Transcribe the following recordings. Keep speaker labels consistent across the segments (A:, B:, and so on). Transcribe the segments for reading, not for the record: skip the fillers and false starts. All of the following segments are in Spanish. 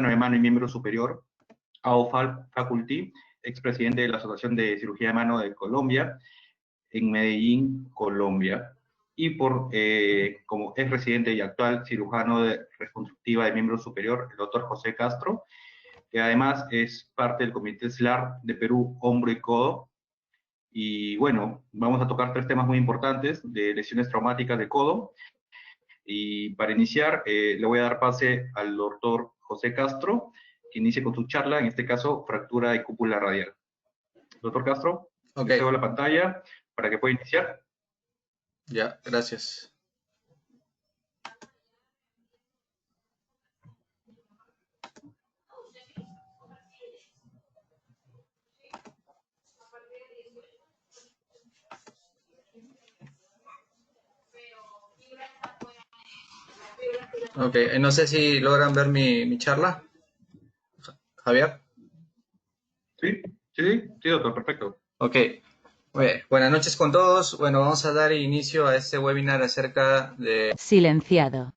A: de mano y miembro superior, Ao Faculty, expresidente de la Asociación de Cirugía de Mano de Colombia, en Medellín, Colombia, y como ex residente y actual cirujano de reconstructiva de miembro superior, el doctor José Castro, que además es parte del Comité SLAR de Perú, Hombro y Codo. Y bueno, vamos a tocar 3 temas muy importantes de lesiones traumáticas de codo. Y para iniciar, le voy a dar pase al doctor José Castro, que inicie con su charla, en este caso, fractura de cúpula radial. Doctor Castro,
B: Ok.
A: le cedo la pantalla para que pueda iniciar.
B: Ya, gracias. Ok, no sé si logran ver mi charla, Javier.
A: Sí, sí, sí, doctor, perfecto.
B: Ok, buenas noches con todos. Bueno, vamos a dar inicio a este webinar acerca de...
C: Silenciado.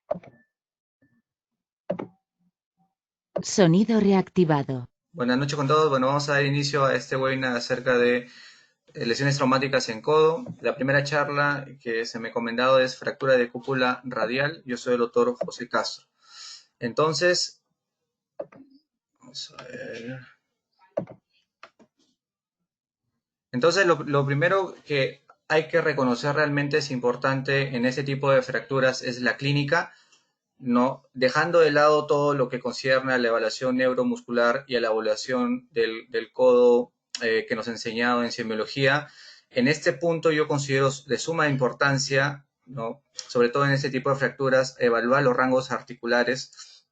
C: Sonido reactivado.
B: Buenas noches con todos. Bueno, vamos a dar inicio a este webinar acerca de lesiones traumáticas en codo. La primera charla que se me ha encomendado es fractura de cúpula radial. Yo soy el doctor José Castro. Entonces, vamos a ver. Entonces, lo primero que hay que reconocer realmente es importante en este tipo de fracturas es la clínica, ¿no? Dejando de lado todo lo que concierne a la evaluación neuromuscular y a la evaluación del codo que nos ha enseñado en semiología. En este punto yo considero de suma importancia, ¿no? Sobre todo en este tipo de fracturas, evaluar los rangos articulares,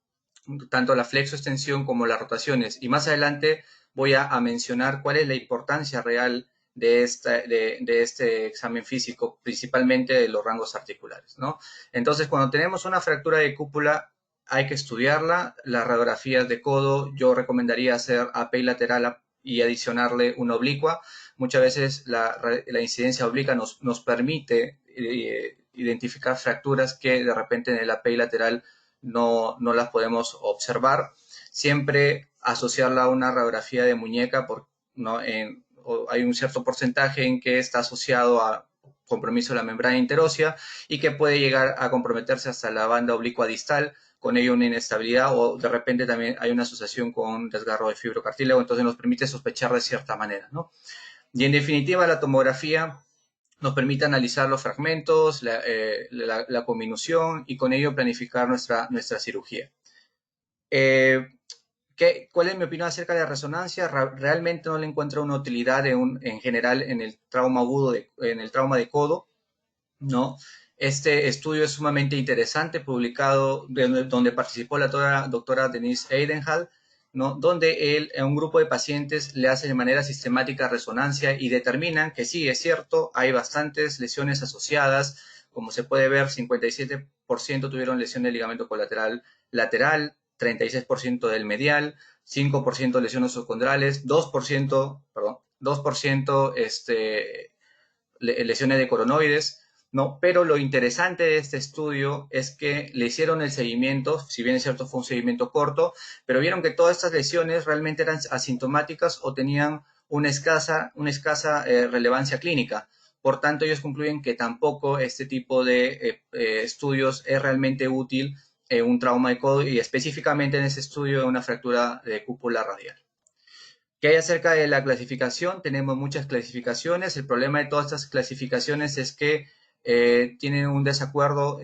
B: tanto la flexoextensión como las rotaciones. Y más adelante voy a mencionar cuál es la importancia real de este examen físico, principalmente de los rangos articulares, ¿no? Entonces, cuando tenemos una fractura de cúpula, hay que estudiarla. Las radiografías de codo, yo recomendaría hacer AP lateral y adicionarle una oblicua. Muchas veces la incidencia obliqua nos permite identificar fracturas que de repente en el AP lateral no las podemos observar. Siempre asociarla a una radiografía de muñeca, ¿no? Hay un cierto porcentaje en que está asociado a compromiso de la membrana interósea y que puede llegar a comprometerse hasta la banda oblicua distal, con ello una inestabilidad o de repente también hay una asociación con desgarro de fibrocartílago, entonces nos permite sospechar de cierta manera, ¿no? Y en definitiva, la tomografía nos permite analizar los fragmentos, la conminución y con ello planificar nuestra cirugía. ¿Cuál es mi opinión acerca de la resonancia? Realmente no le encuentro una utilidad en general en el trauma agudo, en el trauma de codo, ¿no? Este estudio es sumamente interesante, publicado, donde participó la doctora Denise Eidenhall, ¿no? Donde él, a un grupo de pacientes, le hace de manera sistemática resonancia y determinan que sí, es cierto, hay bastantes lesiones asociadas, como se puede ver, 57% tuvieron lesión del ligamento colateral lateral, 36% del medial, 5% lesiones ocondrales, 2% lesiones de coronoides, ¿no? Pero lo interesante de este estudio es que le hicieron el seguimiento, si bien es cierto fue un seguimiento corto, pero vieron que todas estas lesiones realmente eran asintomáticas o tenían una escasa relevancia clínica. Por tanto, ellos concluyen que tampoco este tipo de estudios es realmente útil en un trauma de codo y específicamente en ese estudio de una fractura de cúpula radial. ¿Qué hay acerca de la clasificación? Tenemos muchas clasificaciones. El problema de todas estas clasificaciones es que tienen un desacuerdo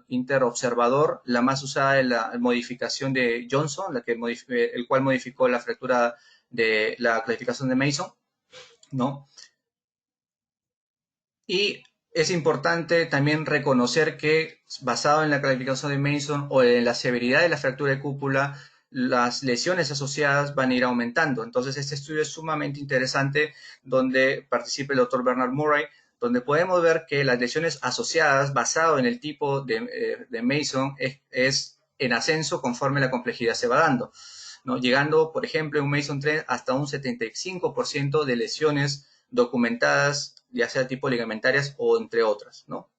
B: interobservador. La más usada es la modificación de Johnson, el cual modificó la fractura de la clasificación de Mason, ¿no? Y es importante también reconocer que, basado en la clasificación de Mason o en la severidad de la fractura de cúpula, las lesiones asociadas van a ir aumentando. Entonces, este estudio es sumamente interesante, donde participa el doctor Bernard Murray, donde podemos ver que las lesiones asociadas, basado en el tipo de Mason, es en ascenso conforme la complejidad se va dando, ¿no? Llegando, por ejemplo, en un Mason 3 hasta un 75% de lesiones documentadas, ya sea tipo ligamentarias o entre otras, ¿no?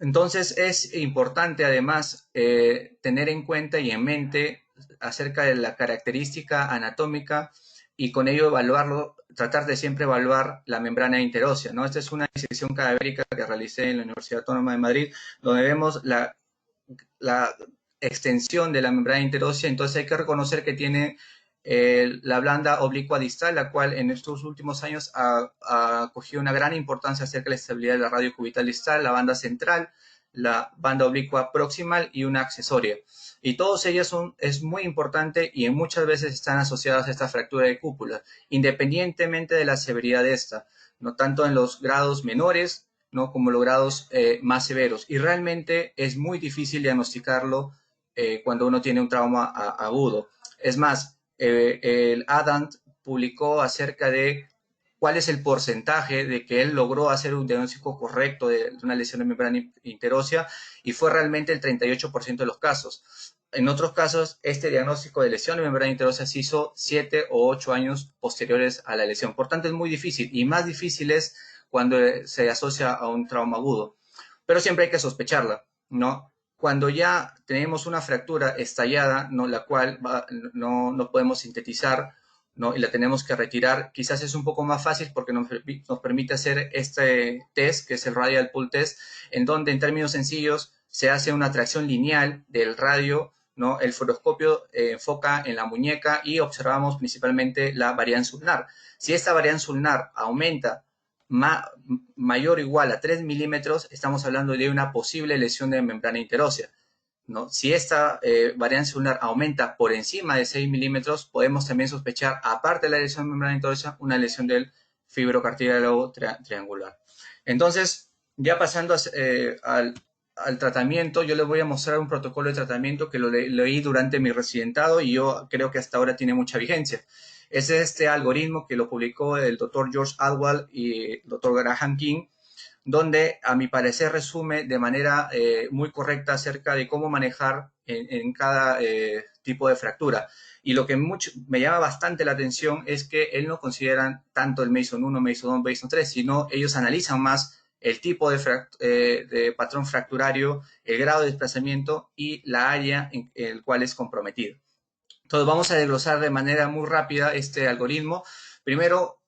B: Entonces es importante además tener en cuenta y en mente acerca de la característica anatómica y con ello evaluarlo, tratar de siempre evaluar la membrana interósea, ¿no? Esta es una disección cadavérica que realicé en la Universidad Autónoma de Madrid, donde vemos la extensión de la membrana interósea. Entonces hay que reconocer que tiene la blanda oblicua distal, la cual en estos últimos años ha cogido una gran importancia acerca de la estabilidad de la radio cubital distal, la banda central, la banda oblicua proximal y una accesoria. Y todas ellas es muy importante y muchas veces están asociadas a esta fractura de cúpula, independientemente de la severidad de esta, no tanto en los grados menores, ¿no? Como los grados más severos. Y realmente es muy difícil diagnosticarlo cuando uno tiene un trauma agudo. Es más, el Adant publicó acerca de cuál es el porcentaje de que él logró hacer un diagnóstico correcto de una lesión de membrana interósea y fue realmente el 38% de los casos. En otros casos, este diagnóstico de lesión de membrana interósea se hizo 7 o 8 años posteriores a la lesión. Por tanto, es muy difícil y más difícil es cuando se asocia a un trauma agudo. Pero siempre hay que sospecharla, ¿no? Cuando ya tenemos una fractura estallada, ¿no? La cual no podemos sintetizar, ¿no? Y la tenemos que retirar, quizás es un poco más fácil porque nos permite hacer este test, que es el Radial Pull Test, en donde en términos sencillos se hace una tracción lineal del radio, ¿no? El fluoroscopio enfoca en la muñeca y observamos principalmente la varianza ulnar. Si esta varianza ulnar aumenta mayor o igual a 3 milímetros, estamos hablando de una posible lesión de membrana interósea, ¿no? Si esta varianza ulnar aumenta por encima de 6 milímetros, podemos también sospechar, aparte de la lesión de membrana interósea, una lesión del fibrocartílago triangular. Entonces, ya pasando al tratamiento, yo les voy a mostrar un protocolo de tratamiento que lo leí durante mi residentado y yo creo que hasta ahora tiene mucha vigencia. Es este algoritmo que lo publicó el doctor George Adwell y el doctor Graham King, donde a mi parecer resume de manera muy correcta acerca de cómo manejar en cada tipo de fractura. Y lo que me llama bastante la atención es que él no consideran tanto el Mason 1, Mason 2, Mason 3, sino ellos analizan más el tipo de patrón fracturario, el grado de desplazamiento y la área en el cual es comprometido. Entonces vamos a desglosar de manera muy rápida este algoritmo. Primero,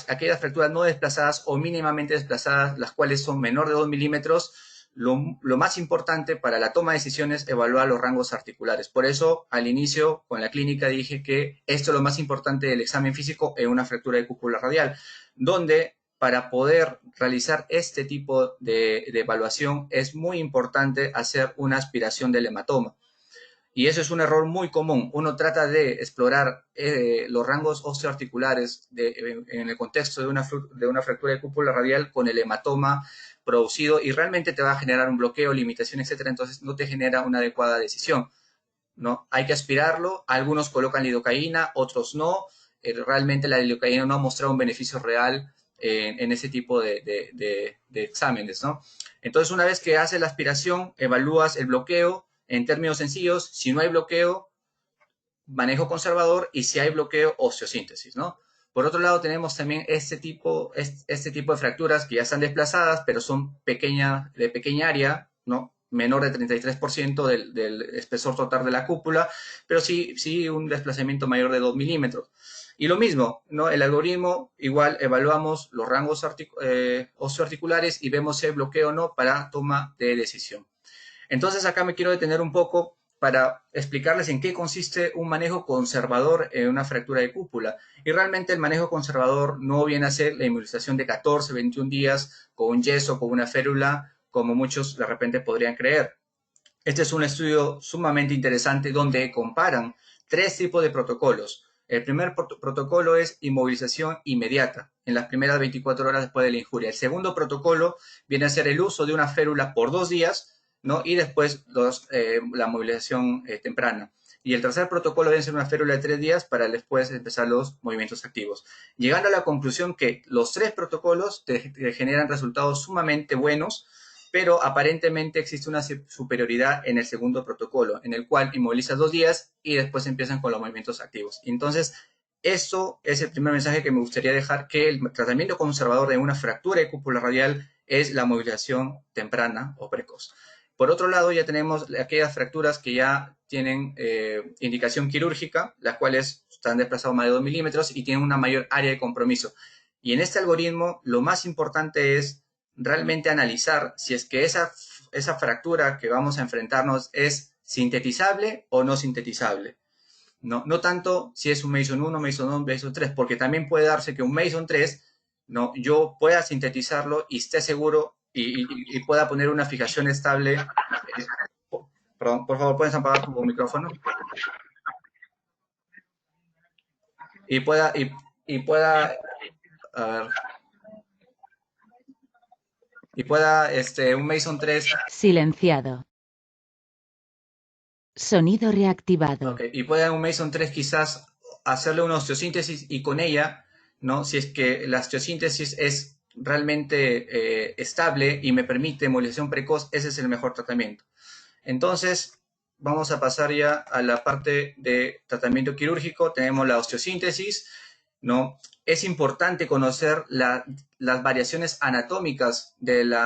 B: aquellas fracturas no desplazadas o mínimamente desplazadas, las cuales son menor de 2 milímetros, lo más importante para la toma de decisiones es evaluar los rangos articulares. Por eso, al inicio, con la clínica, dije que esto es lo más importante del examen físico en una fractura de cúpula radial, donde para poder realizar este tipo de evaluación es muy importante hacer una aspiración del hematoma. Y eso es un error muy común. Uno trata de explorar los rangos osteoarticulares en el contexto de una fractura de cúpula radial con el hematoma producido y realmente te va a generar un bloqueo, limitación, etcétera. Entonces no te genera una adecuada decisión, ¿no? Hay que aspirarlo. Algunos colocan lidocaína, otros no. Realmente la lidocaína no ha mostrado un beneficio real en ese tipo de exámenes, ¿no? Entonces, una vez que haces la aspiración, evalúas el bloqueo. En términos sencillos, si no hay bloqueo, manejo conservador, y si hay bloqueo, osteosíntesis, ¿no? Por otro lado, tenemos también este tipo de fracturas que ya están desplazadas, pero son de pequeña área, ¿no? Menor de 33% del espesor total de la cúpula, pero sí un desplazamiento mayor de 2 milímetros. Y lo mismo, ¿no? El algoritmo, igual evaluamos los rangos osteoarticulares y vemos si hay bloqueo o no para toma de decisión. Entonces acá me quiero detener un poco para explicarles en qué consiste un manejo conservador en una fractura de cúpula. Y realmente el manejo conservador no viene a ser la inmovilización de 14, 21 días con un yeso, con una férula, como muchos de repente podrían creer. Este es un estudio sumamente interesante donde comparan 3 tipos de protocolos. El primer protocolo es inmovilización inmediata, en las primeras 24 horas después de la injuria. El segundo protocolo viene a ser el uso de una férula por 2 días, ¿no? Y después la movilización temprana. Y el tercer protocolo debe ser una férula de 3 días para después empezar los movimientos activos. Llegando a la conclusión que los 3 protocolos te generan resultados sumamente buenos, pero aparentemente existe una superioridad en el segundo protocolo, en el cual inmovilizas 2 días y después empiezan con los movimientos activos. Entonces, eso es el primer mensaje que me gustaría dejar, que el tratamiento conservador de una fractura de cúpula radial es la movilización temprana o precoz. Por otro lado, ya tenemos aquellas fracturas que ya tienen indicación quirúrgica, las cuales están desplazados más de 2 milímetros y tienen una mayor área de compromiso. Y en este algoritmo, lo más importante es realmente analizar si es que esa fractura que vamos a enfrentarnos es sintetizable o no sintetizable. No tanto si es un Mason 1, Mason 2, Mason 3, porque también puede darse que un Mason 3, ¿no? Yo pueda sintetizarlo y esté seguro y pueda poner una fijación estable. Perdón, por favor, ¿puedes apagar tu micrófono? Y pueda, a ver, un Mason 3.
C: Silenciado. Sonido reactivado.
B: Okay. Y puede un Mason 3 quizás hacerle una osteosíntesis y con ella, ¿no? Si es que la osteosíntesis es realmente estable y me permite movilización precoz, ese es el mejor tratamiento. Entonces, vamos a pasar ya a la parte de tratamiento quirúrgico. Tenemos la osteosíntesis, ¿no? Es importante conocer las variaciones anatómicas del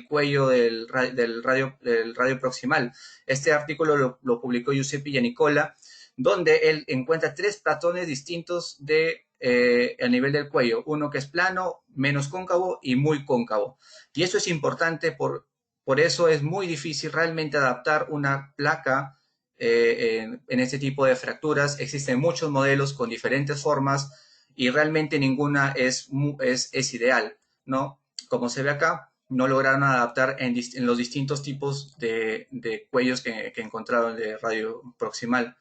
B: cuello del radio proximal. Este artículo lo publicó Giuseppe Gianicola, donde él encuentra 3 patrones distintos a nivel del cuello. Uno que es plano, menos cóncavo y muy cóncavo. Y eso es importante por eso es muy difícil realmente adaptar una placa en este tipo de fracturas. Existen muchos modelos con diferentes formas y realmente ninguna es ideal, ¿no? Como se ve acá, no lograron adaptar en los distintos tipos de cuellos que encontraron de radio proximal.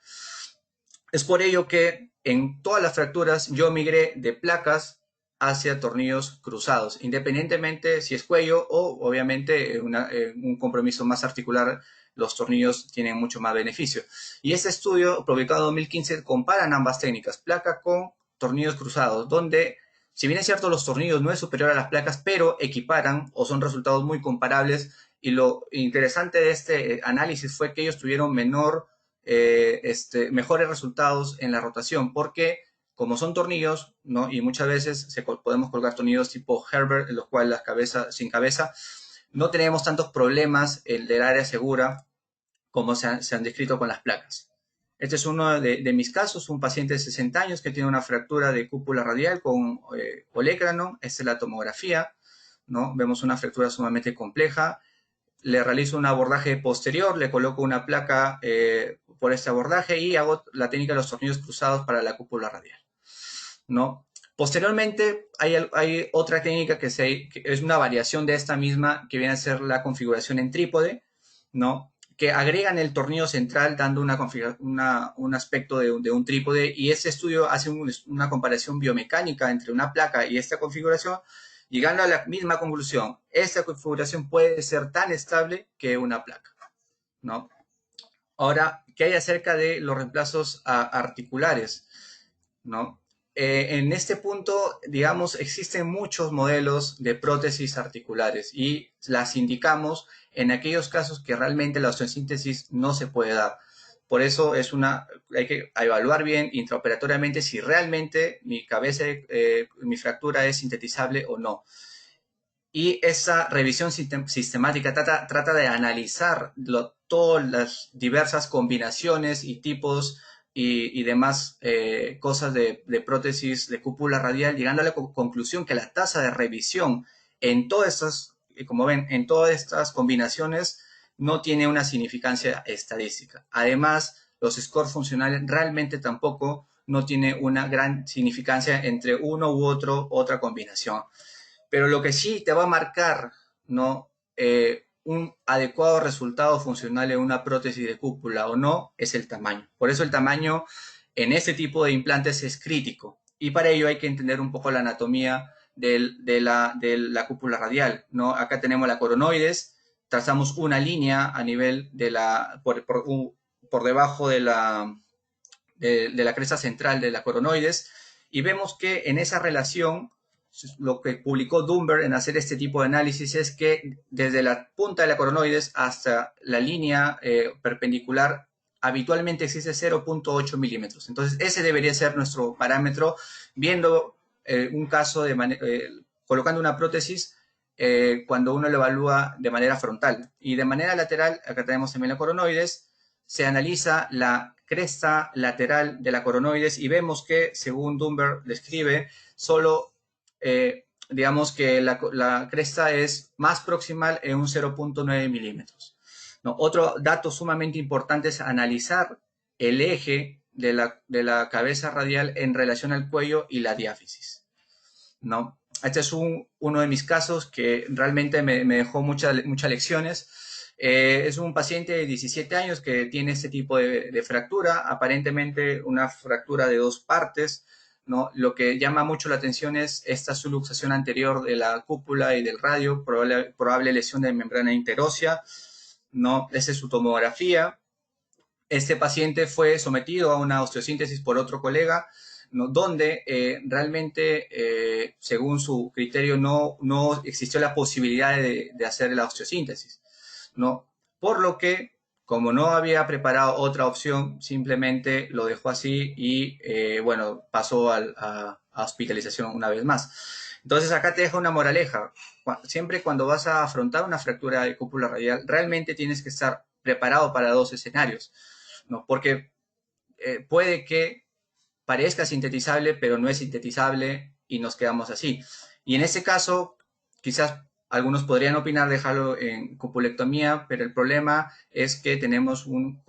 B: Es por ello que en todas las fracturas yo migré de placas hacia tornillos cruzados, independientemente si es cuello o obviamente un compromiso más articular, los tornillos tienen mucho más beneficio. Y este estudio, publicado en 2015, comparan ambas técnicas, placa con tornillos cruzados, donde, si bien es cierto, los tornillos no es superior a las placas, pero equiparan o son resultados muy comparables. Y lo interesante de este análisis fue que ellos tuvieron mejores resultados en la rotación, porque como son tornillos, ¿no? Y muchas veces podemos colgar tornillos tipo Herbert, en los cuales las cabezas sin cabeza, no tenemos tantos problemas del área segura como se han descrito con las placas. Este es uno de mis casos, un paciente de 60 años que tiene una fractura de cúpula radial con olecrano. Esta es la tomografía, ¿no? Vemos una fractura sumamente compleja. Le realizo un abordaje posterior, le coloco una placa por este abordaje y hago la técnica de los tornillos cruzados para la cúpula radial, ¿no? Posteriormente hay otra técnica que es una variación de esta misma, que viene a ser la configuración en trípode, ¿no? Que agregan el tornillo central dando un aspecto de un trípode, y este estudio hace una comparación biomecánica entre una placa y esta configuración, llegando a la misma conclusión: esta configuración puede ser tan estable que una placa, ¿no? Ahora, ¿qué hay acerca de los reemplazos articulares, ¿no? En este punto, digamos, existen muchos modelos de prótesis articulares y las indicamos en aquellos casos que realmente la osteosíntesis no se puede dar. Por eso hay que evaluar bien intraoperatoriamente si realmente mi fractura es sintetizable o no. Y esa revisión sistemática trata de analizar todas las diversas combinaciones y tipos y demás cosas de prótesis de cúpula radial, llegando a la conclusión que la tasa de revisión en todas estas, como ven, en todas estas combinaciones no tiene una significancia estadística. Además, los scores funcionales realmente tampoco no tiene una gran significancia entre uno u otra combinación. Pero lo que sí te va a marcar, ¿no? Un adecuado resultado funcional en una prótesis de cúpula o no es el tamaño. Por eso el tamaño en este tipo de implantes es crítico. Y para ello hay que entender un poco la anatomía de la cúpula radial, ¿no? Acá tenemos la coronoides, trazamos una línea a nivel por debajo de la cresta central de la coronoides, y vemos que en esa relación, lo que publicó Dunbar en hacer este tipo de análisis es que desde la punta de la coronoides hasta la línea perpendicular habitualmente existe 0.8 milímetros. Entonces ese debería ser nuestro parámetro, viendo un caso colocando una prótesis cuando uno lo evalúa de manera frontal. Y de manera lateral, acá tenemos también la coronoides, se analiza la cresta lateral de la coronoides y vemos que, según Dunbar describe, solo, digamos que la cresta es más proximal en un 0.9 milímetros. ¿No? Otro dato sumamente importante es analizar el eje de la cabeza radial en relación al cuello y la diáfisis, ¿no? Este es uno de mis casos que realmente me dejó muchas lecciones. Es un paciente de 17 años que tiene este tipo de fractura, aparentemente una fractura de 2 partes, ¿no? Lo que llama mucho la atención es esta subluxación anterior de la cúpula y del radio, probable lesión de membrana interósea, ¿no? Esa es su tomografía. Este paciente fue sometido a una osteosíntesis por otro colega, ¿no? Donde realmente, según su criterio, no existió la posibilidad de hacer la osteosíntesis, ¿no? Por lo que, como no había preparado otra opción, simplemente lo dejó así y, bueno, pasó a hospitalización una vez más. Entonces, acá te deja una moraleja. Siempre cuando vas a afrontar una fractura de cúpula radial, realmente tienes que estar preparado para 2 escenarios, ¿no? Porque puede que parezca sintetizable, pero no es sintetizable y nos quedamos así. Y en ese caso, quizás algunos podrían opinar dejarlo en cupulectomía, pero el problema es que tenemos un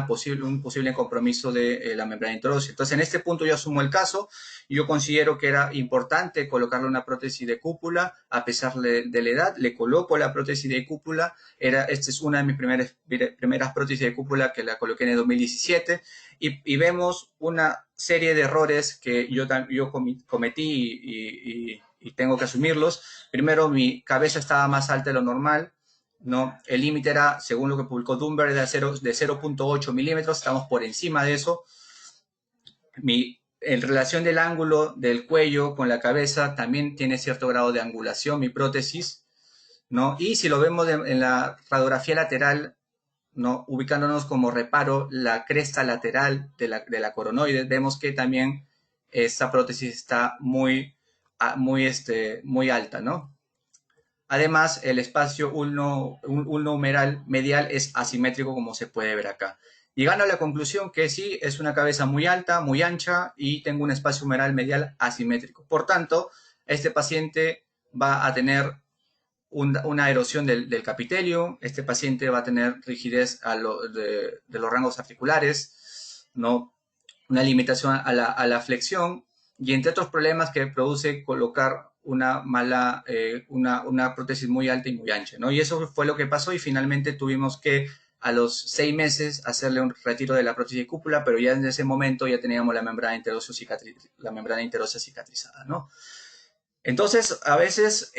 B: posible compromiso de la membrana interósea. Entonces, en este punto yo asumo el caso. Yo considero que era importante colocarle una prótesis de cúpula, a pesar de la edad. Le coloco la prótesis de cúpula. Esta es una de mis primeras prótesis de cúpula que la coloqué en el 2017. Y vemos una serie de errores que yo cometí y tengo que asumirlos. Primero, mi cabeza estaba más alta de lo normal, ¿no? El límite era, según lo que publicó Dunbar, de 0.8 milímetros, estamos por encima de eso. En relación del ángulo del cuello con la cabeza, también tiene cierto grado de angulación mi prótesis, ¿no? Y si lo vemos en la radiografía lateral, ¿no? Ubicándonos como reparo la cresta lateral de la coronoide, vemos que también esta prótesis está muy alta, ¿no? Además, el espacio ulno-humeral medial es asimétrico, como se puede ver acá. Llegando a la conclusión que sí, es una cabeza muy alta, muy ancha y tengo un espacio humeral medial asimétrico. Por tanto, este paciente va a tener una erosión del capitelio, este paciente va a tener rigidez de los rangos articulares, ¿no? Una limitación a la flexión y entre otros problemas que produce colocar una prótesis muy alta y muy ancha, ¿no? Y eso fue lo que pasó y finalmente tuvimos que a los 6 meses hacerle un retiro de la prótesis de cúpula, pero ya en ese momento ya teníamos la membrana interósea cicatrizada, ¿no? Entonces, a veces,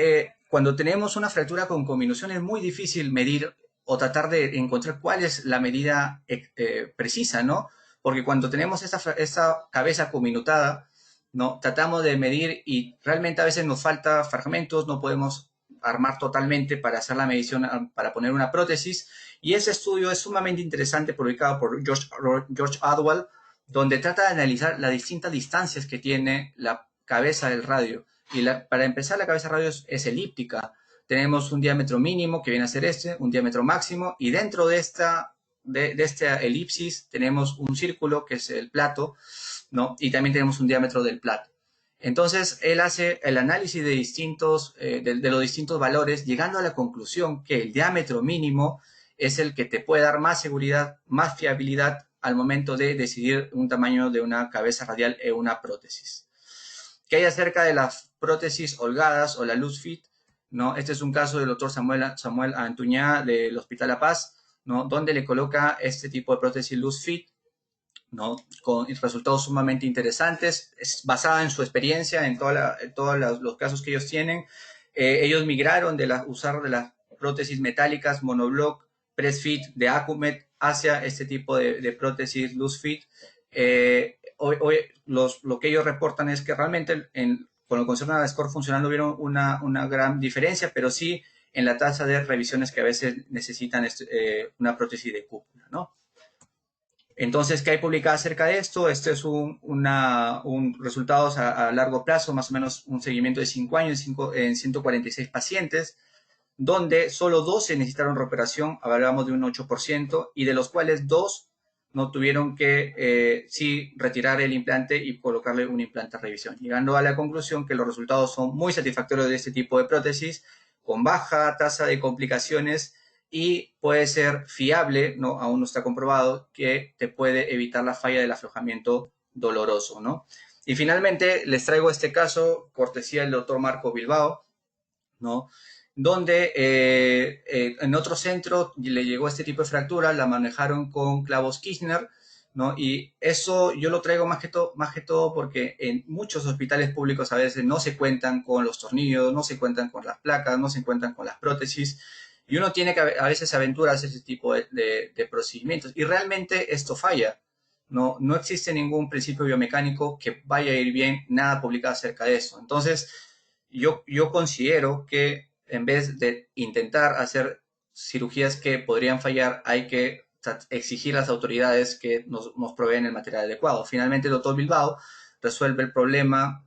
B: cuando tenemos una fractura con cominución es muy difícil medir o tratar de encontrar cuál es la medida precisa, ¿no? Porque cuando tenemos esa cabeza cominutada, ¿no? Tratamos de medir y realmente a veces nos falta fragmentos, no podemos armar totalmente para hacer la medición, para poner una prótesis. Y ese estudio es sumamente interesante, publicado por George Adwell, donde trata de analizar las distintas distancias que tiene la cabeza del radio. Y para empezar, la cabeza radio es elíptica. Tenemos un diámetro mínimo, que viene a ser un diámetro máximo, y dentro de esta elipsis tenemos un círculo, que es el plato, ¿no? Y también tenemos un diámetro del plato. Entonces, él hace el análisis de los distintos valores, llegando a la conclusión que el diámetro mínimo es el que te puede dar más seguridad, más fiabilidad al momento de decidir un tamaño de una cabeza radial en una prótesis. ¿Qué hay acerca de las prótesis holgadas o la loose fit? ¿No? Este es un caso del doctor Samuel Antuñá del Hospital La Paz, ¿no? Donde le coloca este tipo de prótesis loose fit, ¿no? Con resultados sumamente interesantes. Es basada en su experiencia, en todos los casos que ellos tienen. Ellos migraron de usar de las prótesis metálicas monoblock press fit de Acumed hacia este tipo de prótesis loose fit. Hoy lo que ellos reportan es que realmente con lo que concierne a la score funcional no vieron una gran diferencia, pero sí en la tasa de revisiones que a veces necesitan una prótesis de cúpula, ¿no? Entonces, ¿qué hay publicado acerca de esto? Este es un resultados a largo plazo, más o menos un seguimiento de 5 años en 146 pacientes, donde solo 12 necesitaron recuperación, hablamos de un 8%, y de los cuales 2 no tuvieron que sí retirar el implante y colocarle un implante a revisión, llegando a la conclusión que los resultados son muy satisfactorios de este tipo de prótesis, con baja tasa de complicaciones y puede ser fiable, ¿no? Aún no está comprobado, que te puede evitar la falla del aflojamiento doloroso, ¿no? Y finalmente les traigo este caso, cortesía del doctor Marco Bilbao, ¿no? Donde en otro centro le llegó este tipo de fractura, la manejaron con clavos Kirchner, ¿no? Y eso yo lo traigo más que todo porque en muchos hospitales públicos a veces no se cuentan con los tornillos, no se cuentan con las placas, no se cuentan con las prótesis, y uno tiene que a veces aventurarse ese tipo de procedimientos, y realmente esto falla. No existe ningún principio biomecánico que vaya a ir bien, nada publicado acerca de eso. Entonces, yo considero que en vez de intentar hacer cirugías que podrían fallar, hay que exigir a las autoridades que nos proveen el material adecuado. Finalmente, el doctor Bilbao resuelve el problema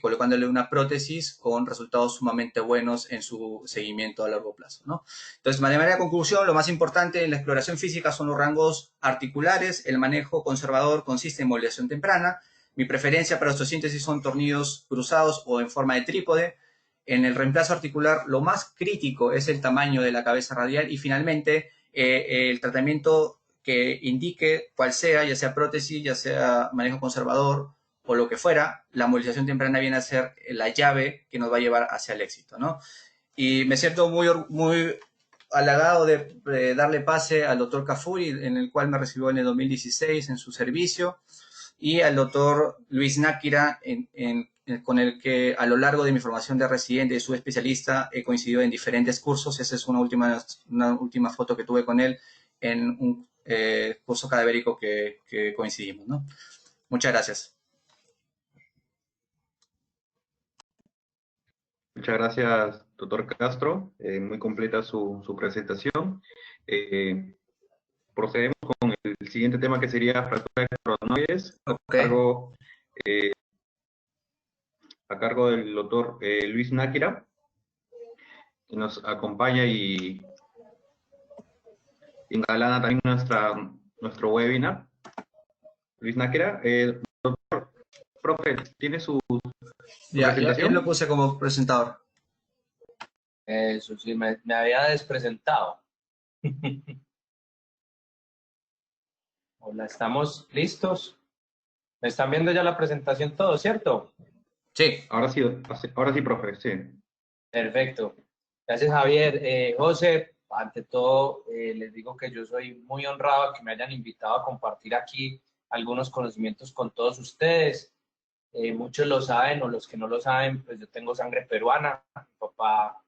B: colocándole una prótesis con resultados sumamente buenos en su seguimiento a largo plazo, ¿no? Entonces, de manera de conclusión, lo más importante en la exploración física son los rangos articulares, el manejo conservador consiste en movilización temprana. Mi preferencia para osteosíntesis son tornillos cruzados o en forma de trípode. En el reemplazo articular, lo más crítico es el tamaño de la cabeza radial, y finalmente el tratamiento que indique cuál sea, ya sea prótesis, ya sea manejo conservador o lo que fuera, la movilización temprana viene a ser la llave que nos va a llevar hacia el éxito, ¿no? Y me siento muy halagado de darle pase al doctor Cafuri, en el cual me recibió en el 2016 en su servicio, y al doctor Luis Náquira, con el que a lo largo de mi formación de residente y subespecialista he coincidido en diferentes cursos. Esa es una última foto que tuve con él en un curso cadavérico que coincidimos, ¿no? Muchas gracias.
A: Muchas gracias, doctor Castro. Muy completa su presentación. Procedemos con el siguiente tema, que sería fractura de coronoides,
B: Okay.
A: a cargo del doctor Luis Náquira, que nos acompaña y engalana también nuestro webinar. Luis Náquira, doctor, profe, ¿tiene su presentación?
B: Ya lo puse como presentador.
D: Eso sí, me había despresentado. Hola, ¿estamos listos? ¿Me están viendo ya la presentación todo, cierto?
B: Sí.
A: Ahora sí, profe, sí.
D: Perfecto. Gracias, Javier. José, ante todo, les digo que yo soy muy honrado que me hayan invitado a compartir aquí algunos conocimientos con todos ustedes. Muchos lo saben, o los que no lo saben, pues yo tengo sangre peruana. Mi papá,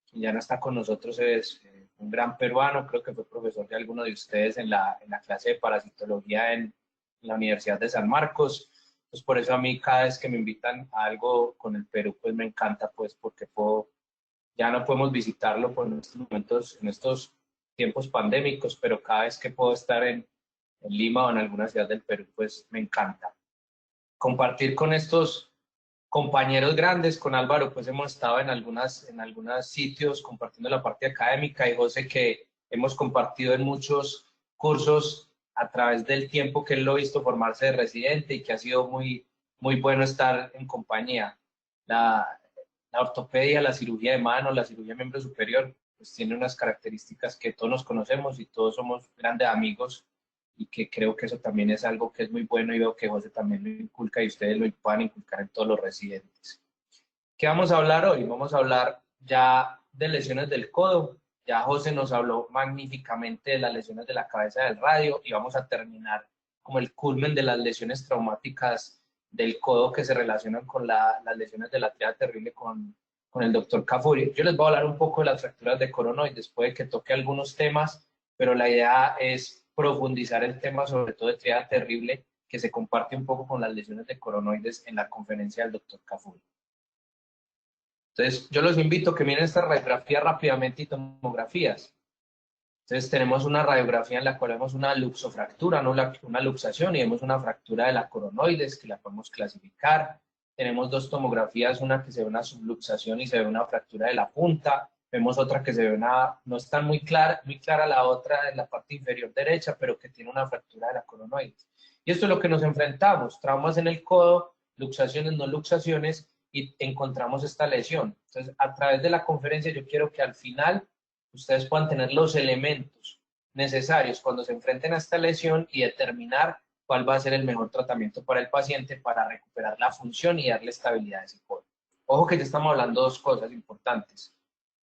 D: quien ya no está con nosotros, es un gran peruano. Creo que fue profesor de alguno de ustedes en la clase de parasitología en la Universidad de San Marcos. Pues por eso a mí cada vez que me invitan a algo con el Perú, pues me encanta, pues porque ya no podemos visitarlo por estos momentos, en estos tiempos pandémicos, pero cada vez que puedo estar en Lima o en alguna ciudad del Perú, pues me encanta. Compartir con estos compañeros grandes, con Álvaro, pues hemos estado en algunos sitios compartiendo la parte académica, y José, que hemos compartido en muchos cursos a través del tiempo que él lo ha visto formarse de residente, y que ha sido muy bueno estar en compañía. La ortopedia, la cirugía de mano, la cirugía de miembro superior, pues tiene unas características que todos nos conocemos y todos somos grandes amigos, y que creo que eso también es algo que es muy bueno, y veo que José también lo inculca y ustedes lo puedan inculcar en todos los residentes. ¿Qué vamos a hablar hoy? Vamos a hablar ya de lesiones del codo. Ya José nos habló magníficamente de las lesiones de la cabeza del radio, y vamos a terminar como el culmen de las lesiones traumáticas del codo que se relacionan con las lesiones de la tríada terrible con el doctor Cafuri. Yo les voy a hablar un poco de las fracturas de coronoides, puede que toque algunos temas, pero la idea es profundizar el tema, sobre todo de tríada terrible, que se comparte un poco con las lesiones de coronoides en la conferencia del doctor Cafuri. Entonces, yo los invito a que miren esta radiografía rápidamente y tomografías. Entonces tenemos una radiografía en la cual vemos una luxofractura, no una luxación, y vemos una fractura de la coronoides que la podemos clasificar. Tenemos dos tomografías, una que se ve una subluxación y se ve una fractura de la punta. Vemos otra que se ve no está muy clara la otra en la parte inferior derecha, pero que tiene una fractura de la coronoides. Y esto es lo que nos enfrentamos, traumas en el codo, luxaciones, no luxaciones, y encontramos esta lesión. Entonces, a través de la conferencia yo quiero que al final ustedes puedan tener los elementos necesarios cuando se enfrenten a esta lesión y determinar cuál va a ser el mejor tratamiento para el paciente para recuperar la función y darle estabilidad a ese codo. Ojo que ya estamos hablando de dos cosas importantes,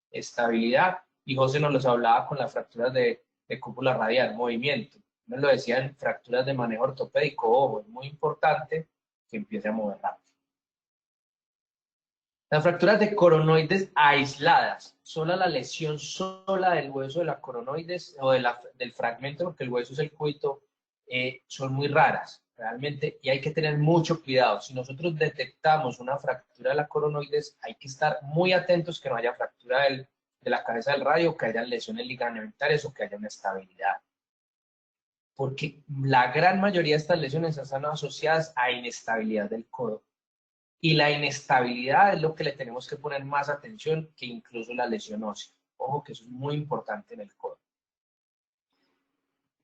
D: estabilidad, y José nos los hablaba con las fracturas de cúpula radial, movimiento. Nos lo decía en fracturas de manejo ortopédico, ojo, es muy importante que empiece a mover rápido. Las fracturas de coronoides aisladas, sola la lesión sola del hueso de la coronoides o del fragmento, porque el hueso es el cúbito, son muy raras realmente y hay que tener mucho cuidado. Si nosotros detectamos una fractura de la coronoides, hay que estar muy atentos que no haya fractura de la cabeza del radio, que haya lesiones ligamentarias o que haya una estabilidad. Porque la gran mayoría de estas lesiones están asociadas a inestabilidad del codo. Y la inestabilidad es lo que le tenemos que poner más atención que incluso la lesión ósea. Ojo que eso es muy importante en el codo.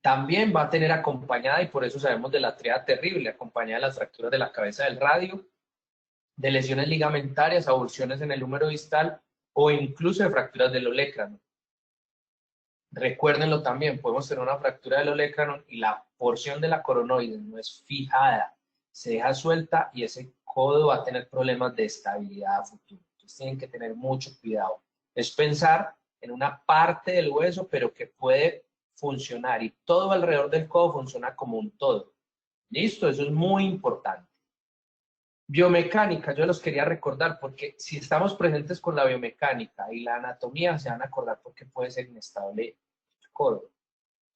D: También va a tener acompañada, y por eso sabemos de la tríada terrible, acompañada de las fracturas de la cabeza del radio, de lesiones ligamentarias, avulsiones en el húmero distal o incluso de fracturas del olecranon. Recuérdenlo también, podemos tener una fractura del olecranon y la porción de la coronoide no es fijada, se deja suelta y ese codo va a tener problemas de estabilidad a futuro. Entonces tienen que tener mucho cuidado. Es pensar en una parte del hueso, pero que puede funcionar y todo alrededor del codo funciona como un todo. ¿Listo? Eso es muy importante. Biomecánica, yo los quería recordar porque si estamos presentes con la biomecánica y la anatomía, se van a acordar porque puede ser inestable el codo.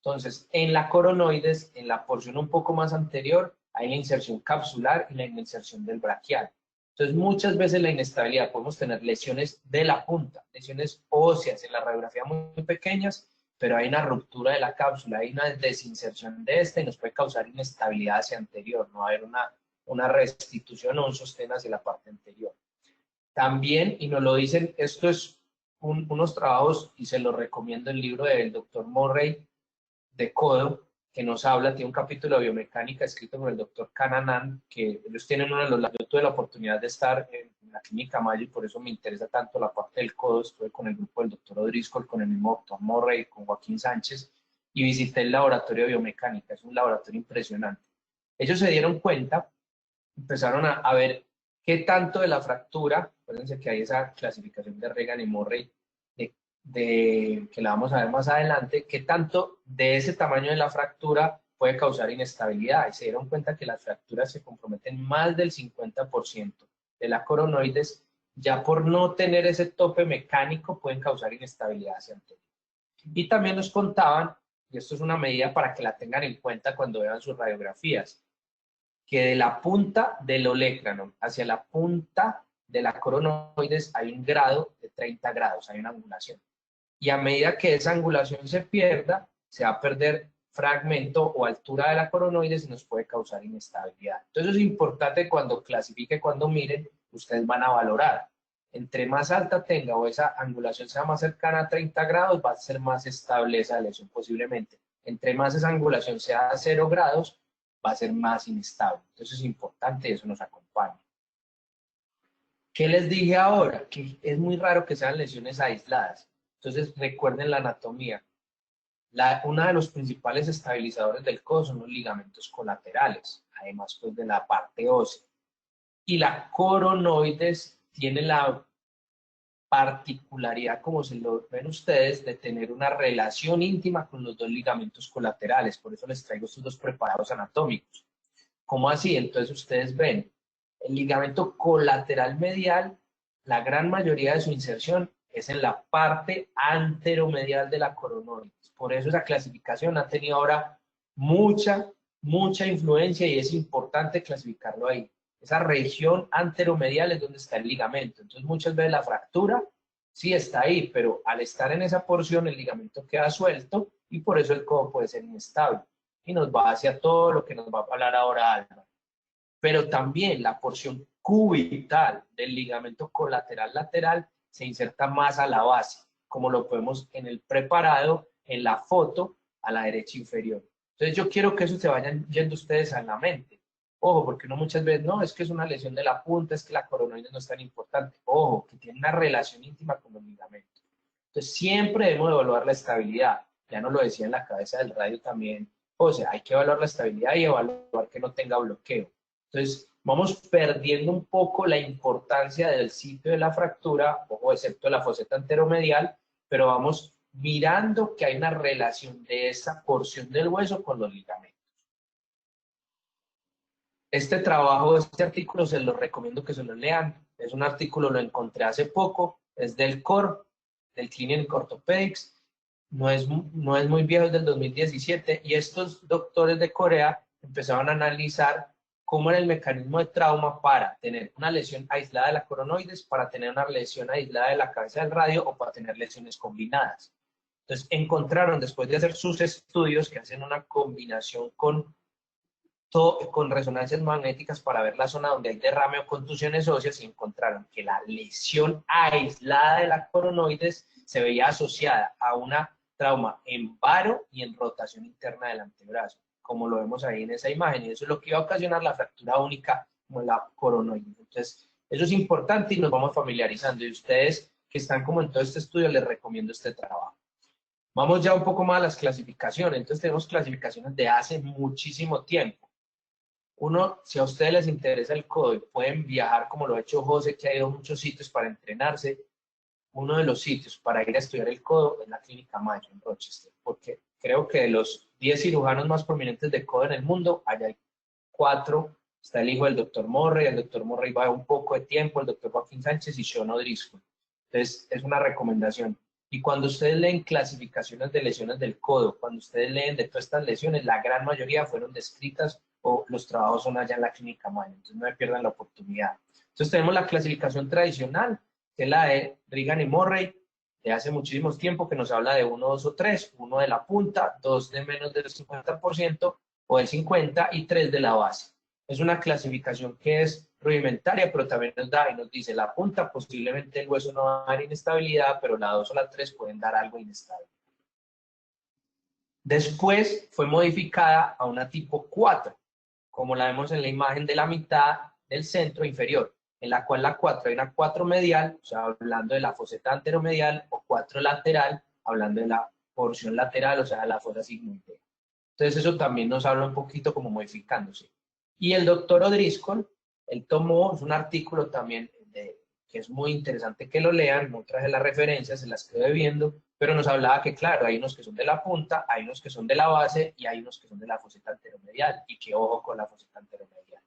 D: Entonces, en la coronoides, en la porción un poco más anterior, hay la inserción capsular y la inserción del braquial. Entonces, muchas veces la inestabilidad, podemos tener lesiones de la punta, lesiones óseas en la radiografía muy pequeñas, pero hay una ruptura de la cápsula, hay una desinserción de esta y nos puede causar inestabilidad hacia anterior, no va a haber una restitución o un sostén hacia la parte anterior. También, y nos lo dicen, esto es unos trabajos, y se los recomiendo el libro del doctor Murray de codo, que nos habla, tiene un capítulo de biomecánica escrito por el doctor Cananan, que ellos tienen yo tuve la oportunidad de estar en la clínica Mayo y por eso me interesa tanto la parte del codo. Estuve con el grupo del doctor O'Driscoll, con el mismo doctor Murray, con Joaquín Sánchez, y visité el laboratorio de biomecánica. Es un laboratorio impresionante. Ellos se dieron cuenta, empezaron a ver qué tanto de la fractura, acuérdense que hay esa clasificación de Regan y Murray, que la vamos a ver más adelante, qué tanto de ese tamaño de la fractura puede causar inestabilidad. Y se dieron cuenta que las fracturas se comprometen más del 50% de la coronoides, ya por no tener ese tope mecánico pueden causar inestabilidad hacia anterior. Y también nos contaban, y esto es una medida para que la tengan en cuenta cuando vean sus radiografías, que de la punta del olecranon hacia la punta de la coronoides hay un grado de 30 grados, hay una angulación. Y a medida que esa angulación se pierda, se va a perder fragmento o altura de la coronoides y nos puede causar inestabilidad. Entonces es importante cuando clasifique, cuando miren, ustedes van a valorar. Entre más alta tenga o esa angulación sea más cercana a 30 grados, va a ser más estable esa lesión posiblemente. Entre más esa angulación sea a 0 grados, va a ser más inestable. Entonces es importante y eso nos acompaña. ¿Qué les dije ahora? Que es muy raro que sean lesiones aisladas. Entonces recuerden la anatomía. Uno de los principales estabilizadores del codo son los ligamentos colaterales, además pues de la parte ósea. Y la coronoides tiene la particularidad, como se lo ven ustedes, de tener una relación íntima con los dos ligamentos colaterales. Por eso les traigo estos dos preparados anatómicos. ¿Cómo así? Entonces ustedes ven, el ligamento colateral medial, la gran mayoría de su inserción es en la parte anteromedial de la coronoides. Por eso esa clasificación ha tenido ahora mucha influencia y es importante clasificarlo ahí. Esa región anteromedial es donde está el ligamento. Entonces muchas veces la fractura sí está ahí, pero al estar en esa porción el ligamento queda suelto y por eso el codo puede ser inestable. Y nos va hacia todo lo que nos va a hablar ahora Álvaro. Pero también la porción cubital del ligamento colateral lateral se inserta más a la base, como lo podemos en el preparado, en la foto, a la derecha inferior. Entonces yo quiero que eso se vayan yendo ustedes a la mente. Ojo, porque uno muchas veces, no, es que es una lesión de la punta, es que la coronoide no es tan importante. Ojo, que tiene una relación íntima con los ligamentos. Entonces siempre debemos evaluar la estabilidad. Ya nos lo decía en la cabeza del radio también. O sea, hay que evaluar la estabilidad y evaluar que no tenga bloqueo. Entonces, vamos perdiendo un poco la importancia del sitio de la fractura, ojo, excepto la foseta anteromedial, pero vamos mirando que hay una relación de esa porción del hueso con los ligamentos. Este trabajo, este artículo, se los recomiendo que se lo lean. Es un artículo, lo encontré hace poco, es del COR, del Clinical Orthopedics, no es muy viejo, es del 2017, y estos doctores de Corea empezaron a analizar cómo era el mecanismo de trauma para tener una lesión aislada de la coronoides, para tener una lesión aislada de la cabeza del radio o para tener lesiones combinadas. Entonces encontraron, después de hacer sus estudios, que hacen una combinación con resonancias magnéticas para ver la zona donde hay derrame o contusiones óseas, y encontraron que la lesión aislada de la coronoides se veía asociada a una trauma en varo y en rotación interna del antebrazo, como lo vemos ahí en esa imagen, y eso es lo que iba a ocasionar la fractura única como la coronoides. Entonces, eso es importante y nos vamos familiarizando, y ustedes que están como en todo este estudio les recomiendo este trabajo. Vamos ya un poco más a las clasificaciones. Entonces tenemos clasificaciones de hace muchísimo tiempo. Uno, si a ustedes les interesa el codo y pueden viajar como lo ha hecho José, que ha ido a muchos sitios para entrenarse, uno de los sitios para ir a estudiar el codo es la Clínica Mayo en Rochester, porque creo que de los 10 cirujanos más prominentes de codo en el mundo, allá hay 4. Está el hijo del doctor Morrey, el doctor Morrey va un poco de tiempo, el doctor Joaquín Sánchez y Sean O'Driscoll. Entonces, es una recomendación. Y cuando ustedes leen clasificaciones de lesiones del codo, cuando ustedes leen de todas estas lesiones, la gran mayoría fueron descritas o los trabajos son allá en la Clínica Mayo. Entonces, no me pierdan la oportunidad. Entonces, tenemos la clasificación tradicional, que es la de Regan y Morrey, de hace muchísimo tiempo, que nos habla de 1, 2 o 3, 1 de la punta, 2 de menos del 50% o del 50% y 3 de la base. Es una clasificación que es rudimentaria, pero también nos da y nos dice la punta, posiblemente el hueso no va a dar inestabilidad, pero la 2 o la 3 pueden dar algo inestable. Después fue modificada a una tipo 4, como la vemos en la imagen de la mitad del centro inferior, en la cual la 4 hay una 4 medial, o sea, hablando de la foseta anteromedial, o 4 lateral, hablando de la porción lateral, o sea, la fosa sigmoidea. Entonces eso también nos habla un poquito como modificándose. Y el doctor O'Driscoll, él tomó, es un artículo también que es muy interesante que lo lean, no traje las referencias, se las quedé viendo, pero nos hablaba que, claro, hay unos que son de la punta, hay unos que son de la base y hay unos que son de la foseta anteromedial, y que ojo con la foseta anteromedial.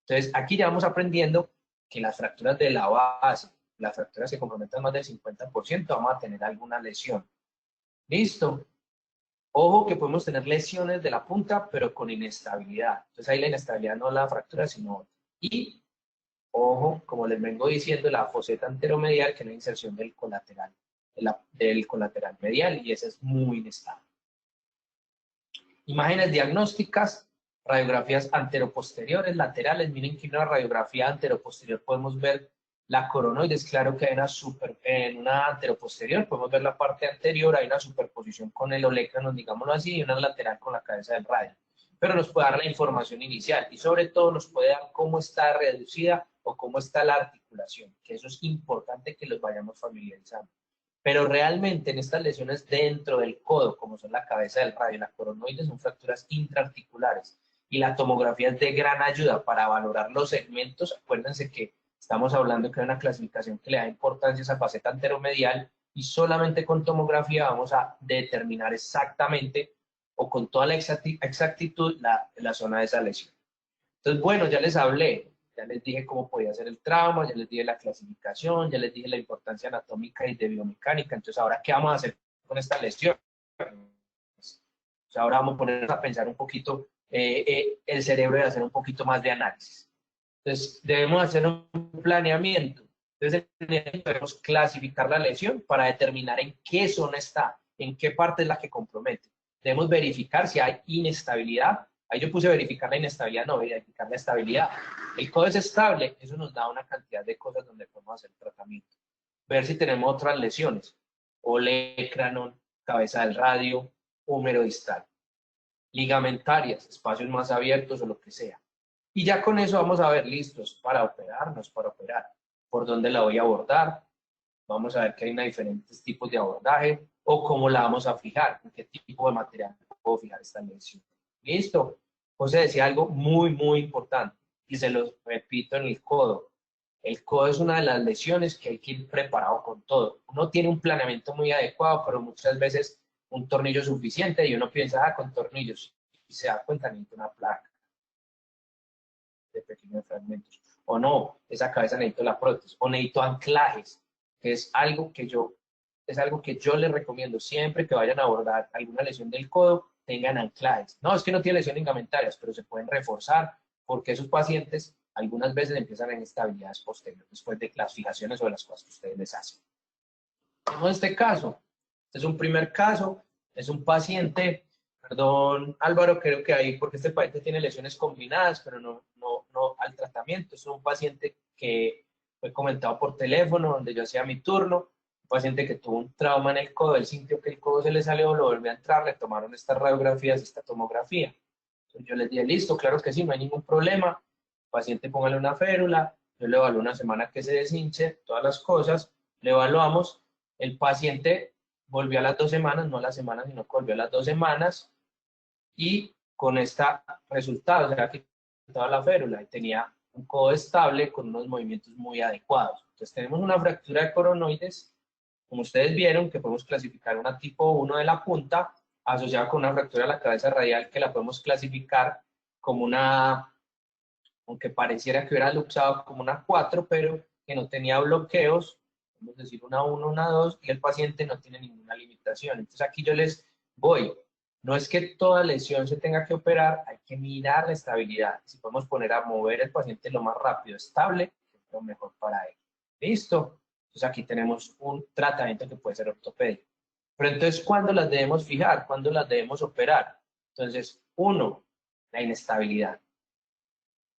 D: Entonces, aquí ya vamos aprendiendo que las fracturas de la base, las fracturas que comprometan más del 50%, vamos a tener alguna lesión. ¿Listo? Ojo que podemos tener lesiones de la punta, pero con inestabilidad. Entonces ahí la inestabilidad no es la fractura, sino otra. Y, ojo, como les vengo diciendo, la foseta anteromedial, que es la inserción del colateral medial, y esa es muy inestable. Imágenes diagnósticas, radiografías anteroposteriores, laterales. Miren que en una radiografía anteroposterior podemos ver la coronoides, claro que hay en una anteroposterior, podemos ver la parte anterior, hay una superposición con el olecranon, digámoslo así, y una lateral con la cabeza del radio. Pero nos puede dar la información inicial y sobre todo nos puede dar cómo está reducida o cómo está la articulación, que eso es importante que los vayamos familiarizando. Pero realmente en estas lesiones dentro del codo, como son la cabeza del radio y la coronoides, son fracturas intraarticulares. Y la tomografía es de gran ayuda para valorar los segmentos. Acuérdense que estamos hablando que hay una clasificación que le da importancia a esa faceta anteromedial, y solamente con tomografía vamos a determinar exactamente o con toda la exactitud la zona de esa lesión. Entonces, bueno, ya les hablé, ya les dije cómo podía ser el trauma, ya les dije la clasificación, ya les dije la importancia anatómica y de biomecánica. Entonces, ¿ahora qué vamos a hacer con esta lesión? Pues, ahora vamos a ponernos a pensar un poquito el cerebro y hacer un poquito más de análisis. Entonces, debemos hacer un planeamiento. Entonces, debemos clasificar la lesión para determinar en qué zona está, en qué parte es la que compromete. debemos verificar si hay inestabilidad. Ahí yo puse verificar la inestabilidad, no verificar la estabilidad. El codo es estable, eso nos da una cantidad de cosas donde podemos hacer tratamiento. Ver si tenemos otras lesiones, olecranon, cabeza del radio, húmero distal, ligamentarias, espacios más abiertos o lo que sea. Y ya con eso vamos a ver listos para operarnos, para operar. ¿Por dónde la voy a abordar? Vamos a ver que hay diferentes tipos de abordaje o cómo la vamos a fijar, en qué tipo de material puedo fijar esta lesión. Listo. José decía algo muy, muy importante y se lo repito en el codo. El codo es una de las lesiones que hay que ir preparado con todo. Uno tiene un planeamiento muy adecuado, pero muchas veces un tornillo suficiente y uno piensa, ah, con tornillos, y se da cuenta, necesito una placa de pequeños fragmentos. O no, esa cabeza necesito la prótesis, o necesito anclajes, que es algo que yo les recomiendo siempre que vayan a abordar alguna lesión del codo, tengan anclajes. No, es que no tiene lesiones ligamentarias, pero se pueden reforzar porque esos pacientes algunas veces empiezan en inestabilidades posteriores después de las fijaciones o de las cosas que ustedes les hacen. Tenemos este caso. Este es un primer caso. Es un paciente, perdón Álvaro, creo que ahí, porque este paciente tiene lesiones combinadas, pero no al tratamiento. Es un paciente que fue comentado por teléfono, donde yo hacía mi turno. Un paciente que tuvo un trauma en el codo, él sintió que el codo se le salió, lo volvió a entrar, le tomaron estas radiografías, esta tomografía. Entonces yo les dije, listo, claro que sí, no hay ningún problema. Paciente, póngale una férula, yo le evalúo una semana que se deshinche, todas las cosas, le evaluamos. El paciente volvió a las 2 semanas, no a la semana, sino que volvió a las 2 semanas, y con este resultado, o sea, que toda la férula y tenía un codo estable con unos movimientos muy adecuados. Entonces tenemos una fractura de coronoides, como ustedes vieron, que podemos clasificar una tipo 1 de la punta, asociada con una fractura de la cabeza radial, que la podemos clasificar como una, aunque pareciera que hubiera luxado como una 4, pero que no tenía bloqueos, vamos a decir una 1, una 2, y el paciente no tiene ninguna limitación. Entonces aquí yo les voy. No es que toda lesión se tenga que operar, hay que mirar la estabilidad. Si podemos poner a mover el paciente lo más rápido, estable, es lo mejor para él. ¿Listo? Entonces aquí tenemos un tratamiento que puede ser ortopédico. Pero entonces, ¿cuándo las debemos fijar? ¿Cuándo las debemos operar? Entonces, 1, la inestabilidad.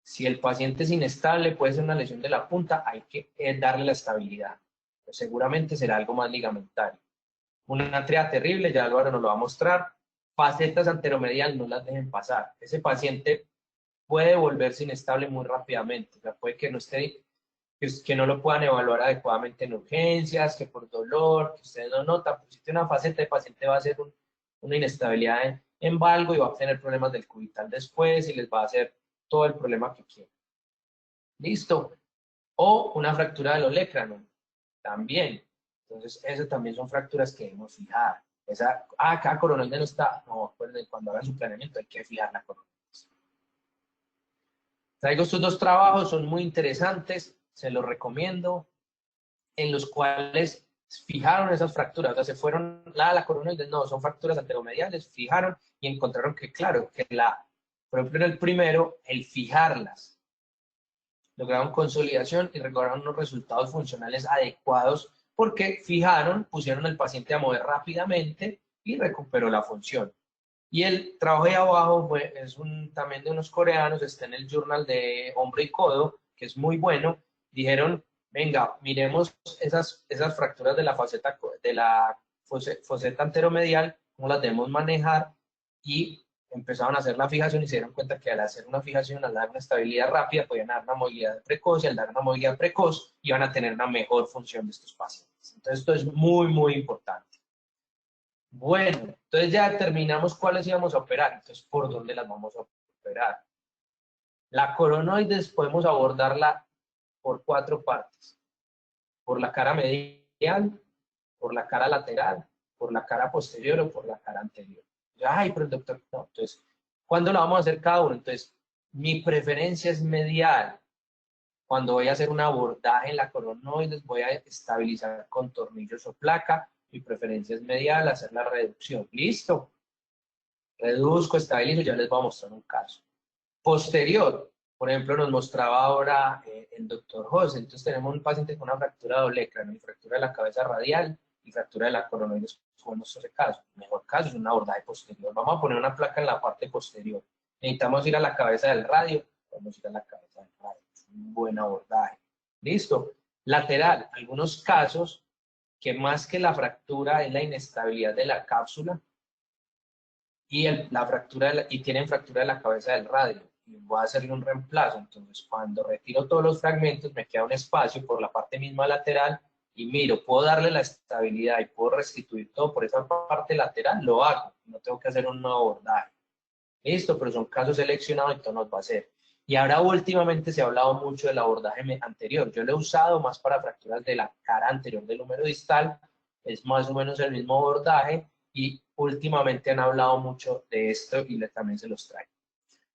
D: Si el paciente es inestable, puede ser una lesión de la punta, hay que darle la estabilidad. Pues seguramente será algo más ligamentario. Una tríada terrible, ya Álvaro nos lo va a mostrar. Facetas anteromedial, no las dejen pasar. Ese paciente puede volverse inestable muy rápidamente. O sea, puede que no esté, que no lo puedan evaluar adecuadamente en urgencias, que por dolor, que ustedes no notan. Pues si tiene una faceta, el paciente va a hacer una inestabilidad en valgo y va a tener problemas del cubital después y les va a hacer todo el problema que quiera. ¿Listo? O una fractura del olecranon, también. Entonces, esas también son fracturas que debemos fijar. Acá coronoide no está. No, acuérdense, cuando hagan su planeamiento hay que fijar la coronoide. Traigo estos 2 trabajos, son muy interesantes, se los recomiendo, en los cuales fijaron esas fracturas, o sea, se fueron, la coronoide, no, son fracturas anteromediales, fijaron y encontraron que, claro, que por ejemplo, en el primero, el fijarlas, lograron consolidación y lograron unos resultados funcionales adecuados porque fijaron, pusieron al paciente a mover rápidamente y recuperó la función. Y el trabajo de abajo es también de unos coreanos, está en el journal de Hombro y Codo, que es muy bueno. Dijeron, venga, miremos esas fracturas de la foseta anteromedial, cómo las debemos manejar, y empezaron a hacer la fijación y se dieron cuenta que al hacer una fijación, al dar una estabilidad rápida, podían dar una movilidad precoz, y al dar una movilidad precoz, iban a tener una mejor función de estos pacientes. Entonces, esto es muy, muy importante. Bueno, entonces ya determinamos cuáles íbamos a operar. Entonces, ¿por dónde las vamos a operar? La coronoides podemos abordarla por 4 partes. Por la cara medial, por la cara lateral, por la cara posterior o por la cara anterior. Ay, pero el doctor, no. Entonces, ¿cuándo la vamos a hacer cada uno? Entonces, mi preferencia es medial. Cuando voy a hacer un abordaje en la coronoides, voy a estabilizar con tornillos o placa. Mi preferencia es medial, hacer la reducción. ¿Listo? Reduzco, estabilizo, ya les voy a mostrar un caso. Posterior, por ejemplo, nos mostraba ahora el doctor José. Entonces tenemos un paciente con una fractura de olecranon, fractura de la cabeza radial y fractura de la coronoides escogemos ese caso. El mejor caso es un abordaje posterior. Vamos a poner una placa en la parte posterior. Necesitamos ir a la cabeza del radio. Vamos a ir a la cabeza del radio. Es un buen abordaje. ¿Listo? Lateral. Algunos casos que más que la fractura es la inestabilidad de la cápsula y tienen fractura de la cabeza del radio. Y voy a hacerle un reemplazo. Entonces, cuando retiro todos los fragmentos, me queda un espacio por la parte misma lateral y miro, puedo darle la estabilidad y puedo restituir todo por esa parte lateral, lo hago. No tengo que hacer un nuevo abordaje. Listo, pero son casos seleccionados y todo nos va a hacer. Y ahora últimamente se ha hablado mucho del abordaje anterior. Yo lo he usado más para fracturas de la cara anterior del húmero distal. Es más o menos el mismo abordaje y últimamente han hablado mucho de esto y también se los traigo.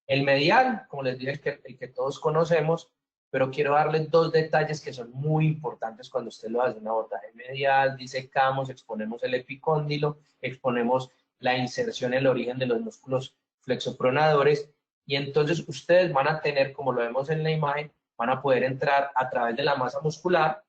D: El medial, como les dije, el que todos conocemos, pero quiero darles dos detalles que son muy importantes cuando usted lo hace un abordaje medial. Disecamos, exponemos el epicóndilo, exponemos la inserción, el origen de los músculos flexopronadores, y entonces ustedes van a tener, como lo vemos en la imagen, van a poder entrar a través de la masa muscular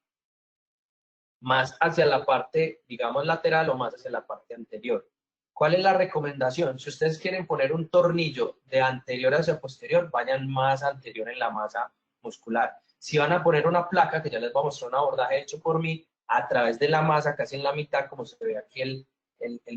D: más hacia la parte, digamos, lateral o más hacia la parte anterior. ¿Cuál es la recomendación? Si ustedes quieren poner un tornillo de anterior hacia posterior, vayan más anterior en la masa muscular. Si van a poner una placa, que ya les voy a mostrar un abordaje hecho por mí, a través de la masa, casi en la mitad, como se ve aquí el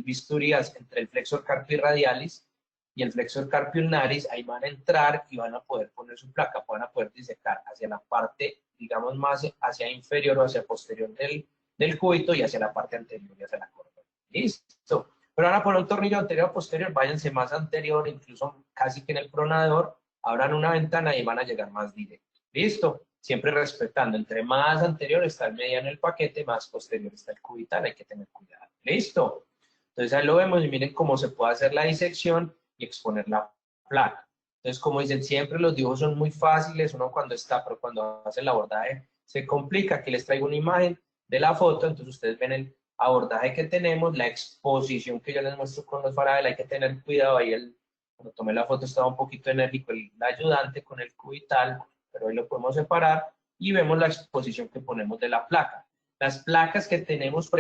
D: bisturí entre el flexor carpio radialis y el flexor carpio ulnaris, ahí van a entrar y van a poder poner su placa, van a poder disecar hacia la parte, digamos, más hacia inferior o hacia posterior del cúbito y hacia la parte anterior y hacia la corva. ¿Listo? Pero van a poner un tornillo anterior o posterior, váyanse más anterior, incluso casi que en el pronador, abran una ventana y van a llegar más directo. ¿Listo? Siempre respetando, entre más anterior está el mediano en el paquete, más posterior está el cubital, hay que tener cuidado. ¿Listo? Entonces ahí lo vemos y miren cómo se puede hacer la disección y exponer la placa. Entonces, como dicen, siempre los dibujos son muy fáciles, uno cuando está, pero cuando hace el abordaje se complica. Aquí les traigo una imagen de la foto, entonces ustedes ven el abordaje que tenemos, la exposición que yo les muestro con los Farabel, hay que tener cuidado ahí, cuando tomé la foto estaba un poquito enérgico el ayudante con el cubital, pero hoy lo podemos separar y vemos la exposición que ponemos de la placa. Las placas que tenemos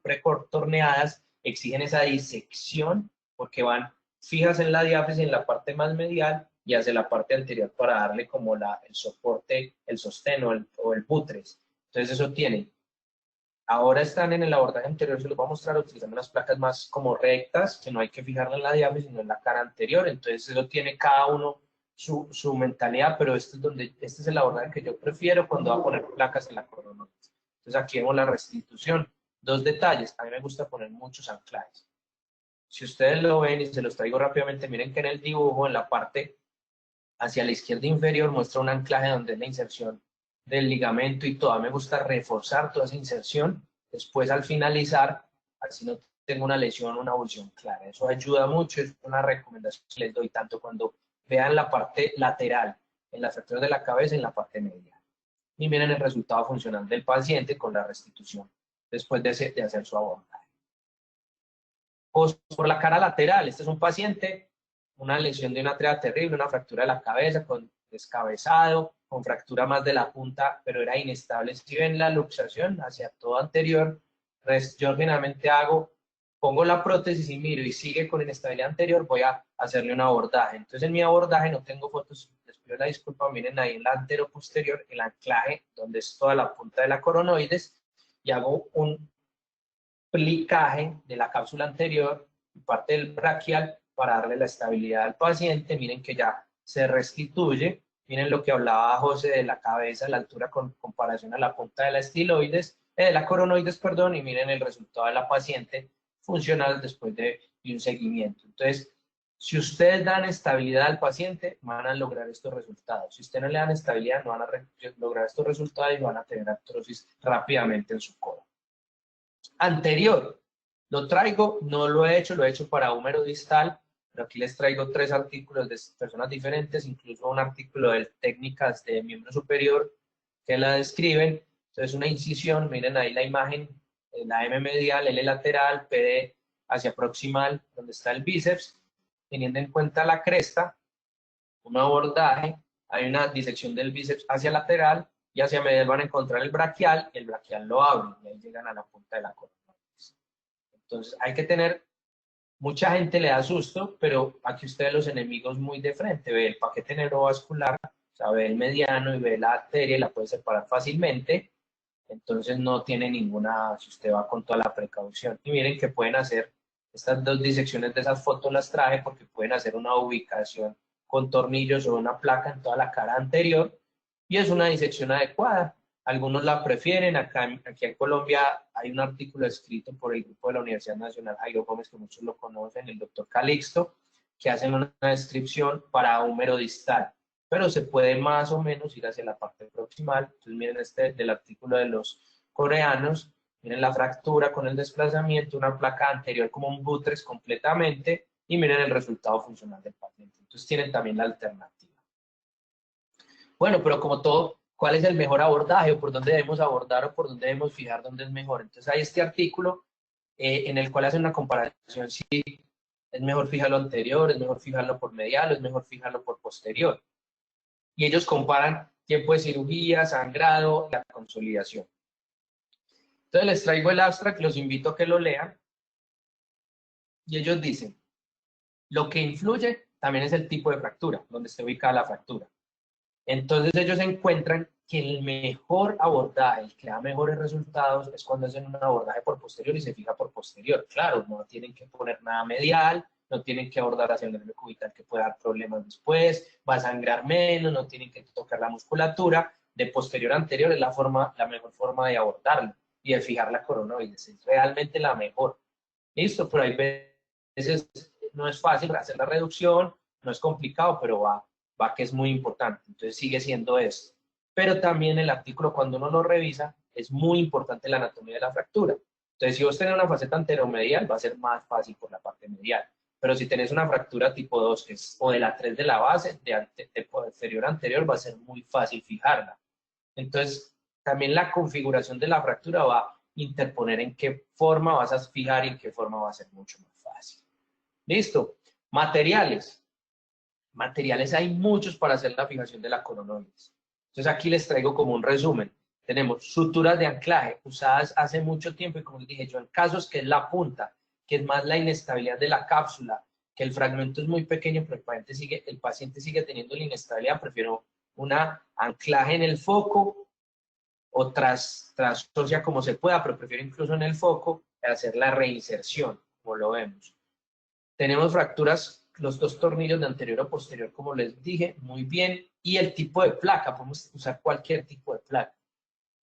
D: precontorneadas exigen esa disección porque van fijas en la diáfisis en la parte más medial y hacia la parte anterior para darle como el soporte, el sostén o el bútres. Entonces eso tiene. Ahora están en el abordaje anterior, se los voy a mostrar utilizando unas placas más como rectas, que no hay que fijarla en la diáfisis, sino en la cara anterior. Entonces eso tiene cada uno su mentalidad, pero este es el abordaje que yo prefiero cuando voy a poner placas en la corona. Entonces aquí vemos la restitución. Dos detalles, a mí me gusta poner muchos anclajes. Si ustedes lo ven y se los traigo rápidamente, miren que en el dibujo, en la parte hacia la izquierda inferior, muestra un anclaje donde es la inserción del ligamento y todo. Me gusta reforzar toda esa inserción. Después, al finalizar, así no tengo una lesión, una avulsión clara. Eso ayuda mucho, es una recomendación que les doy tanto cuando vean la parte lateral, en las fracturas de la cabeza y en la parte media. Y miren el resultado funcional del paciente con la restitución después de hacer su abordaje. Por la cara lateral, este es un paciente, una lesión de una tríada terrible, una fractura de la cabeza con descabezado, con fractura más de la punta, pero era inestable. Si ven la luxación hacia todo anterior, yo generalmente pongo la prótesis y miro y sigue con inestabilidad anterior, voy a hacerle un abordaje. Entonces en mi abordaje no tengo fotos, les pido la disculpa, miren ahí en la anteroposterior, el anclaje donde es toda la punta de la coronoides y hago un plicaje de la cápsula anterior y parte del braquial para darle la estabilidad al paciente. Miren que ya se restituye. Miren lo que hablaba José de la cabeza, la altura con comparación a la punta de la estiloides, la coronoides, perdón, y miren el resultado de la paciente funcional después de un seguimiento. Entonces, si ustedes dan estabilidad al paciente, van a lograr estos resultados. Si ustedes no le dan estabilidad, no van a lograr estos resultados y van a tener artrosis rápidamente en su codo. Anterior, lo traigo, no lo he hecho para húmero distal, pero aquí les traigo 3 artículos de personas diferentes, incluso un artículo de técnicas de miembro superior que la describen. Entonces una incisión, miren ahí la imagen, la M medial, L lateral, PD hacia proximal, donde está el bíceps, teniendo en cuenta la cresta, un abordaje, hay una disección del bíceps hacia lateral y hacia medial van a encontrar el braquial lo abren y ahí llegan a la punta de la columna. Entonces hay que tener, mucha gente le da susto, pero aquí usted ve los enemigos muy de frente, ve el paquete neurovascular, o sea, ve el mediano y ve la arteria y la puede separar fácilmente. Entonces no tiene ninguna, si usted va con toda la precaución. Y miren que pueden hacer, estas dos disecciones de esas fotos las traje porque pueden hacer una ubicación con tornillos o una placa en toda la cara anterior y es una disección adecuada. Algunos la prefieren, aquí en Colombia hay un artículo escrito por el grupo de la Universidad Nacional Jairo Gómez, que muchos lo conocen, el doctor Calixto, que hacen una descripción para húmero distal, pero se puede más o menos ir hacia la parte proximal. Entonces miren este del artículo de los coreanos, miren la fractura con el desplazamiento, una placa anterior como un bútres completamente, y miren el resultado funcional del paciente. Entonces tienen también la alternativa. Bueno, pero como todo, ¿cuál es el mejor abordaje o por dónde debemos abordar o por dónde debemos fijar dónde es mejor? Entonces hay este artículo en el cual hacen una comparación si es mejor fijarlo anterior, es mejor fijarlo por medial o es mejor fijarlo por posterior. Y ellos comparan tiempo de cirugía, sangrado, la consolidación. Entonces les traigo el abstract, los invito a que lo lean. Y ellos dicen, lo que influye también es el tipo de fractura, donde esté ubicada la fractura. Entonces ellos encuentran que el mejor abordaje, el que da mejores resultados, es cuando hacen un abordaje por posterior y se fija por posterior. Claro, no tienen que poner nada medial, no tienen que abordar hacia el nervio cubital que puede dar problemas después, va a sangrar menos, no tienen que tocar la musculatura. De posterior a anterior es la mejor forma de abordarlo y de fijar la coronoides. Es realmente la mejor. Listo, pero hay veces no es fácil hacer la reducción, no es complicado, pero va que es muy importante. Entonces sigue siendo esto. Pero también el artículo, cuando uno lo revisa, es muy importante la anatomía de la fractura. Entonces, si vos tenés una faceta anteromedial, va a ser más fácil por la parte medial. Pero si tenés una fractura tipo 2, que es o de la 3 de la base, de posterior a anterior, va a ser muy fácil fijarla. Entonces, también la configuración de la fractura va a interponer en qué forma vas a fijar y en qué forma va a ser mucho más fácil. Listo. Materiales. Materiales hay muchos para hacer la fijación de la coronoides. Entonces aquí les traigo como un resumen. Tenemos suturas de anclaje usadas hace mucho tiempo y como les dije yo, en casos que es la punta, que es más la inestabilidad de la cápsula, que el fragmento es muy pequeño, pero el paciente sigue teniendo la inestabilidad, prefiero una anclaje en el foco o tras ósea como se pueda, pero prefiero incluso en el foco hacer la reinserción, como lo vemos. Tenemos fracturas, los dos tornillos de anterior o posterior, como les dije, muy bien. Y el tipo de placa, podemos usar cualquier tipo de placa.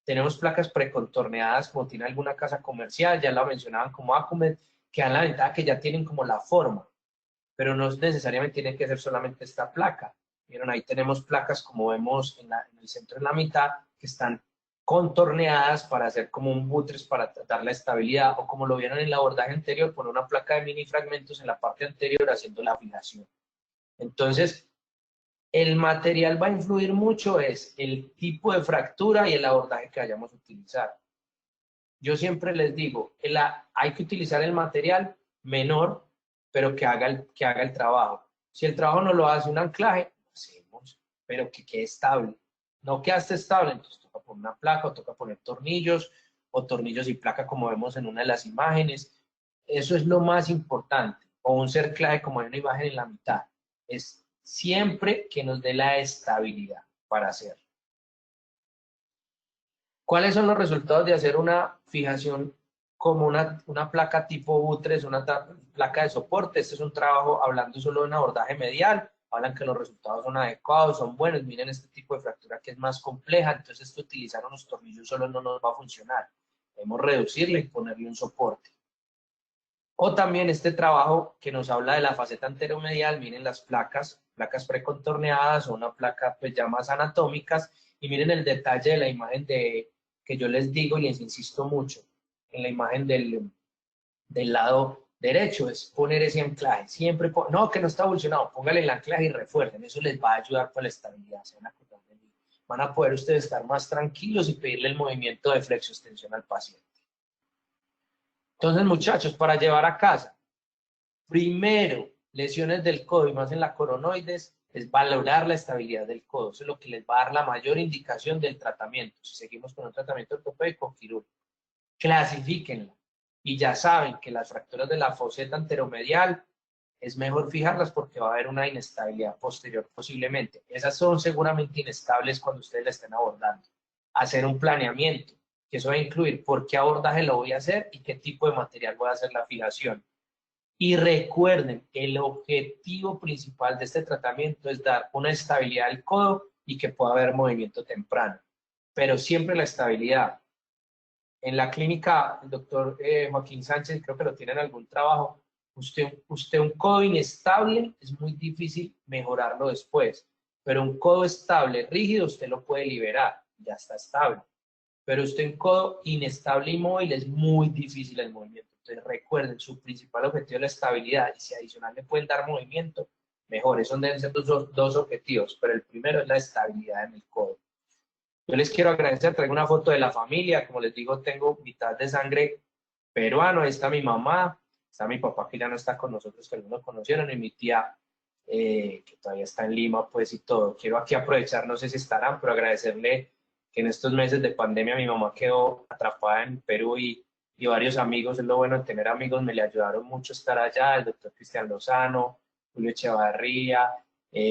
D: Tenemos placas precontorneadas, como tiene alguna casa comercial, ya la mencionaban como Acumed, que dan la ventaja que ya tienen como la forma, pero no necesariamente tiene que ser solamente esta placa. Vieron, ahí tenemos placas, como vemos en el centro de la mitad, que están contorneadas para hacer como un bútres para dar la estabilidad, o como lo vieron en el abordaje anterior, poner una placa de mini fragmentos en la parte anterior haciendo la fijación. Entonces, el material va a influir mucho, es el tipo de fractura y el abordaje que vayamos a utilizar. Yo siempre les digo, hay que utilizar el material menor, pero que haga el trabajo. Si el trabajo no lo hace un anclaje, lo hacemos, pero que quede estable. No quedaste estable, entonces toca poner una placa o toca poner tornillos o tornillos y placa como vemos en una de las imágenes. Eso es lo más importante. O un cerclaje como hay una imagen en la mitad. Es siempre que nos dé la estabilidad para hacerlo. ¿Cuáles son los resultados de hacer una fijación como una placa tipo bútres, una placa de soporte? Este es un trabajo hablando solo de un abordaje medial. Hablan que los resultados son adecuados, son buenos. Miren este tipo de fractura que es más compleja. Entonces, utilizar unos tornillos solo no nos va a funcionar. Debemos reducirle y ponerle un soporte. O también este trabajo que nos habla de la faceta anteromedial. Miren las placas precontorneadas o una placa pues ya más anatómicas. Y miren el detalle de la imagen que yo les digo y les insisto mucho, en la imagen del lado derecho, es poner ese anclaje. Siempre, no, que no está evolucionado, póngale el anclaje y refuercen. Eso les va a ayudar con la estabilidad. Van a poder ustedes estar más tranquilos y pedirle el movimiento de flexo-extensión al paciente. Entonces, muchachos, para llevar a casa, primero, lesiones del codo y más en la coronoides, es valorar la estabilidad del codo. Eso es lo que les va a dar la mayor indicación del tratamiento. Si seguimos con un tratamiento ortopédico, quirúrgico. Clasifíquenla. Y ya saben que las fracturas de la foseta anteromedial es mejor fijarlas porque va a haber una inestabilidad posterior posiblemente. Esas son seguramente inestables cuando ustedes la estén abordando. Hacer un planeamiento, que eso va a incluir por qué abordaje lo voy a hacer y qué tipo de material voy a hacer la fijación. Y recuerden, el objetivo principal de este tratamiento es dar una estabilidad al codo y que pueda haber movimiento temprano, pero siempre la estabilidad. En la clínica, el doctor Joaquín Sánchez, creo que lo tiene en algún trabajo, usted un codo inestable es muy difícil mejorarlo después, pero un codo estable, rígido, usted lo puede liberar, ya está estable. Pero usted un codo inestable y móvil es muy difícil el movimiento. Entonces recuerden, su principal objetivo es la estabilidad y si adicional le pueden dar movimiento, mejor. Esos deben ser dos objetivos, pero el primero es la estabilidad en el codo. Yo les quiero agradecer, traigo una foto de la familia, como les digo, tengo mitad de sangre peruano, ahí está mi mamá, está mi papá que ya no está con nosotros, que algunos conocieron, y mi tía que todavía está en Lima, pues y todo. Quiero aquí aprovechar, no sé si estarán, pero agradecerle que en estos meses de pandemia mi mamá quedó atrapada en Perú y varios amigos, es lo bueno de tener amigos, me le ayudaron mucho a estar allá, el doctor Cristian Lozano, Julio Echevarría,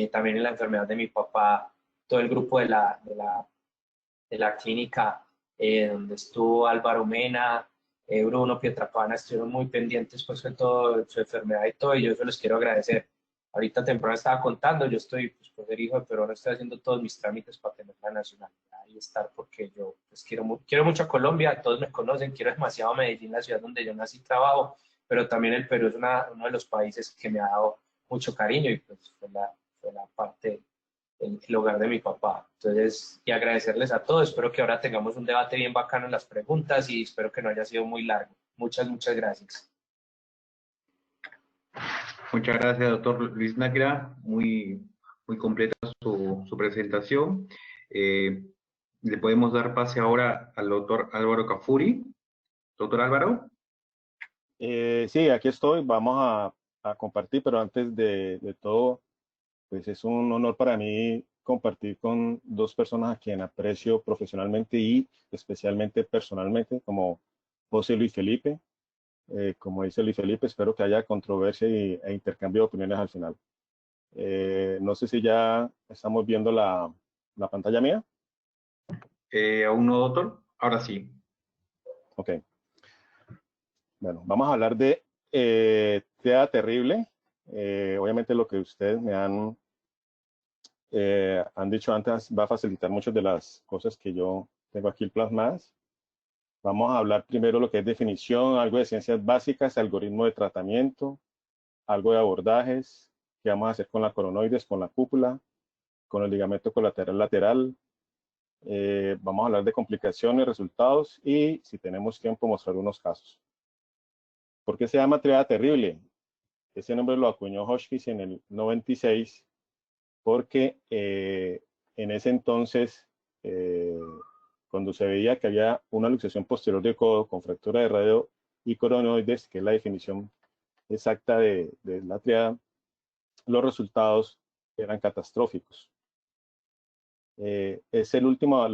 D: también en la enfermedad de mi papá, todo el grupo de la clínica donde estuvo Álvaro Mena, Bruno Pietrapana, estuvieron muy pendientes pues de todo su enfermedad y todo, y yo se los quiero agradecer. Ahorita temprano estaba contando, yo estoy, pues por ser hijo de Perú, estoy haciendo todos mis trámites para tener la nacionalidad y estar porque yo pues quiero mucho a Colombia, todos me conocen, quiero demasiado a Medellín, la ciudad donde yo nací y trabajo, pero también el Perú es uno de los países que me ha dado mucho cariño y pues fue la parte el hogar de mi papá. Entonces, y agradecerles a todos. Espero que ahora tengamos un debate bien bacano en las preguntas y espero que no haya sido muy largo. Muchas gracias.
A: Muchas gracias, doctor Luis Nájera. Muy completa su presentación. Le podemos dar pase ahora al doctor Álvaro Cafuri. Doctor Álvaro.
E: Sí, aquí estoy. Vamos a compartir, pero antes de todo, pues es un honor para mí compartir con dos personas a quien aprecio profesionalmente y especialmente personalmente, como José Luis Felipe. Como dice Luis Felipe, espero que haya controversia e intercambio de opiniones al final. No sé si ya estamos viendo la pantalla mía.
A: ¿Aún no, doctor? Ahora sí.
E: Ok. Bueno, vamos a hablar de TEA terrible. Obviamente lo que ustedes me han dicho antes va a facilitar muchas de las cosas que yo tengo aquí plasmadas. Vamos a hablar primero lo que es definición, algo de ciencias básicas, algoritmo de tratamiento, algo de abordajes, qué vamos a hacer con la coronoides, con la cúpula, con el ligamento colateral lateral. Vamos a hablar de complicaciones, resultados y, si tenemos tiempo, mostrar unos casos. ¿Por qué se llama triada terrible? Ese nombre lo acuñó Hotchkiss en el 96 porque en ese entonces, cuando se veía que había una luxación posterior de codo con fractura de radio y coronoides, que es la definición exacta de la triada, los resultados eran catastróficos. Es la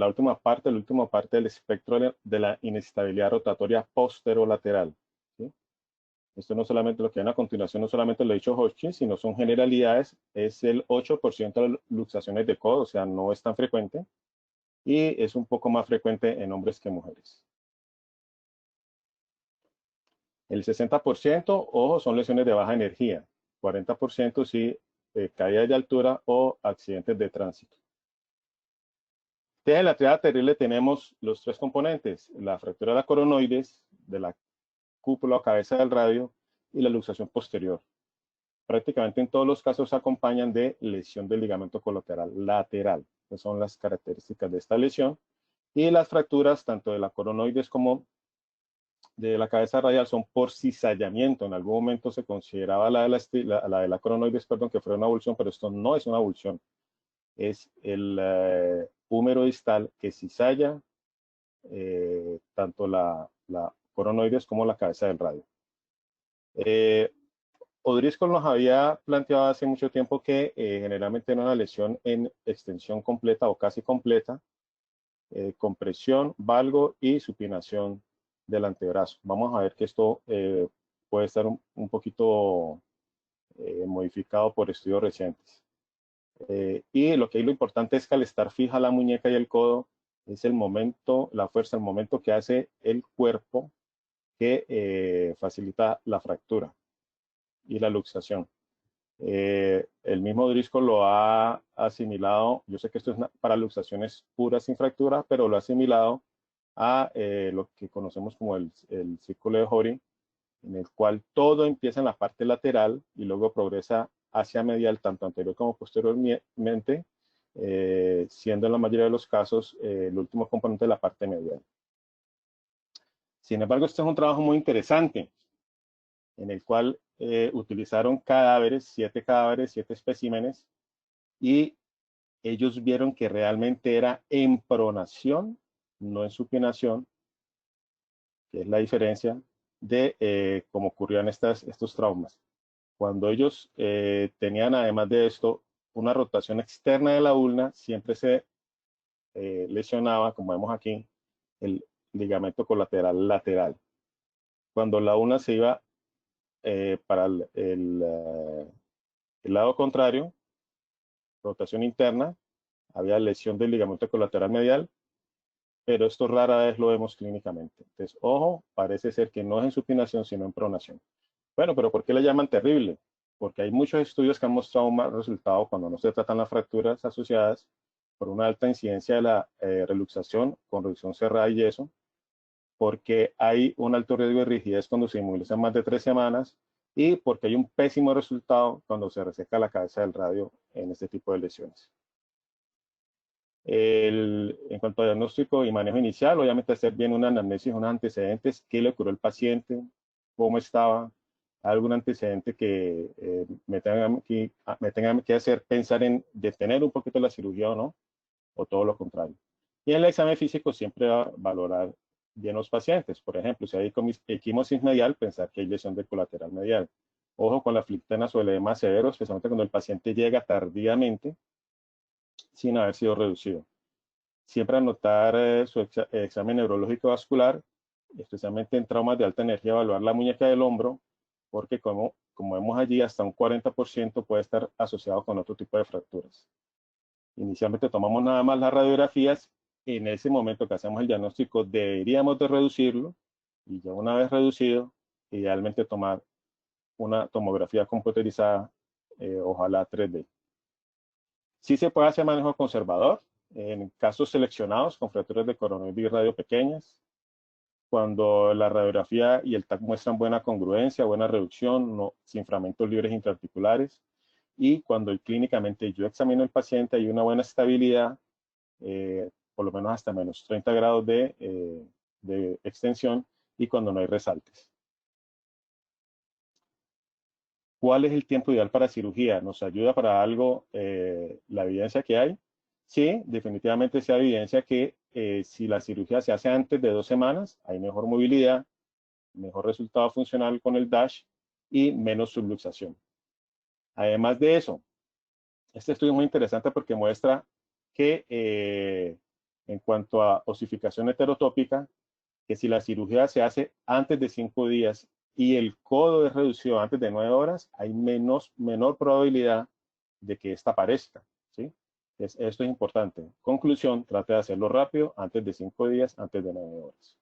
E: última parte del espectro de la inestabilidad rotatoria posterolateral. ¿Sí? Esto no solamente lo que hay a continuación, no solamente lo ha dicho Hotchkiss, sino son generalidades. Es el 8% de las luxaciones de codo, o sea, no es tan frecuente. Y es un poco más frecuente en hombres que mujeres. El 60%, ojo, son lesiones de baja energía. 40% sí, caída de altura o accidentes de tránsito. En la triada terrible tenemos los tres componentes: la fractura de la coronoides, de la cúpula o cabeza del radio y la luxación posterior. Prácticamente en todos los casos se acompañan de lesión del ligamento colateral lateral. Esas son las características de esta lesión. Y las fracturas, tanto de la coronoides como de la cabeza radial, son por cizallamiento. En algún momento se consideraba la de la coronoides, perdón, que fuera una avulsión, pero esto no es una avulsión. Es el húmero distal que cizalla tanto la coronoides como la cabeza del radio. O'Driscoll nos había planteado hace mucho tiempo que generalmente era una lesión en extensión completa o casi completa, compresión, valgo y supinación del antebrazo. Vamos a ver que esto puede estar un poquito modificado por estudios recientes. Y lo importante es que al estar fija la muñeca y el codo, es el momento, la fuerza, el momento que hace el cuerpo que facilita la fractura y la luxación. El mismo Driscoll lo ha asimilado, yo sé que esto es para luxaciones puras sin fractura, pero lo ha asimilado a lo que conocemos como el círculo de Hori, en el cual todo empieza en la parte lateral y luego progresa hacia medial, tanto anterior como posteriormente, siendo en la mayoría de los casos el último componente de la parte medial. Sin embargo, este es un trabajo muy interesante, en el cual utilizaron cadáveres, 7 especímenes, y ellos vieron que realmente era en pronación, no en supinación, que es la diferencia de cómo ocurrían estos traumas. Cuando ellos tenían, además de esto, una rotación externa de la ulna, siempre se lesionaba, como vemos aquí, el ligamento colateral lateral. Cuando la ulna se iba para el lado contrario, rotación interna, había lesión del ligamento colateral medial, pero esto rara vez lo vemos clínicamente. Entonces, ojo, parece ser que no es en supinación, sino en pronación. Bueno, pero ¿por qué le llaman terrible? Porque hay muchos estudios que han mostrado un mal resultado cuando no se tratan las fracturas asociadas por una alta incidencia de la reluxación con reducción cerrada y yeso, porque hay un alto riesgo de rigidez cuando se inmovilizan más de 3 semanas y porque hay un pésimo resultado cuando se reseca la cabeza del radio en este tipo de lesiones. En cuanto a diagnóstico y manejo inicial, obviamente hacer bien una anamnesis, unos antecedentes, qué le ocurrió al paciente, cómo estaba, algún antecedente que me tenga que hacer pensar en detener un poquito la cirugía o no, o todo lo contrario. Y en el examen físico siempre va a valorar bien los pacientes. Por ejemplo, si hay equimosis medial, pensar que hay lesión del colateral medial. Ojo con la flictenas o el edema severo, especialmente cuando el paciente llega tardíamente sin haber sido reducido. Siempre anotar su examen neurológico vascular, especialmente en traumas de alta energía, evaluar la muñeca del hombro, porque como vemos allí, hasta un 40% puede estar asociado con otro tipo de fracturas. Inicialmente tomamos nada más las radiografías. En ese momento que hacemos el diagnóstico, deberíamos de reducirlo, y ya una vez reducido, idealmente tomar una tomografía computerizada, ojalá 3D. Sí se puede hacer manejo conservador en casos seleccionados con fracturas de coronoide y radio pequeñas, cuando la radiografía y el TAC muestran buena congruencia, buena reducción, sin fragmentos libres intraarticulares, y cuando clínicamente yo examino al paciente hay una buena estabilidad, por lo menos hasta menos 30 grados de extensión, y cuando no hay resaltes. ¿Cuál es el tiempo ideal para cirugía? ¿Nos ayuda para algo la evidencia que hay? Sí, definitivamente se evidencia que si la cirugía se hace antes de 2 semanas, hay mejor movilidad, mejor resultado funcional con el DASH y menos subluxación. Además de eso, este estudio es muy interesante porque muestra que en cuanto a osificación heterotópica, que si la cirugía se hace antes de 5 días y el codo es reducido antes de 9 horas, hay menor probabilidad de que esta aparezca, ¿sí? Esto es importante. Conclusión, trate de hacerlo rápido, antes de 5 días, antes de 9 horas.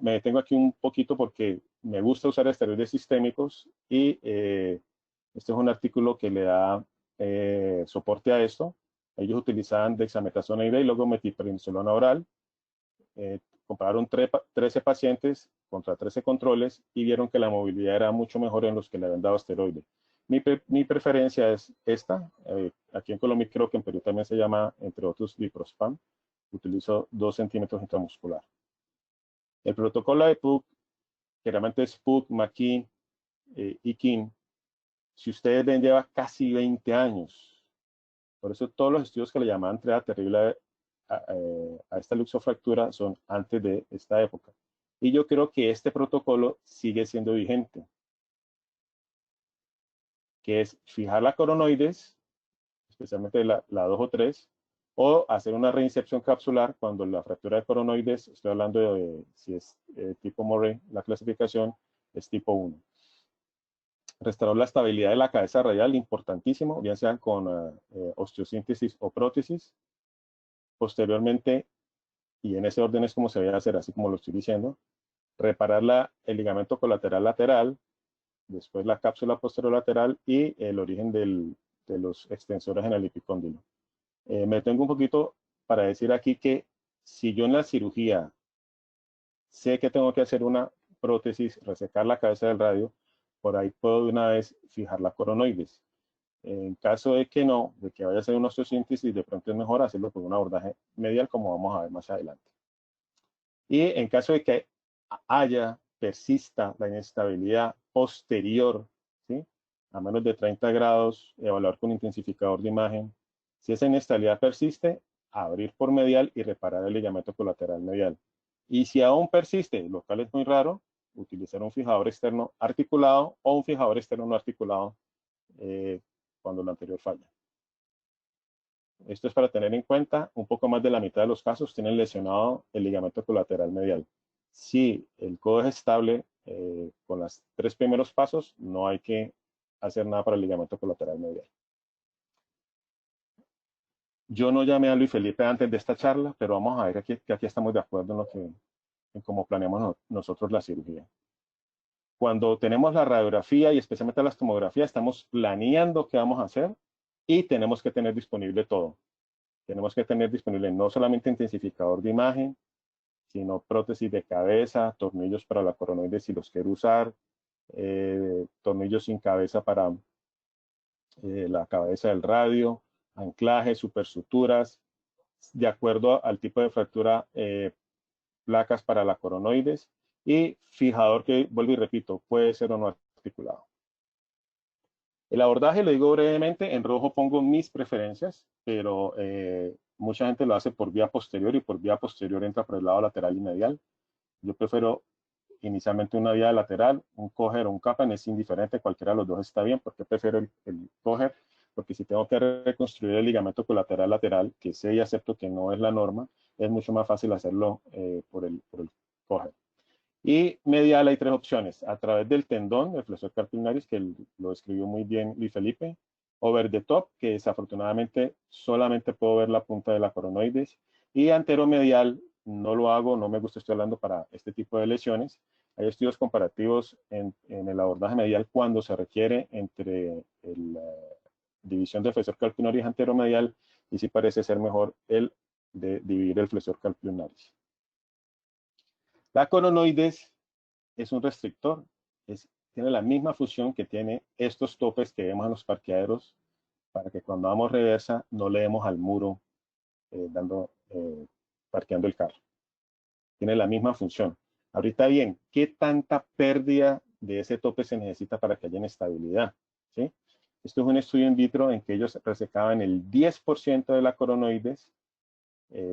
E: Me detengo aquí un poquito porque me gusta usar esteroides sistémicos y este es un artículo que le da soporte a esto. Ellos utilizaban dexametasona y luego metipenicilona oral. Compararon 13 pacientes contra 13 controles y vieron que la movilidad era mucho mejor en los que le habían dado esteroide. Mi preferencia es esta. Aquí en Colombia, creo que en Perú también se llama, entre otros, Diprospam. Utilizo 2 centímetros intramuscular. El protocolo de PUC, que realmente es PUC, McKean y KIN, si ustedes ven, lleva casi 20 años. Por eso todos los estudios que le llamaban triada terrible a esta luxofractura son antes de esta época. Y yo creo que este protocolo sigue siendo vigente, que es fijar la coronoides, especialmente la 2 o 3, o hacer una reinserción capsular cuando la fractura de coronoides, estoy hablando de si es tipo Murray, la clasificación es tipo 1. Restaurar la estabilidad de la cabeza radial, importantísimo, bien sea con osteosíntesis o prótesis. Posteriormente, y en ese orden es como se debe hacer, así como lo estoy diciendo, reparar el ligamento colateral lateral, después la cápsula posterolateral y el origen de los extensores en el epicóndilo. Me tengo un poquito para decir aquí que si yo en la cirugía sé que tengo que hacer una prótesis, resecar la cabeza del radio, por ahí puedo de una vez fijar la coronoides. En caso de que no, de que vaya a ser una osteosíntesis, de pronto es mejor hacerlo con un abordaje medial, como vamos a ver más adelante. Y en caso de que persista la inestabilidad posterior, ¿sí?, a menos de 30 grados, evaluar con intensificador de imagen. Si esa inestabilidad persiste, abrir por medial y reparar el ligamento colateral medial. Y si aún persiste, lo cual es muy raro, utilizar un fijador externo articulado o un fijador externo no articulado cuando lo anterior falla. Esto es para tener en cuenta, un poco más de la mitad de los casos tienen lesionado el ligamento colateral medial. Si el codo es estable con los 3 primeros pasos, no hay que hacer nada para el ligamento colateral medial. Yo no llamé a Luis Felipe antes de esta charla, pero vamos a ver que aquí estamos de acuerdo en cómo planeamos nosotros la cirugía. Cuando tenemos la radiografía y especialmente las tomografías, estamos planeando qué vamos a hacer y tenemos que tener disponible todo. Tenemos que tener disponible no solamente intensificador de imagen, sino prótesis de cabeza, tornillos para la coronoides si los quiero usar, tornillos sin cabeza para la cabeza del radio, anclajes, supersuturas, de acuerdo al tipo de fractura, placas para la coronoides y fijador que, vuelvo y repito, puede ser o no articulado. El abordaje lo digo brevemente, en rojo pongo mis preferencias, pero mucha gente lo hace por vía posterior y por vía posterior entra por el lado lateral y medial. Yo prefiero inicialmente una vía lateral, un coger o un Kaplan es indiferente, cualquiera de los dos está bien. ¿Por qué prefiero el coger? Porque si tengo que reconstruir el ligamento colateral lateral, que sé y acepto que no es la norma, es mucho más fácil hacerlo por el coger. Y medial hay 3 opciones, a través del tendón, el flexor carpio-ulnaris, que lo escribió muy bien Luis Felipe, over the top, que desafortunadamente solamente puedo ver la punta de la coronoides, y anteromedial, no lo hago, no me gusta, estoy hablando para este tipo de lesiones. Hay estudios comparativos en el abordaje medial cuando se requiere entre la división del flexor carpio-ulnaris anteromedial, y sí parece ser mejor el de dividir el flexor carpio-ulnaris. La coronoides es un restrictor, tiene la misma función que tiene estos topes que vemos en los parqueaderos, para que cuando damos reversa no le demos al muro parqueando el carro. Tiene la misma función. Ahorita bien, ¿qué tanta pérdida de ese tope se necesita para que haya inestabilidad? ¿Sí? Esto es un estudio in vitro en que ellos resecaban el 10% de la coronoides,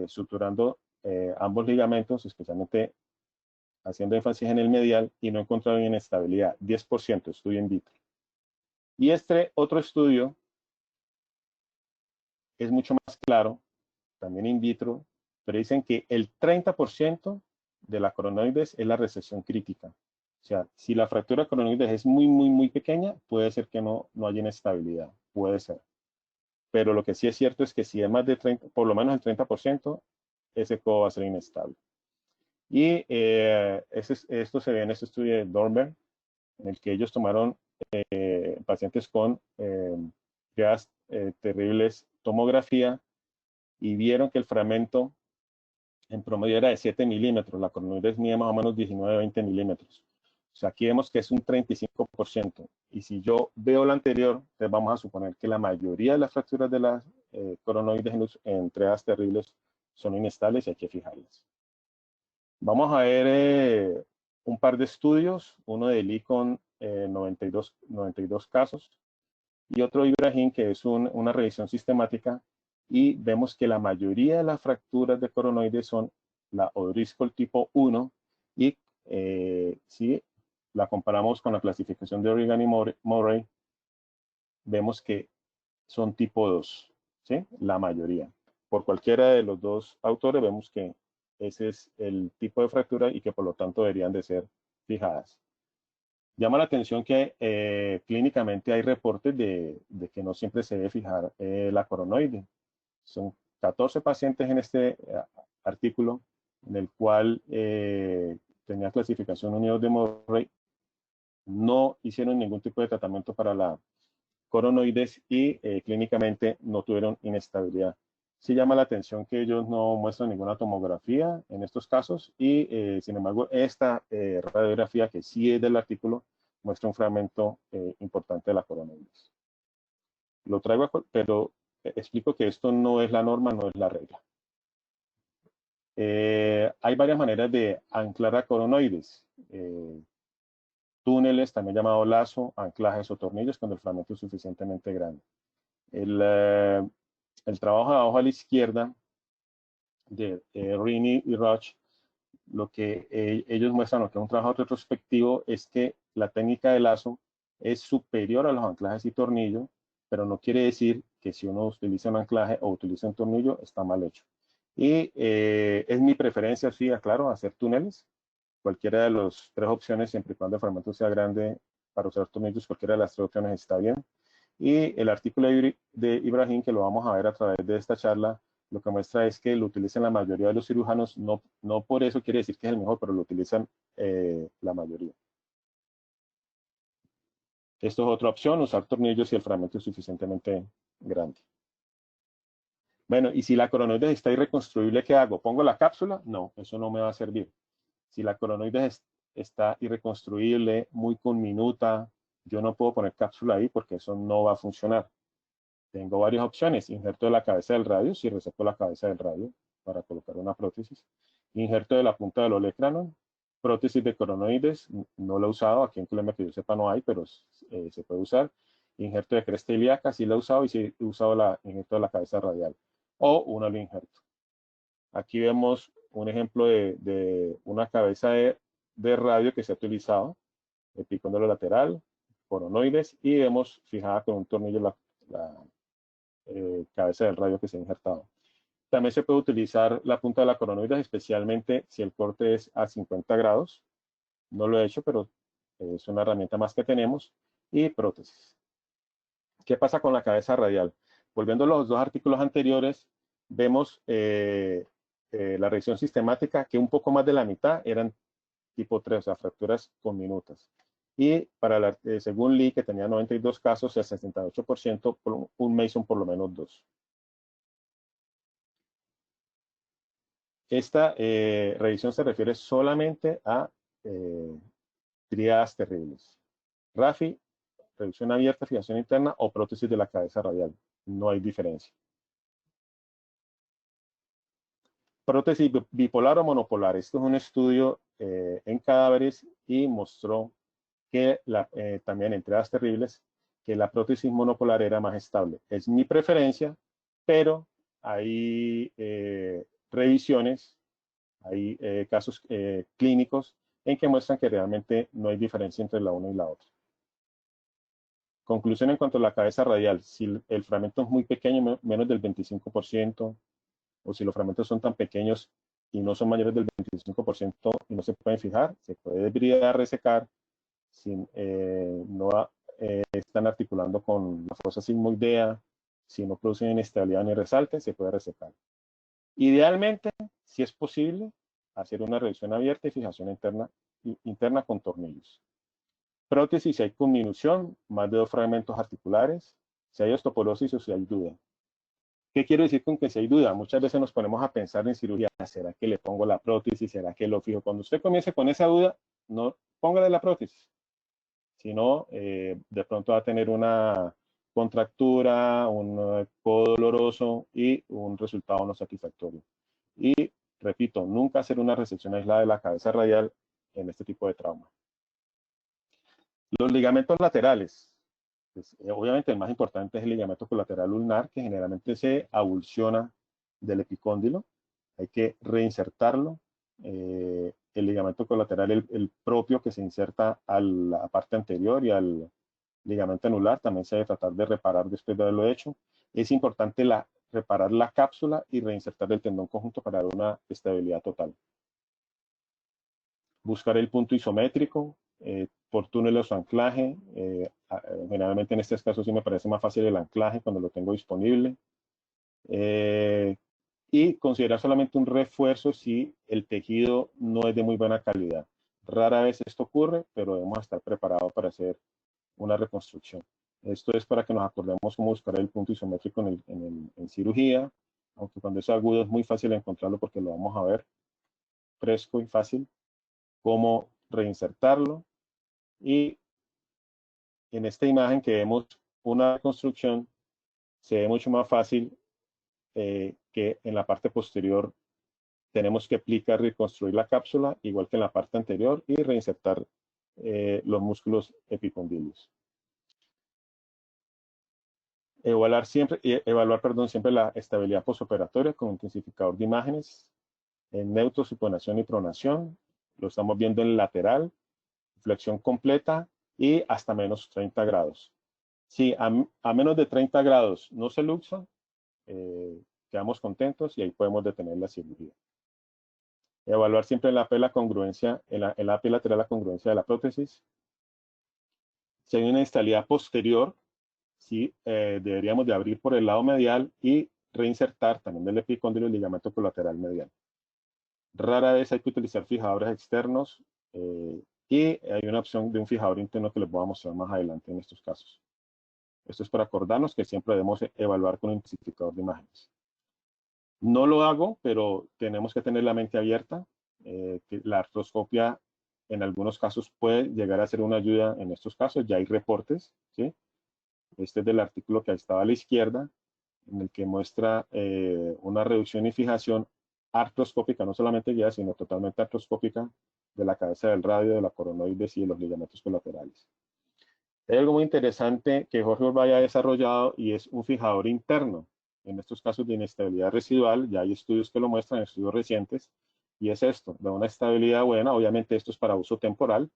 E: suturando ambos ligamentos, especialmente haciendo énfasis en el medial, y no encontraron inestabilidad. 10%, estudio in vitro. Y este otro estudio es mucho más claro, también in vitro, pero dicen que el 30% de la coronoides es la resección crítica. O sea, si la fractura coronoides es muy, muy, muy pequeña, puede ser que no haya inestabilidad, puede ser. Pero lo que sí es cierto es que si es más de 30, por lo menos el 30%, ese codo va a ser inestable. Y esto se ve en este estudio de Dornberg, en el que ellos tomaron pacientes con terribles tomografía y vieron que el fragmento en promedio era de 7 milímetros, la coronoides mide más o menos 19-20 milímetros. O sea, aquí vemos que es un 35%. Y si yo veo la anterior, entonces vamos a suponer que la mayoría de las fracturas de las coronoides en entregas terribles son inestables y hay que fijarlas. Vamos a ver un par de estudios, uno de Lee con 92 casos y otro de Ibrahim, que es una revisión sistemática, y vemos que la mayoría de las fracturas de coronoides son la O'Driscoll tipo 1 y si la comparamos con la clasificación de O'Regan y Murray, vemos que son tipo 2, ¿sí? La mayoría. por cualquiera de los dos autores vemos que ese es el tipo de fractura y que por lo tanto deberían de ser fijadas. Llama la atención que clínicamente hay reportes de que no siempre se debe fijar la coronoide. Son 14 pacientes en este artículo, en el cual tenía clasificación unidos de Murray, no hicieron ningún tipo de tratamiento para la coronoides y clínicamente no tuvieron inestabilidad. Sí llama la atención que ellos no muestran ninguna tomografía en estos casos y sin embargo esta radiografía que sí es del artículo muestra un fragmento importante de la coronoides. Lo traigo, pero explico que esto no es la norma, no es la regla. Hay varias maneras de anclar a coronoides. Túneles, también llamado lazo, anclajes o tornillos cuando el fragmento es suficientemente grande. El trabajo de abajo a la izquierda de Rini y Roche, lo que ellos muestran, lo que es un trabajo retrospectivo, es que la técnica de lazo es superior a los anclajes y tornillos, pero no quiere decir que si uno utiliza un anclaje o utiliza un tornillo está mal hecho. Y es mi preferencia, sí, aclaro, hacer túneles. Cualquiera de las tres opciones, siempre y cuando el fragmento sea grande para usar tornillos, cualquiera de las tres opciones está bien. Y el artículo de Ibrahim, que lo vamos a ver a través de esta charla, lo que muestra es que lo utilizan la mayoría de los cirujanos, no por eso quiere decir que es el mejor, pero lo utilizan la mayoría. Esto es otra opción, usar tornillos si el fragmento es suficientemente grande. Bueno, y si la coronoides está irreconstruible, ¿qué hago? ¿Pongo la cápsula? No, eso no me va a servir. Si la coronoides está irreconstruible, muy conminuta, yo no puedo poner cápsula ahí porque eso no va a funcionar. Tengo varias opciones. Injerto de la cabeza del radio, si reseco la cabeza del radio para colocar una prótesis. Injerto de la punta del olecranon. Prótesis de coronoides, no la he usado. Aquí en Colombia que yo sepa no hay, pero se puede usar. Injerto de cresta ilíaca, sí la he usado y sí he usado la injerto de la cabeza radial. O un injerto. Aquí vemos un ejemplo de una cabeza de radio que se ha utilizado. Epicóndilo lateral, coronoides y vemos fijada con un tornillo la cabeza del radio que se ha injertado. También se puede utilizar la punta de la coronoides, especialmente si el corte es a 50 grados. No lo he hecho, pero es una herramienta más que tenemos. Y prótesis. ¿Qué pasa con la cabeza radial? Volviendo a los dos artículos anteriores, vemos la revisión sistemática, que un poco más de la mitad eran tipo 3, o sea, fracturas conminutas. Y para según Lee, que tenía 92 casos, el 68%, un Mason por lo menos 2. Esta revisión se refiere solamente a tríadas terribles. RAFI, reducción abierta, fijación interna o prótesis de la cabeza radial. No hay diferencia. Prótesis bipolar o monopolar. Esto es un estudio en cadáveres y mostró que también en tríadas terribles, que la prótesis monopolar era más estable. Es mi preferencia, pero hay revisiones, hay casos clínicos en que muestran que realmente no hay diferencia entre la una y la otra. Conclusión en cuanto a la cabeza radial. Si el fragmento es muy pequeño, menos del 25%, o si los fragmentos son tan pequeños y no son mayores del 25% y no se pueden fijar, se puede debridar, resecar. Si no están articulando con la fosa sigmoidea, si no producen inestabilidad ni resalte, se puede resecar. Idealmente, si es posible, hacer una revisión abierta y fijación interna con tornillos. Prótesis, si hay conminución, más de 2 fragmentos articulares, si hay osteoporosis o si hay duda. ¿Qué quiero decir con que si hay duda? Muchas veces nos ponemos a pensar en cirugía. ¿Será que le pongo la prótesis? ¿Será que lo fijo? Cuando usted comience con esa duda, no póngale la prótesis. Si no, de pronto va a tener una contractura, un codo doloroso y un resultado no satisfactorio. Y repito, nunca hacer una resección aislada de la cabeza radial en este tipo de trauma. Los ligamentos laterales. Pues, obviamente el más importante es el ligamento colateral ulnar, que generalmente se avulsiona del epicóndilo. Hay que reinsertarlo. El ligamento colateral, el propio que se inserta a la parte anterior y al ligamento anular, también se debe tratar de reparar después de haberlo hecho. Es importante la reparar la cápsula y reinsertar el tendón conjunto para dar una estabilidad total. Buscar el punto isométrico por túneles o anclaje. Generalmente en estos casos sí me parece más fácil el anclaje cuando lo tengo disponible. Y considerar solamente un refuerzo si el tejido no es de muy buena calidad. Rara vez esto ocurre, pero debemos estar preparados para hacer una reconstrucción. Esto es para que nos acordemos cómo buscar el punto isométrico en cirugía, aunque cuando es agudo es muy fácil encontrarlo porque lo vamos a ver fresco y fácil, cómo reinsertarlo. Y en esta imagen que vemos una reconstrucción, se ve mucho más fácil que en la parte posterior tenemos que aplicar, reconstruir la cápsula, igual que en la parte anterior, y reinsertar los músculos epicondilios. Evaluar siempre la estabilidad postoperatoria con intensificador de imágenes en neutro, supinación y pronación. Lo estamos viendo en lateral, flexión completa y hasta menos 30 grados. Si a menos de 30 grados no se luxa, quedamos contentos y ahí podemos detener la cirugía. Evaluar siempre en la AP la congruencia, en la AP lateral la congruencia de la prótesis. Si hay una estabilidad posterior, sí, deberíamos de abrir por el lado medial y reinsertar también del epicóndilo el ligamento colateral medial. Rara vez hay que utilizar fijadores externos y hay una opción de un fijador interno que les voy a mostrar más adelante en estos casos. Esto es para acordarnos que siempre debemos evaluar con un intensificador de imágenes. No lo hago, pero tenemos que tener la mente abierta. Que la artroscopia en algunos casos puede llegar a ser una ayuda en estos casos. Ya hay reportes, ¿sí? Este es del artículo que estaba a la izquierda, en el que muestra una reducción y fijación artroscópica, no solamente guiada, sino totalmente artroscópica de la cabeza del radio, de la coronoides y de los ligamentos colaterales. Hay algo muy interesante que Jorge Urbay ha desarrollado y es un fijador interno. En estos casos de inestabilidad residual, ya hay estudios que lo muestran, estudios recientes, y es esto, da una estabilidad buena. Obviamente esto es para uso temporal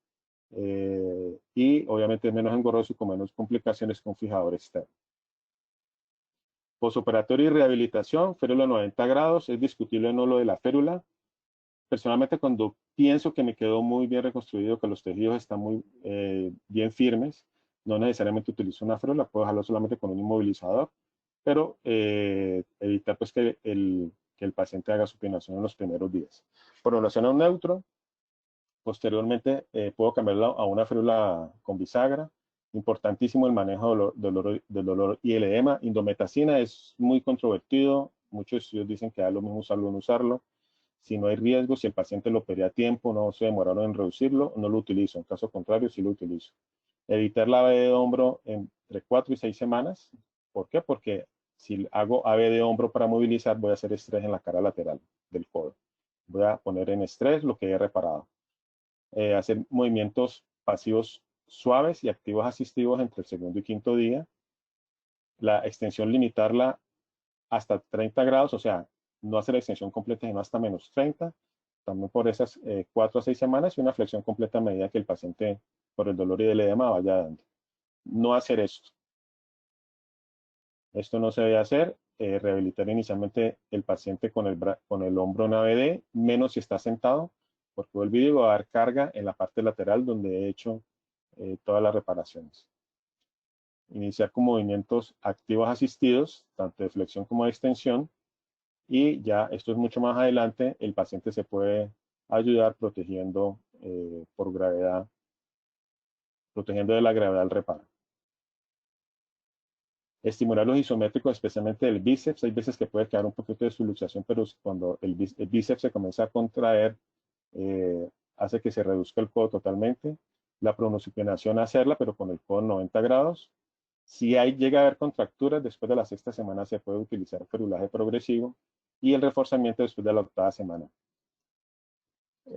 E: y obviamente es menos engorroso y con menos complicaciones que un fijador externo. Posoperatorio y rehabilitación, férula 90 grados, es discutible o no lo de la férula. Personalmente, cuando pienso que me quedó muy bien reconstruido, que los tejidos están muy bien firmes, no necesariamente utilizo una férula, puedo dejarlo solamente con un inmovilizador, pero evitar pues que el paciente haga supinación en los primeros días. Prolongación a un neutro, posteriormente puedo cambiarla a una férula con bisagra. Importantísimo el manejo del dolor y el edema. Indometacina es muy controvertido. Muchos estudios dicen que da lo mismo usarlo o no usarlo. Si no hay riesgo, si el paciente lo pedía a tiempo, no se demoraron en reducirlo, no lo utilizo. En caso contrario, sí lo utilizo. Evitar la AV de hombro entre 4 y 6 semanas. ¿Por qué? Porque si hago AV de hombro para movilizar, voy a hacer estrés en la cara lateral del codo. Voy a poner en estrés lo que he reparado. Hacer movimientos pasivos suaves y activos asistivos entre el segundo y quinto día. La extensión limitarla hasta 30 grados, o sea, no hacer la extensión completa sino hasta menos 30, también por esas 4 a 6 semanas y una flexión completa a medida que el paciente por el dolor y el edema vaya dando. No hacer esto. Esto no se debe hacer. Rehabilitar inicialmente el paciente con el hombro en ABD, menos si está sentado, porque vuelvo y digo, a dar carga en la parte lateral donde he hecho todas las reparaciones. Iniciar con movimientos activos asistidos, tanto de flexión como de extensión, y ya esto es mucho más adelante, el paciente se puede ayudar protegiendo por gravedad, protegiendo de la gravedad el reparo. Estimular los isométricos, especialmente del bíceps. Hay veces que puede quedar un poquito de subluxación, pero cuando el bíceps se comienza a contraer, hace que se reduzca el codo totalmente. La pronosupinación hacerla, pero con el codo 90 grados. Si llega a haber contracturas, después de la sexta semana se puede utilizar ferulaje progresivo y el reforzamiento después de la octava semana.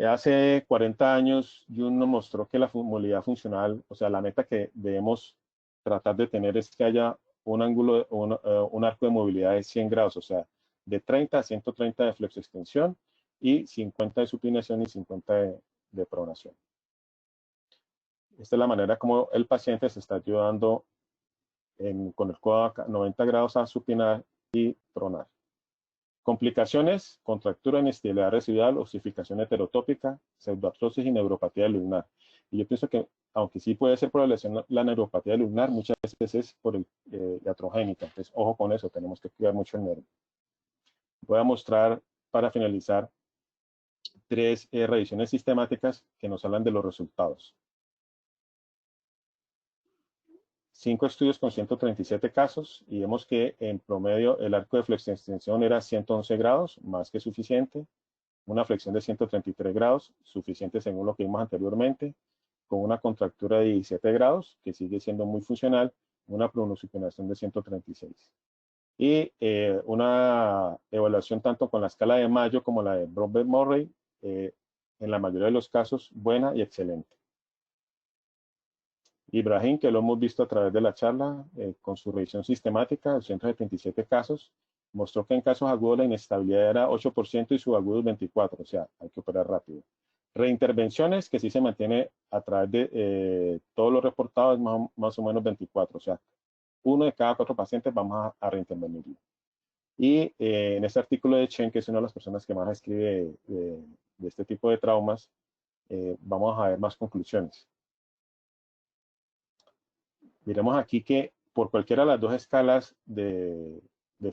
E: Hace 40 años, Jung nos mostró que la movilidad funcional, o sea, la meta que debemos tratar de tener es que haya un ángulo, un arco de movilidad de 100 grados, o sea, de 30 a 130 de flexoextensión y 50 de supinación y 50 de pronación. Esta es la manera como el paciente se está ayudando con el codo a 90 grados a supinar y tronar. Complicaciones: contractura, inestabilidad residual, osificación heterotópica, pseudoartrosis y neuropatía lunar. Y yo pienso que, aunque sí puede ser por la neuropatía lunar, muchas veces es por el iatrogénica. Entonces, ojo con eso, tenemos que cuidar mucho el nervio. Voy a mostrar, para finalizar, 3 revisiones sistemáticas que nos hablan de los resultados. 5 estudios con 137 casos y vemos que en promedio el arco de flexión-extensión era 111 grados, más que suficiente. Una flexión de 133 grados, suficiente según lo que vimos anteriormente, con una contractura de 17 grados, que sigue siendo muy funcional, una pronosupinación de 136. Y una evaluación tanto con la escala de Mayo como la de Bromberg-Murray, en la mayoría de los casos, buena y excelente. Ibrahim, que lo hemos visto a través de la charla, con su revisión sistemática, 277 casos, mostró que en casos agudos la inestabilidad era 8% y subagudos 24%, o sea, hay que operar rápido. Reintervenciones, que sí se mantiene a través de todos los reportados, más o menos 24%, o sea, 1 de cada 4 pacientes vamos a reintervenirlo. Y en este artículo de Chen, que es una de las personas que más escribe de este tipo de traumas, vamos a ver más conclusiones. Miremos aquí que por cualquiera de las dos escalas de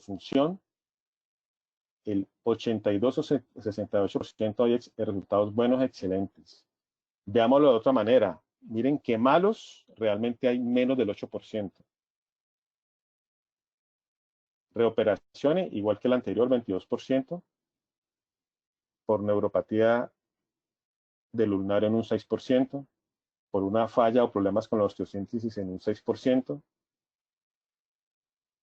E: función, el 82 o 68% hay resultados buenos, excelentes. Veámoslo de otra manera. Miren qué malos realmente hay menos del 8%. Reoperaciones, igual que el anterior, 22%. Por neuropatía del ulnar en un 6%. Por una falla o problemas con la osteosíntesis en un 6%.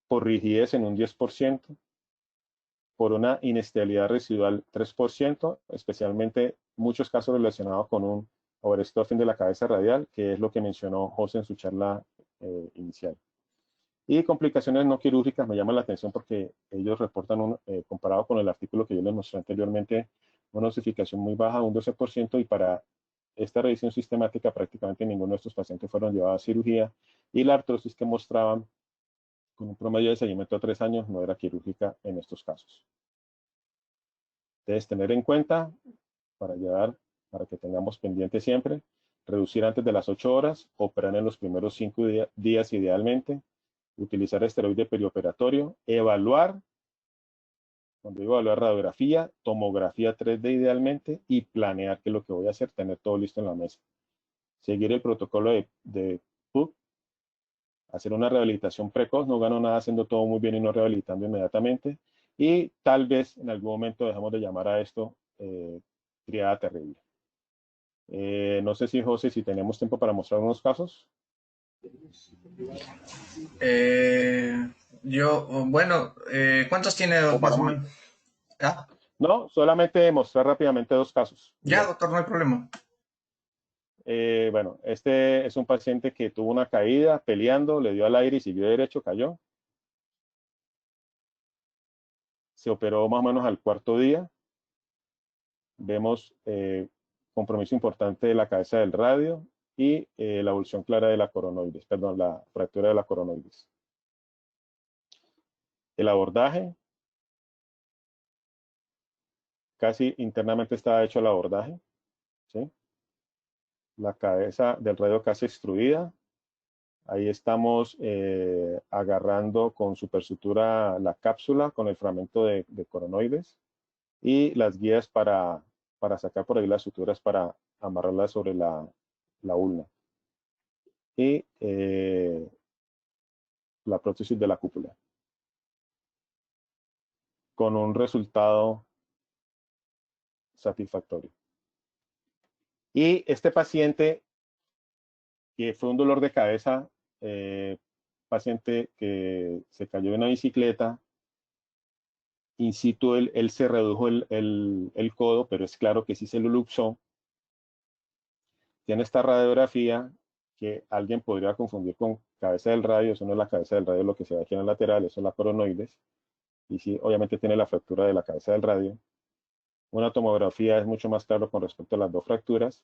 E: Por rigidez en un 10%. Por una inestabilidad residual 3%, especialmente muchos casos relacionados con un overstuffing de la cabeza radial, que es lo que mencionó José en su charla inicial. Y complicaciones no quirúrgicas me llaman la atención porque ellos reportan, comparado con el artículo que yo les mostré anteriormente, una osificación muy baja, un 12%, y para esta revisión sistemática prácticamente ninguno de estos pacientes fueron llevados a cirugía, y la artrosis que mostraban con un promedio de seguimiento a 3 años no era quirúrgica en estos casos. Debes tener en cuenta, para que tengamos pendiente siempre, reducir antes de las 8 horas, operar en los primeros 5 días idealmente, utilizar esteroide perioperatorio, evaluar, cuando digo evaluar, radiografía, tomografía 3D idealmente, y planear qué es lo que voy a hacer, tener todo listo en la mesa. Seguir el protocolo de PUC, hacer una rehabilitación precoz, no gano nada haciendo todo muy bien y no rehabilitando inmediatamente, y tal vez en algún momento dejemos de llamar a esto triada terrible. No sé si, José, si tenemos tiempo para mostrar unos casos.
B: ¿Cuántos tiene más o menos? ¿Ah?
E: No, solamente mostrar rápidamente 2 casos.
B: Ya, doctor, no hay problema.
E: Bueno, este es un paciente que tuvo una caída peleando, le dio al aire y siguió derecho, cayó. Se operó más o menos al 4.º día. Vemos compromiso importante de la cabeza del radio y la evolución clara de la coronoides, perdón, la fractura de la coronoides. El abordaje, casi internamente estaba hecho el abordaje, ¿sí? La cabeza del radio casi extruida. Ahí estamos agarrando con supersutura la cápsula con el fragmento de coronoides y las guías para sacar por ahí las suturas para amarrarlas sobre la ulna. Y la prótesis de la cúpula. Con un resultado satisfactorio. Y este paciente, que fue un dolor de cabeza, paciente que se cayó de una bicicleta, in situ él se redujo el codo, pero es claro que sí se lo luxó. Tiene esta radiografía que alguien podría confundir con cabeza del radio. Eso no es la cabeza del radio, lo que se ve aquí en el lateral, eso es la coronoides. Y sí, obviamente tiene la fractura de la cabeza del radio. Una tomografía es mucho más claro con respecto a las 2 fracturas.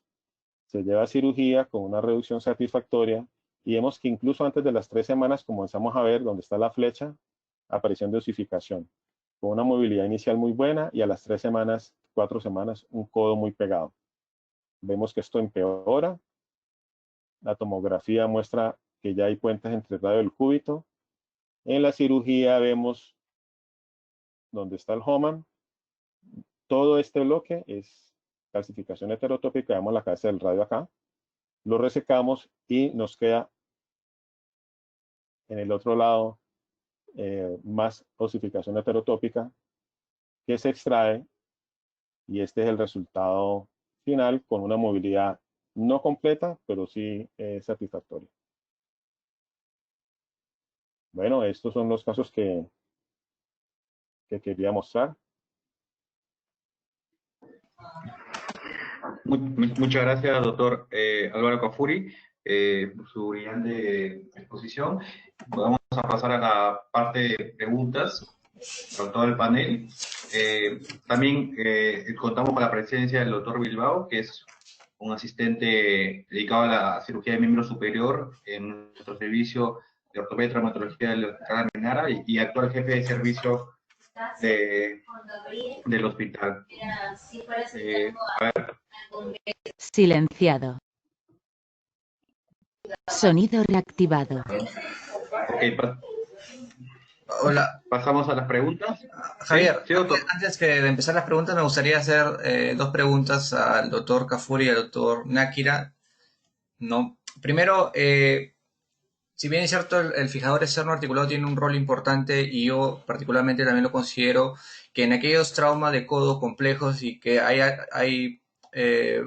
E: Se lleva a cirugía con una reducción satisfactoria y vemos que incluso antes de las 3 semanas comenzamos a ver dónde está la flecha, aparición de osificación, con una movilidad inicial muy buena y a las 3 semanas, 4 semanas, un codo muy pegado. Vemos que esto empeora. La tomografía muestra que ya hay puentes entre el radio y el cúbito. En la cirugía vemos donde está el HOMAN. Todo este bloque es calcificación heterotópica. Vemos la cabeza del radio acá. Lo resecamos y nos queda en el otro lado más osificación heterotópica que se extrae, y este es el resultado final con una movilidad no completa, pero sí satisfactoria. Bueno, estos son los casos que quería mostrar.
A: Muchas gracias, doctor Álvaro Cafuri, por su brillante exposición. Vamos a pasar a la parte de preguntas para todo el panel. También contamos con la presencia del doctor Bilbao, que es un asistente dedicado a la cirugía de miembro superior en nuestro servicio de ortopedia y traumatología del Hospital Almenara y actual jefe de servicio del hospital. A ver.
C: Silenciado. Sonido reactivado.
A: Okay,
B: Hola.
A: Pasamos a las preguntas.
B: Javier,
A: ¿Sí, doctor?
B: antes de empezar las preguntas, me gustaría hacer dos preguntas al doctor Cafuri y al doctor Náquira. No. Primero, si bien es cierto, el fijador externo articulado tiene un rol importante, y yo particularmente también lo considero, que en aquellos traumas de codo complejos y que hay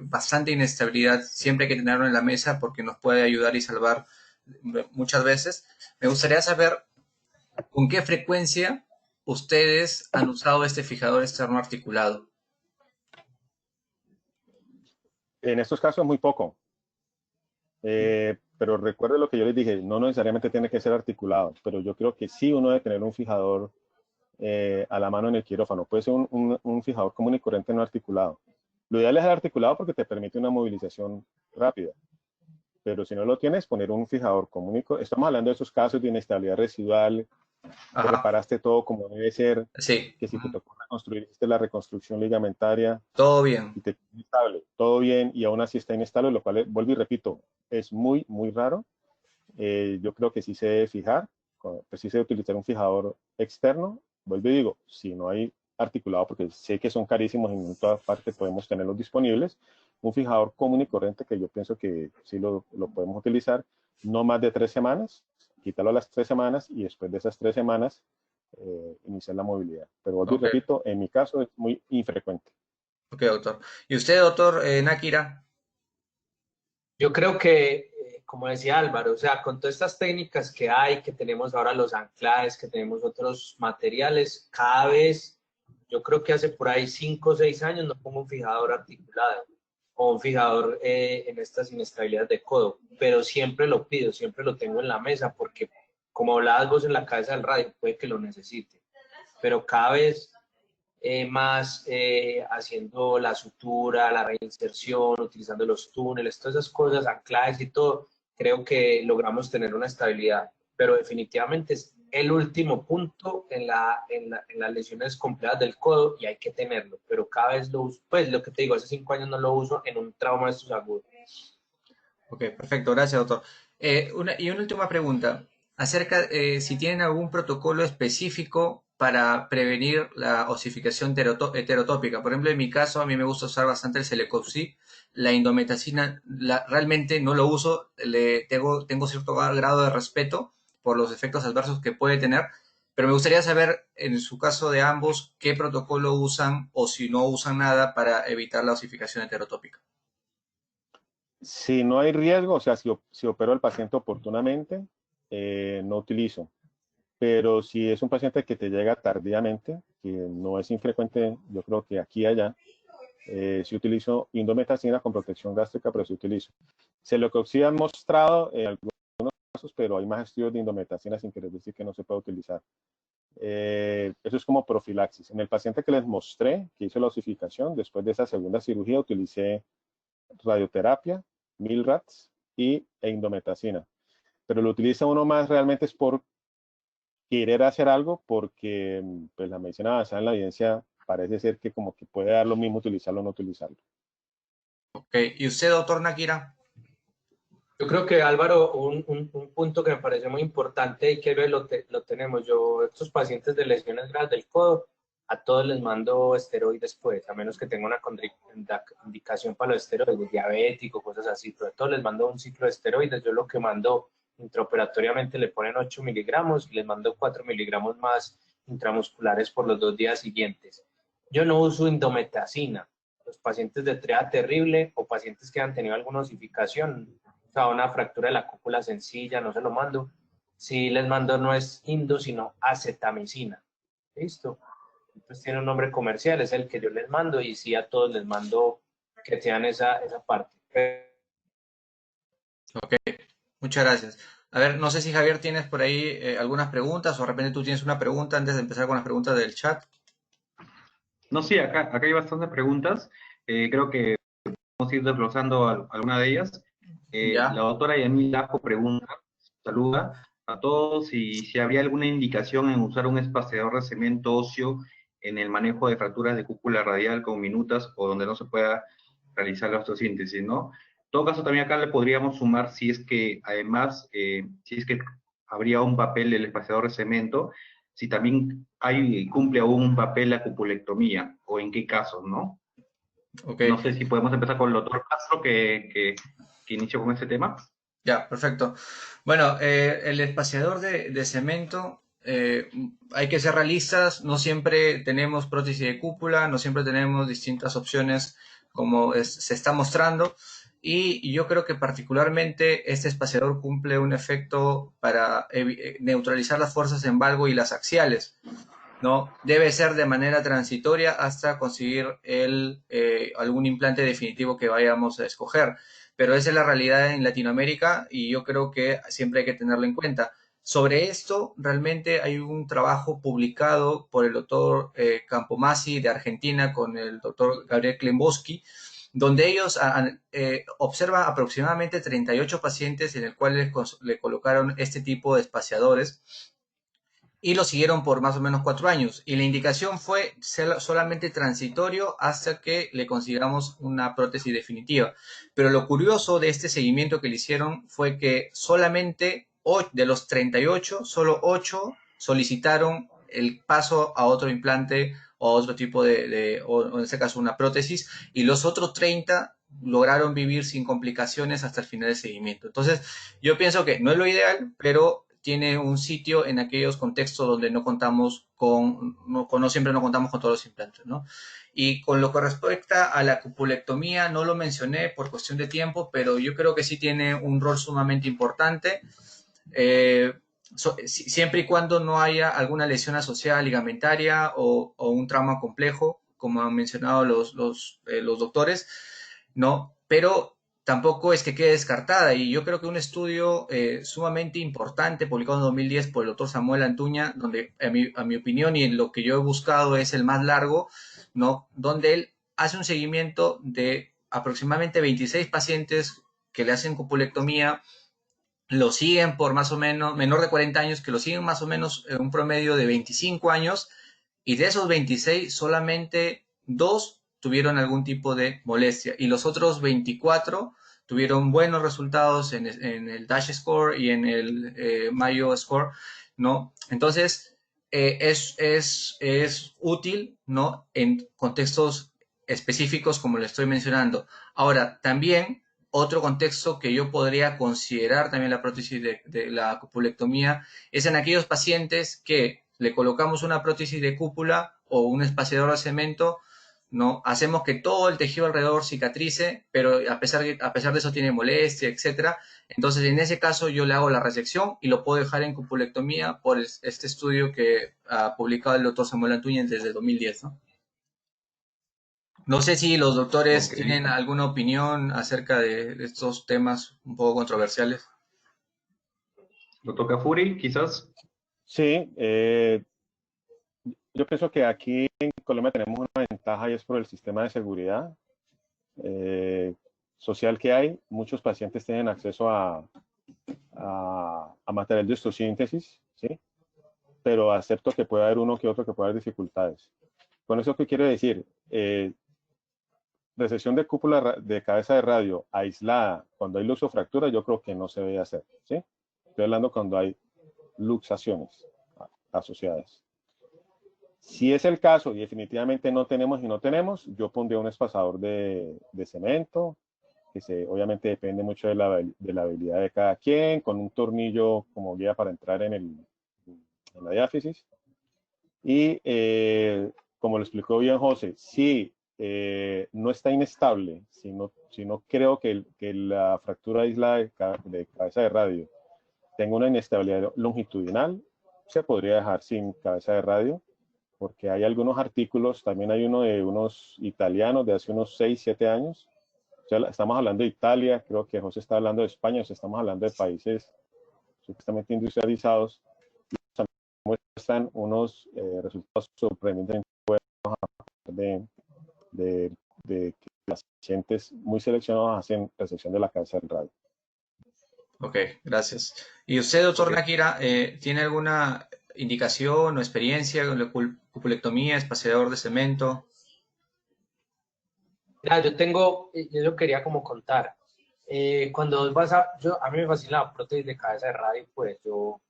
B: bastante inestabilidad, siempre hay que tenerlo en la mesa porque nos puede ayudar y salvar muchas veces. Me gustaría saber con qué frecuencia ustedes han usado este fijador externo articulado.
E: En estos casos muy poco. Pero recuerde lo que yo les dije, no necesariamente tiene que ser articulado, pero yo creo que sí uno debe tener un fijador a la mano en el quirófano. Puede ser un fijador común y corriente no articulado. Lo ideal es el articulado porque te permite una movilización rápida. Pero si no lo tienes, poner un fijador común y corriente. Estamos hablando de esos casos de inestabilidad residual, que reparaste todo como debe ser,
B: sí.
E: Que si te tocó reconstruir, hiciste la reconstrucción ligamentaria.
B: Todo bien.
E: Y te queda inestable, todo bien, y aún así está inestable, lo cual, vuelvo y repito, es muy, muy raro. Yo creo que sí se debe fijar, pues sí se debe utilizar un fijador externo. Vuelvo y digo, si no hay articulado, porque sé que son carísimos y en todas partes podemos tenerlos disponibles, un fijador común y corriente que yo pienso que sí lo podemos utilizar, no más de 3 semanas, quítalo a las 3 semanas y después de esas 3 semanas iniciar la movilidad. Pero vuelvo y repito, en mi caso es muy infrecuente.
B: Ok, doctor. ¿Y usted, doctor Náquira?
D: Yo creo que, como decía Álvaro, o sea, con todas estas técnicas que hay, que tenemos ahora los anclajes, que tenemos otros materiales, cada vez, yo creo que hace por ahí 5 o 6 años no pongo un fijador articulado o un fijador en estas inestabilidades de codo, pero siempre lo pido, siempre lo tengo en la mesa porque, como hablabas vos en la cabeza del radio, puede que lo necesite, pero cada vez más haciendo la sutura, la reinserción, utilizando los túneles, todas esas cosas, anclajes y todo, creo que logramos tener una estabilidad, pero definitivamente es el último punto en las lesiones complejas del codo y hay que tenerlo, pero cada vez lo uso, pues lo que te digo, hace 5 años no lo uso en un trauma de estos agudos.
B: Ok, perfecto, gracias, doctor. Una última pregunta, acerca si tienen algún protocolo específico para prevenir la osificación heterotópica. Por ejemplo, en mi caso, a mí me gusta usar bastante el Celecoxib. La indometacina realmente no lo uso, tengo cierto grado de respeto por los efectos adversos que puede tener, pero me gustaría saber, en su caso de ambos, qué protocolo usan o si no usan nada para evitar la osificación heterotópica.
E: Si no hay riesgo, o sea, si opero al paciente oportunamente, no utilizo. Pero si es un paciente que te llega tardíamente, que no es infrecuente, yo creo que aquí y allá, sí utilizo indometacina con protección gástrica, pero sí utilizo. Celecoxib han mostrado algunos casos, pero hay más estudios de indometacina sin querer decir que no se puede utilizar. Eso es como profilaxis. En el paciente que les mostré, que hizo la osificación, después de esa segunda cirugía utilicé radioterapia, Milrats e indometacina. Pero lo utiliza uno más realmente es por querer hacer algo porque pues, la medicina avanzada en la evidencia parece ser que como que puede dar lo mismo utilizarlo o no utilizarlo.
B: Ok, ¿y usted, doctor Nakira?
D: Yo creo que Álvaro, un punto que me parece muy importante y que lo tenemos. Yo, estos pacientes de lesiones graves del codo, a todos les mando esteroides, pues, a menos que tenga una indicación para los esteroides, diabético, cosas así, pero a todos les mando un ciclo de esteroides. Yo lo que mando intraoperatoriamente le ponen 8 miligramos y les mando 4 miligramos más intramusculares por los 2 días siguientes. Yo no uso indometacina. Los pacientes de TREA terrible o pacientes que han tenido alguna osificación, o sea, una fractura de la cúpula sencilla, no se lo mando. Si les mando no es indo, sino acetamicina. ¿Listo? Entonces tiene un nombre comercial, es el que yo les mando y sí a todos les mando que sean esa parte.
B: Ok, muchas gracias. A ver, no sé si Javier tienes por ahí algunas preguntas o de repente tú tienes una pregunta antes de empezar con las preguntas del chat.
A: No, sí, acá hay bastantes preguntas. Creo que vamos a ir desglosando alguna de ellas. La
B: Ya.
A: doctora Yamil Lajo pregunta, saluda a todos y si habría alguna indicación en usar un espaciador de cemento óseo en el manejo de fracturas de cúpula radial con minutas o donde no se pueda realizar la osteosíntesis, ¿no? En todo caso, también acá le podríamos sumar si es que, además, si es que habría un papel del espaciador de cemento, si también cumple aún un papel la cupulectomía o en qué casos, ¿no?
B: Ok,
A: No sé si podemos empezar con el doctor Castro, que inició con este tema.
B: ya, perfecto. Bueno, el espaciador de cemento, hay que ser realistas, no siempre tenemos prótesis de cúpula, no siempre tenemos distintas opciones como se está mostrando. Y yo creo que particularmente este espaciador cumple un efecto para neutralizar las fuerzas en valgo y las axiales, ¿no? Debe ser de manera transitoria hasta conseguir algún implante definitivo que vayamos a escoger. Pero esa es la realidad en Latinoamérica y yo creo que siempre hay que tenerlo en cuenta. Sobre esto, realmente hay un trabajo publicado por el doctor Campomasi de Argentina con el doctor Gabriel Klemboski, donde ellos observan aproximadamente 38 pacientes en el cual le colocaron este tipo de espaciadores y lo siguieron por más o menos 4 años. Y la indicación fue solamente transitorio hasta que le consigamos una prótesis definitiva. Pero lo curioso de este seguimiento que le hicieron fue que solamente de los 38, solo 8 solicitaron el paso a otro implante o a otro tipo o en este caso una prótesis, y los otros 30 lograron vivir sin complicaciones hasta el final del seguimiento. Entonces, yo pienso que no es lo ideal, pero tiene un sitio en aquellos contextos donde no contamos no siempre no contamos con todos los implantes, ¿no? Y con lo que respecta a la cupulectomía, no lo mencioné por cuestión de tiempo, pero yo creo que sí tiene un rol sumamente importante, siempre y cuando no haya alguna lesión asociada ligamentaria o un trauma complejo, como han mencionado los doctores, ¿no? Pero tampoco es que quede descartada, y yo creo que un estudio sumamente importante publicado en 2010 por el doctor Samuel Antuña, donde a mi opinión y en lo que yo he buscado es el más largo, ¿no? Donde él hace un seguimiento de aproximadamente 26 pacientes que le hacen cupulectomía, lo siguen por más o menos, menor de 40 años, que lo siguen más o menos en un promedio de 25 años, y de esos 26, solamente 2 tuvieron algún tipo de molestia, y los otros 24 tuvieron buenos resultados en el Dash Score y en el Mayo Score, ¿no? Entonces, es útil, ¿no? En contextos específicos como le estoy mencionando. Ahora, también otro contexto que yo podría considerar también la prótesis de la cupulectomía es en aquellos pacientes que le colocamos una prótesis de cúpula o un espaciador de cemento, ¿no? Hacemos que todo el tejido alrededor cicatrice, pero a pesar de eso tiene molestia, etcétera. Entonces, en ese caso, yo le hago la resección y lo puedo dejar en cupulectomía por este estudio que ha publicado el doctor Samuel Antuña desde 2010, ¿no? No sé si los doctores
A: Ok.
B: tienen alguna opinión acerca de estos temas un poco controversiales.
A: Doctor Cafuri, quizás.
E: Sí, yo pienso que aquí en Colombia tenemos una ventaja y es por el sistema de seguridad social que hay. Muchos pacientes tienen acceso a material de osteosíntesis, ¿sí? pero acepto que puede haber uno que otro que pueda haber dificultades. ¿Con eso qué quiere decir? Resección de cúpula de cabeza de radio aislada cuando hay luxofractura, yo creo que no se debe hacer, ¿sí? Estoy hablando cuando hay luxaciones asociadas. Si es el caso y definitivamente no tenemos, yo pondría un espasador de cemento, que obviamente depende mucho de la habilidad de cada quien, con un tornillo como guía para entrar en la diáfisis. Y como lo explicó bien José, si no está inestable, si no creo que la fractura aislada de cabeza de radio tenga una inestabilidad longitudinal, se podría dejar sin cabeza de radio, porque hay algunos artículos, también hay uno de unos italianos de hace unos 6, 7 años. O sea, estamos hablando de Italia, creo que José está hablando de España, o sea, estamos hablando de países supuestamente industrializados, muestran unos resultados sorprendentemente buenos de que los pacientes muy seleccionados hacen resección de la cabeza del radio.
B: Ok, gracias. ¿Y usted, doctor Nájera, tiene alguna indicación o experiencia con la cupulectomía, espaciador de cemento?
D: Mira, yo quería como contar. Cuando a mí me fascina la prótesis de cabeza de radio, pues yo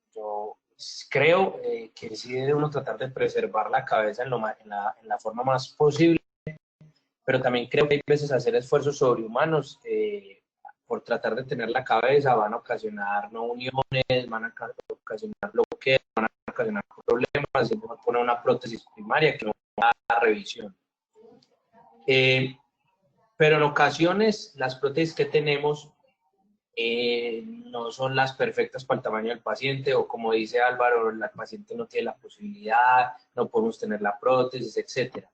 D: creo que sí debe uno tratar de preservar la cabeza en la forma más posible, pero también creo que hay veces hacer esfuerzos sobrehumanos por tratar de tener la cabeza van a ocasionar no uniones, van a ocasionar bloqueos, van a ocasionar problemas, y uno pone una prótesis primaria que no va a revisión. Pero en ocasiones las prótesis que tenemos no son las perfectas para el tamaño del paciente, o como dice Álvaro, el paciente no tiene la posibilidad, no podemos tener la prótesis, etcétera.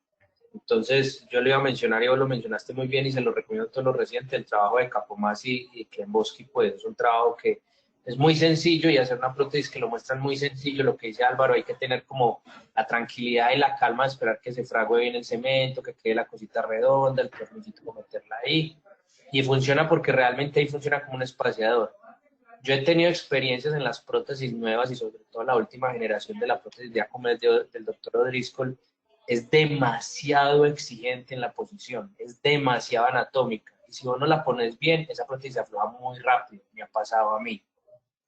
D: Entonces, yo le iba a mencionar, y vos lo mencionaste muy bien, y se lo recomiendo a todos los residentes, el trabajo de Capomazzi y Klemboski, pues es un trabajo que es muy sencillo, y hacer una prótesis que lo muestran muy sencillo. Lo que dice Álvaro, hay que tener como la tranquilidad y la calma de esperar que se frague bien el cemento, que quede la cosita redonda, el tornillito para meterla ahí, y funciona porque realmente ahí funciona como un espaciador. Yo he tenido experiencias en las prótesis nuevas, y sobre todo la última generación de la prótesis de Acomed del doctor O'Driscoll, es demasiado exigente en la posición, es demasiado anatómica, y si vos no la pones bien, esa prótesis se afloja muy rápido. Me ha pasado a mí.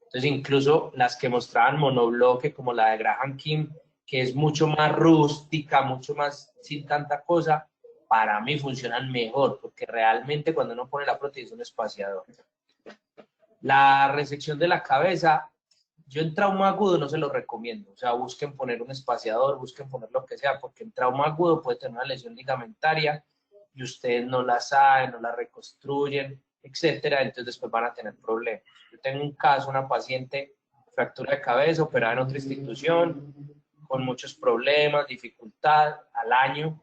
D: Entonces, incluso las que mostraban monobloque, como la de Graham King, que es mucho más rústica, mucho más sin tanta cosa, para mí funcionan mejor, porque realmente cuando uno pone la prótesis es un espaciador. La resección de la cabeza, yo en trauma agudo no se lo recomiendo. O sea, busquen poner un espaciador, busquen poner lo que sea, porque en trauma agudo puede tener una lesión ligamentaria y ustedes no la saben, no la reconstruyen, etcétera. Entonces después van a tener problemas. Yo tengo un caso, una paciente, fractura de cabeza, operada en otra institución, con muchos problemas, dificultad, al año.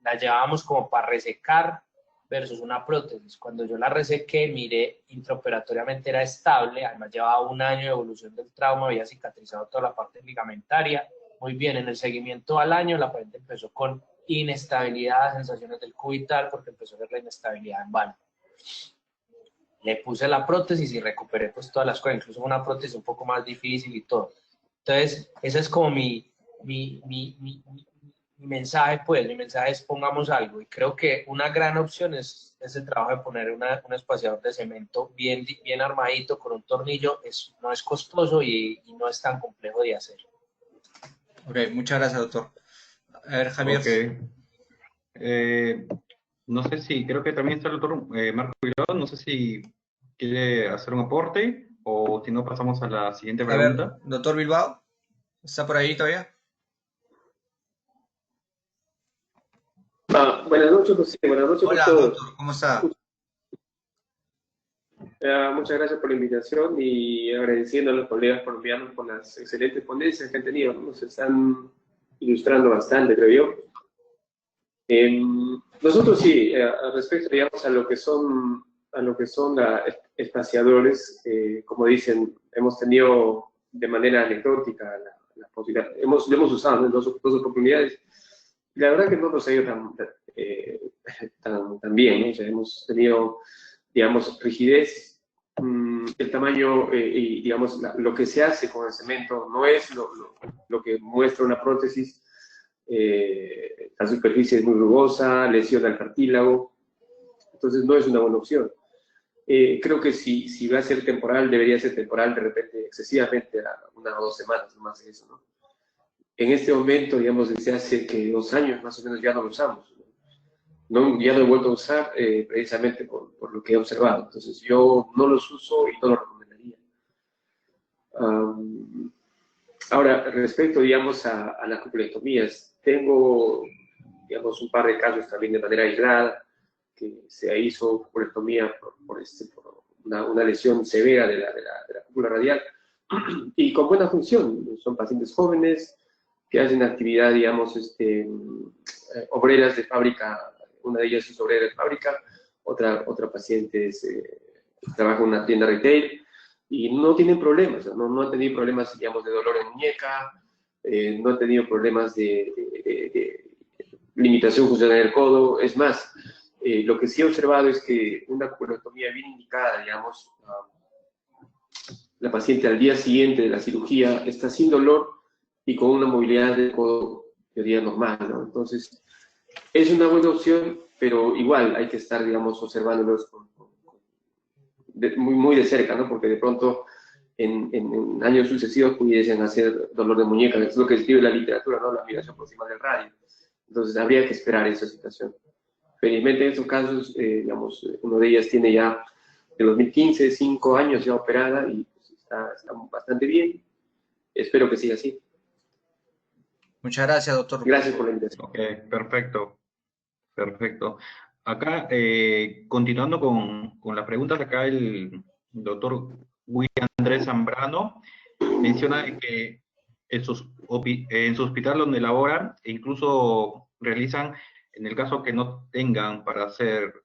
D: La llevábamos como para resecar versus una prótesis. Cuando yo la resequé, miré, intraoperatoriamente era estable, además llevaba 1 año de evolución del trauma, había cicatrizado toda la parte ligamentaria, muy bien. En el seguimiento al año, la paciente empezó con inestabilidad, sensaciones del cubital, porque empezó a ver la inestabilidad en válvula. Le puse la prótesis y recuperé pues todas las cosas, incluso una prótesis un poco más difícil y todo. Entonces, ese es como mi mensaje, pues. Mi mensaje es: pongamos algo, y creo que una gran opción es el trabajo de poner un espaciador de cemento bien armadito con un tornillo. No es costoso y no es tan complejo de hacer.
B: Ok, muchas gracias, doctor. A ver, Javier.
A: Okay. No sé si, creo que también está el doctor Marco Bilbao, no sé si quiere hacer un aporte, o si no pasamos a la siguiente pregunta.
B: A ver, doctor Bilbao, ¿está por ahí todavía?
F: Buenas noches, José. Buenas noches.
B: Hola, doctor, ¿cómo está?
F: Muchas gracias por la invitación, y agradeciendo a los colegas colombianos por las excelentes ponencias que han tenido. Nos están ilustrando bastante, creo yo. Nosotros sí, respecto, digamos, a lo que son espaciadores, como dicen, hemos tenido de manera anecdótica la posibilidad, lo hemos usado en dos oportunidades. La verdad que no nos ha ido tan bien, ¿no? O sea, hemos tenido, digamos, rigidez el tamaño y, digamos, lo que se hace con el cemento no es lo que muestra una prótesis. La superficie es muy rugosa, lesiona el cartílago, entonces no es una buena opción. Creo que si va a ser temporal, debería ser temporal de repente excesivamente a 1 o 2 semanas, no más de eso, ¿no? En este momento, digamos, desde hace que 2 años más o menos ya no lo usamos. Ya no he vuelto a usar precisamente por lo que he observado. Entonces yo no los uso y no los recomendaría. Ahora, respecto, digamos, a las cupulectomías, tengo, digamos, un par de casos también de manera aislada, que se hizo cupulectomía por una lesión severa de la cúpula radial, y con buena función. Son pacientes jóvenes que hacen actividad, digamos, obreras de fábrica. Una de ellas es obrera de fábrica, otra paciente trabaja en una tienda retail, y no tienen problemas, no han tenido problemas, digamos, de dolor en muñeca, no han tenido problemas de limitación funcional del codo. Es más, lo que sí he observado es que una cupulectomía bien indicada, digamos, la paciente al día siguiente de la cirugía está sin dolor y con una movilidad del codo, yo diría, normal, ¿no? Entonces, es una buena opción, pero igual hay que estar, digamos, observándolos muy, muy de cerca, ¿no? Porque de pronto en años sucesivos pudiesen hacer dolor de muñeca, es lo que escribe la literatura, ¿no? La migración proximal del radio. Entonces, habría que esperar esa situación. Felizmente en estos casos, digamos, uno de ellas tiene ya de 2015, 5 años ya operada y pues, está bastante bien. Espero que siga así.
B: Muchas gracias, doctor.
F: Gracias por la invitación.
A: Ok, perfecto. Perfecto. Acá, continuando con las preguntas, acá el doctor William Andrés Zambrano menciona de que en su hospital donde laboran, incluso realizan, en el caso que no tengan para hacer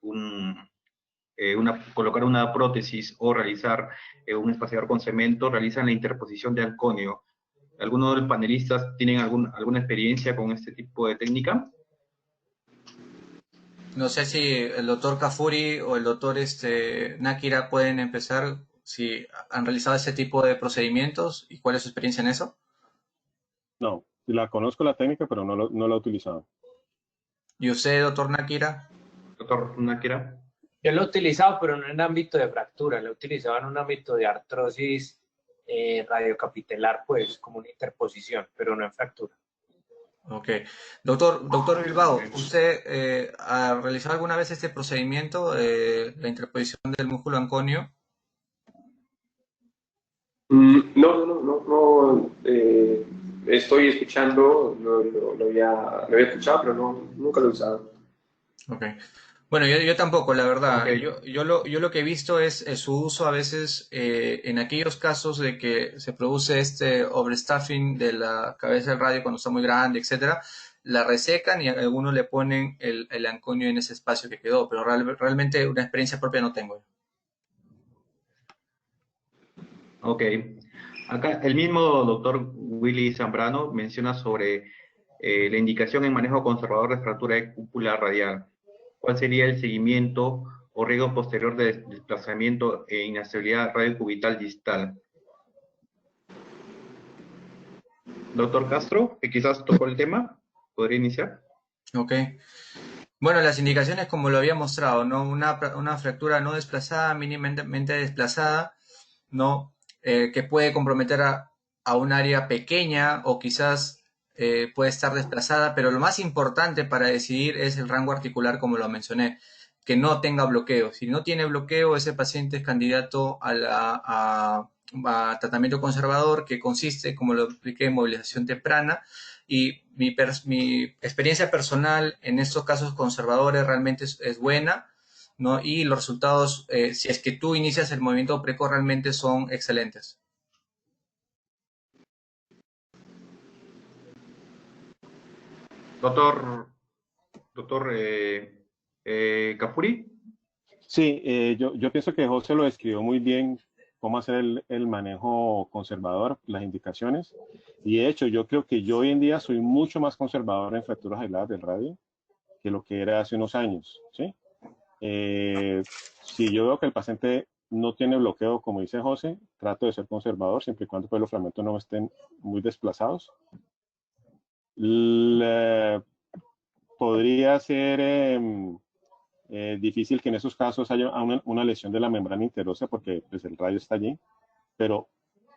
A: colocar una prótesis o realizar un espaciador con cemento, realizan la interposición de anconio. ¿Alguno de los panelistas tienen alguna experiencia con este tipo de técnica?
B: No sé si el doctor Kafuri o el doctor Nakira pueden empezar, si han realizado ese tipo de procedimientos y cuál es su experiencia en eso.
E: No, la conozco la técnica, pero no la he utilizado.
B: ¿Y usted, doctor Nakira?
A: Doctor Nakira.
D: Yo lo he utilizado, pero no en ámbito de fractura, lo he utilizado en un ámbito de artrosis radiocapitelar, pues, como una interposición, pero no en fractura.
B: Ok. Doctor Bilbao, ¿usted ha realizado alguna vez este procedimiento, la interposición del músculo anconio?
F: No. Estoy escuchando, lo había escuchado, pero nunca lo he usado.
B: Ok. Bueno, yo tampoco, la verdad.
A: Okay.
B: Yo lo que he visto es su uso a veces en aquellos casos de que se produce este overstuffing de la cabeza del radio cuando está muy grande, etcétera, la resecan y algunos le ponen el anconio en ese espacio que quedó, pero realmente una experiencia propia no tengo.
A: Ok. Acá el mismo doctor Willy Zambrano menciona sobre la indicación en manejo conservador de fractura de cúpula radial. ¿Cuál sería el seguimiento o riesgo posterior de desplazamiento e inestabilidad radiocubital distal? Doctor Castro, que quizás tocó el tema, ¿podría iniciar?
B: Ok. Bueno, las indicaciones como lo había mostrado, ¿no? Una fractura no desplazada, mínimamente desplazada, ¿no? Que puede comprometer a un área pequeña o quizás puede estar desplazada, pero lo más importante para decidir es el rango articular, como lo mencioné, que no tenga bloqueo. Si no tiene bloqueo, ese paciente es candidato a tratamiento conservador, que consiste, como lo expliqué, en movilización temprana. Y mi experiencia personal en estos casos conservadores realmente es buena, ¿no? Y los resultados, si es que tú inicias el movimiento precoz, realmente son excelentes.
A: Doctor Cafuri.
E: Sí, yo pienso que José lo describió muy bien, cómo hacer el manejo conservador, las indicaciones. Y de hecho, yo creo que yo hoy en día soy mucho más conservador en fracturas aisladas del radio que lo que era hace unos años, ¿sí? Si yo veo que el paciente no tiene bloqueo, como dice José. Trato de ser conservador, siempre y cuando pues, los fragmentos no estén muy desplazados. Podría ser difícil que en esos casos haya una lesión de la membrana interósea porque pues, el radio está allí, pero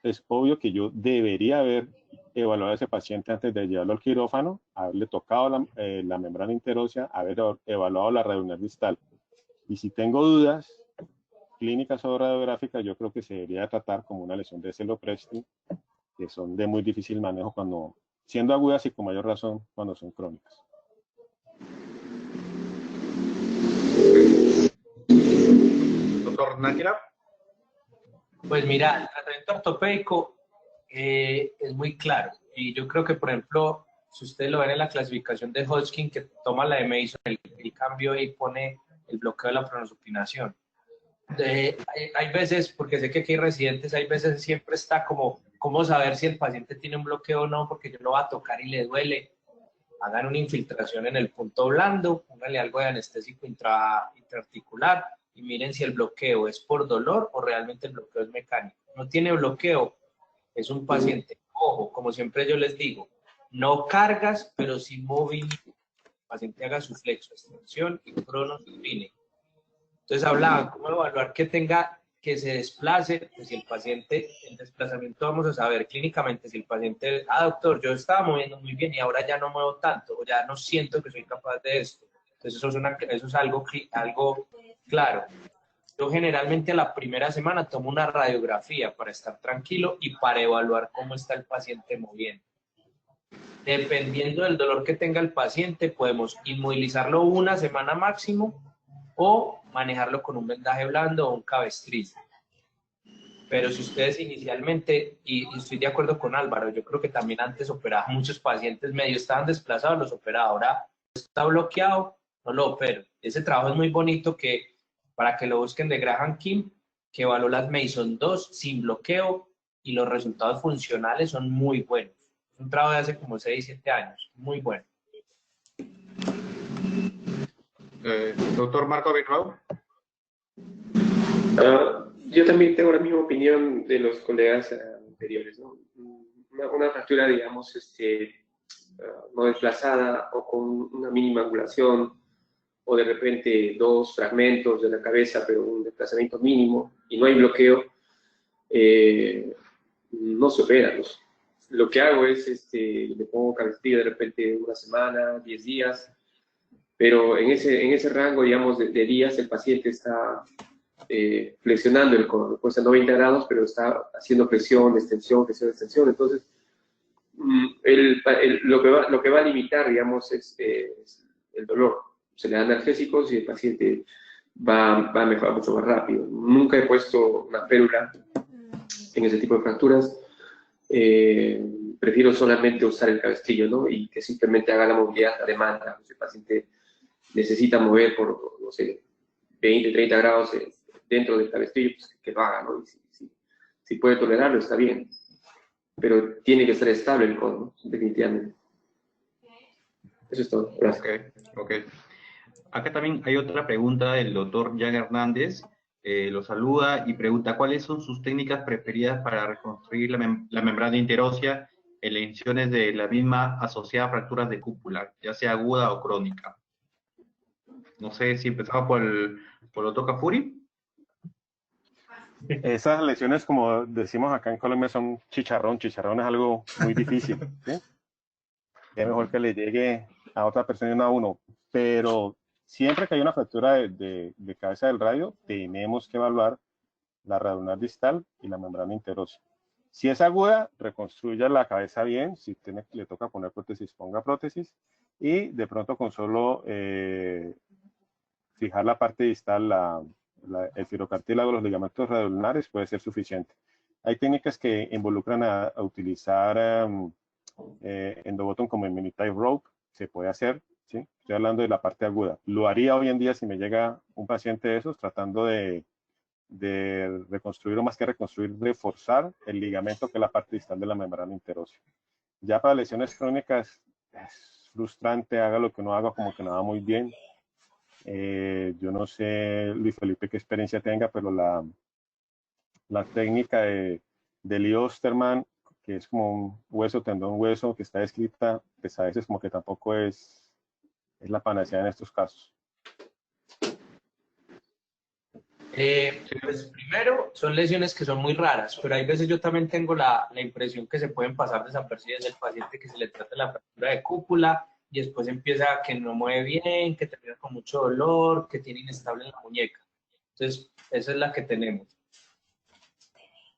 E: es obvio que yo debería haber evaluado a ese paciente antes de llevarlo al quirófano, haberle tocado la membrana interósea, haber evaluado la radioulnar distal. Y si tengo dudas clínicas o radiográficas, yo creo que se debería tratar como una lesión de celoprestin, que son de muy difícil manejo cuando, siendo agudas y con mayor razón cuando son crónicas.
A: Doctor Nájera.
D: Pues mira, el tratamiento ortopédico es muy claro. Y yo creo que, por ejemplo, si ustedes lo ven en la clasificación de Hodgkin, que toma la de Mason, el cambio y pone el bloqueo de la pronosupinación. Hay veces, porque sé que aquí hay residentes, hay veces siempre está como, ¿cómo saber si el paciente tiene un bloqueo o no? Porque yo lo voy a tocar y le duele. Hagan una infiltración en el punto blando, pónganle algo de anestésico intraarticular y miren si el bloqueo es por dolor o realmente el bloqueo es mecánico. No tiene bloqueo, es un paciente. Ojo, como siempre yo les digo, no cargas, pero sí movilidad. El paciente haga su flexo, extensión y pronosupine. Entonces hablaban, ¿cómo evaluar que se desplace? Pues si el paciente, en desplazamiento vamos a saber clínicamente si el paciente, doctor, yo estaba moviendo muy bien y ahora ya no muevo tanto, o ya no siento que soy capaz de esto. Entonces eso es algo claro. Yo generalmente a la primera semana tomo una radiografía para estar tranquilo y para evaluar cómo está el paciente moviendo. Dependiendo del dolor que tenga el paciente, podemos inmovilizarlo una semana máximo o manejarlo con un vendaje blando o un cabestrillo. Pero si ustedes inicialmente, y estoy de acuerdo con Álvaro, yo creo que también antes operaba muchos pacientes medio estaban desplazados, los operaba, ahora está bloqueado, no lo opero. Ese trabajo es muy bonito para que lo busquen de Graham King, que evaluó las Mason 2 sin bloqueo y los resultados funcionales son muy buenos. Es un trabajo de hace como 6, 7 años, muy bueno.
A: Doctor Marco Bilbao.
F: Yo también tengo la misma opinión de los colegas anteriores, ¿no? Una fractura, digamos, no desplazada o con una mínima angulación, o de repente 2 fragmentos de la cabeza, pero un desplazamiento mínimo y no hay bloqueo, no se opera. Lo que hago es, le pongo cabestrillo de repente una semana, 10 días, pero en ese rango, digamos, de días el paciente está flexionando el codo, puede ser 90 grados, pero está haciendo flexión, extensión, entonces lo que va a limitar, digamos, es el dolor. Se le dan analgésicos y el paciente va a mejorar mucho más rápido. Nunca he puesto una férula en ese tipo de fracturas. Prefiero solamente usar el cabestrillo, ¿no? Y que simplemente haga la movilidad a demanda. Si el paciente necesita mover por, no sé, 20, 30 grados dentro del cabestrillo, pues que lo haga, ¿no? Y si puede tolerarlo, está bien. Pero tiene que estar estable el codo, ¿no? Definitivamente. Eso es todo. Gracias.
A: Ok. Acá también hay otra pregunta del doctor Jan Hernández. Lo saluda y pregunta, ¿cuáles son sus técnicas preferidas para reconstruir la membrana interósea en lesiones de la misma asociada a fracturas de cúpula, ya sea aguda o crónica? No sé si empezamos por el doctor Cafuri.
E: Esas lesiones, como decimos acá en Colombia, son chicharrón. Chicharrón es algo muy difícil, ¿sí? Es mejor que le llegue a otra persona y no a uno. Pero siempre que hay una fractura de cabeza del radio, tenemos que evaluar la radioulnar distal y la membrana interósea. Si es aguda, reconstruya la cabeza bien. Si le toca poner prótesis, ponga prótesis. Y de pronto con solo fijar la parte distal, el firocartílago, los ligamentos radioulnares, puede ser suficiente. Hay técnicas que involucran a utilizar endobottom como el mini-type rope, se puede hacer, ¿sí? Estoy hablando de la parte aguda. Lo haría hoy en día si me llega un paciente de esos, tratando de reconstruir, o más que reconstruir, reforzar el ligamento que es la parte distal de la membrana interósea. Ya para lesiones crónicas es frustrante, haga lo que uno haga, como que nada muy bien. Yo no sé, Luis Felipe, qué experiencia tenga, pero la técnica de Lee Osterman, que es como un hueso, tendón, hueso, que está descrita, pues a veces como que tampoco es la panacea en estos casos.
D: Pues primero, son lesiones que son muy raras, pero hay veces yo también tengo la impresión que se pueden pasar desapercibidas del paciente, que se le trata la fractura de cúpula y después empieza que no mueve bien, que termina con mucho dolor, que tiene inestable en la muñeca. Entonces, esa es la que tenemos.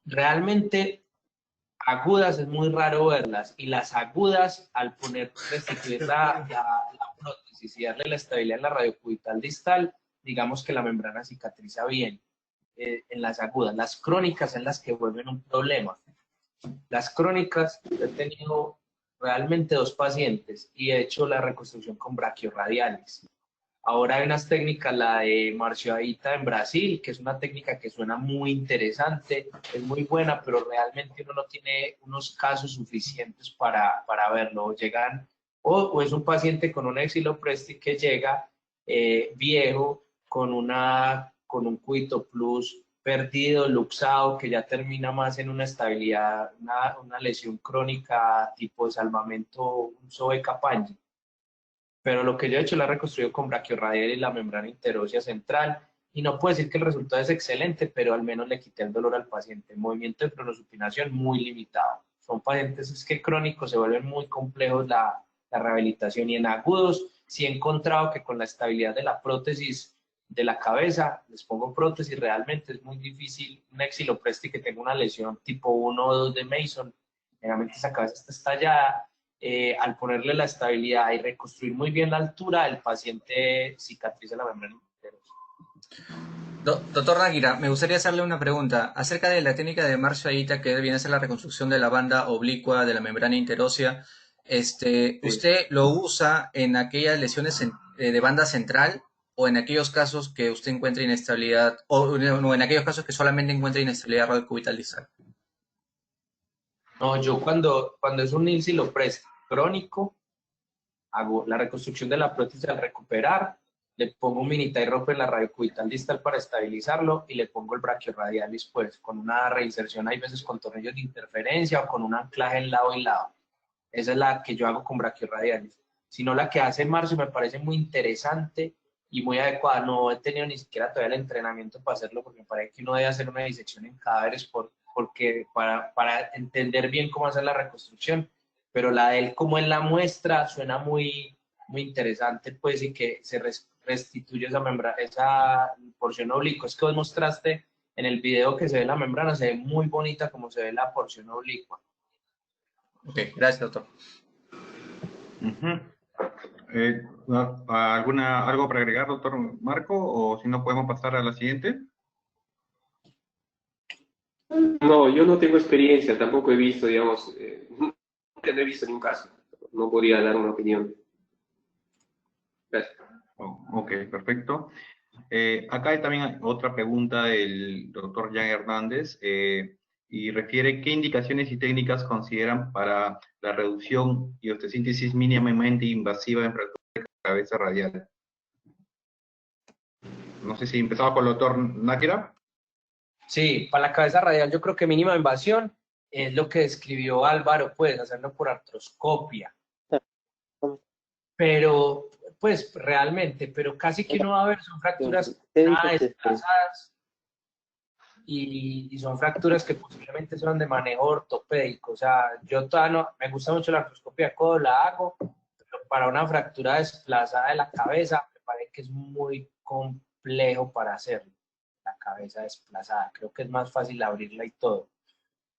D: Realmente, agudas es muy raro verlas, y las agudas, al restituir la prótesis y darle la estabilidad en la radiocubital distal, digamos que la membrana cicatriza bien en las agudas. Las crónicas son las que vuelven un problema. Las crónicas, yo he tenido realmente 2 pacientes y he hecho la reconstrucción con brachiorradiales. Ahora hay unas técnicas, la de Marcio Aita en Brasil, que es una técnica que suena muy interesante, es muy buena, pero realmente uno no tiene unos casos suficientes para verlo. Llegan, o es un paciente con un exilopresti que llega viejo, con un cúbito plus perdido, luxado, que ya termina más en una estabilidad, una lesión crónica tipo salvamento, un Sobe-Capagni. Pero lo que yo he hecho la he reconstruido con brachiorradial y la membrana interósea central, y no puedo decir que el resultado es excelente, pero al menos le quité el dolor al paciente. Movimiento de cronosupinación muy limitado. Son pacientes que crónicos se vuelven muy complejos la rehabilitación, y en agudos sí he encontrado que con la estabilidad de la prótesis de la cabeza, les pongo prótesis, realmente es muy difícil un exilopresti que tenga una lesión tipo 1 o 2 de Mason, generalmente esa cabeza está estallada. Al ponerle la estabilidad y reconstruir muy bien la altura, el paciente cicatriza la membrana interósea.
B: Doctor Náguira, me gustaría hacerle una pregunta acerca de la técnica de Marcio Aita, que viene a ser la reconstrucción de la banda oblicua de la membrana interósea.
D: Sí.
B: ¿Usted lo usa en aquellas lesiones de banda central, o en aquellos casos que usted encuentra inestabilidad, o en aquellos casos que solamente encuentra inestabilidad radiocubital distal?
D: No, yo cuando es un ilsilopresti crónico, hago la reconstrucción de la prótesis al recuperar, le pongo un mini tie rope en la radiocubital distal para estabilizarlo y le pongo el brachiorradialis, pues, con una reinserción, hay veces con tornillos de interferencia o con un anclaje en lado y lado. Esa es la que yo hago con brachiorradialis. Sino la que hace Marcio me parece muy interesante y muy adecuada. No he tenido ni siquiera todavía el entrenamiento para hacerlo, porque me parece que uno debe hacer una disección en cadáveres porque para entender bien cómo hacer la reconstrucción. Pero la de él, como en la muestra, suena muy, muy interesante, pues, y que se restituye esa membrana, esa porción oblicua. Es que vos mostraste en el video que se ve la membrana, se ve muy bonita como se ve la porción oblicua.
B: Ok, gracias, doctor.
A: ¿Algo para agregar, doctor Marco? O si no, podemos pasar a la siguiente.
F: No, yo no tengo experiencia, tampoco he visto, digamos, no he visto ningún caso. No podría dar una opinión. Gracias.
A: Ok, perfecto. Acá hay también otra pregunta del doctor Jan Hernández, y refiere qué indicaciones y técnicas consideran para la reducción y osteosíntesis mínimamente invasiva en fractura de cabeza radial. No sé si empezaba con el doctor Nájera.
D: Sí, para la cabeza radial yo creo que mínima invasión es lo que describió Álvaro, puedes hacerlo por artroscopia. Pero, pues, realmente, pero casi que uno va a ver son fracturas nada desplazadas y son fracturas que posiblemente son de manejo ortopédico. O sea, yo todavía no, me gusta mucho la artroscopia de codo, la hago, pero para una fractura desplazada de la cabeza me parece que es muy complejo para hacerlo. La cabeza desplazada, creo que es más fácil abrirla y todo.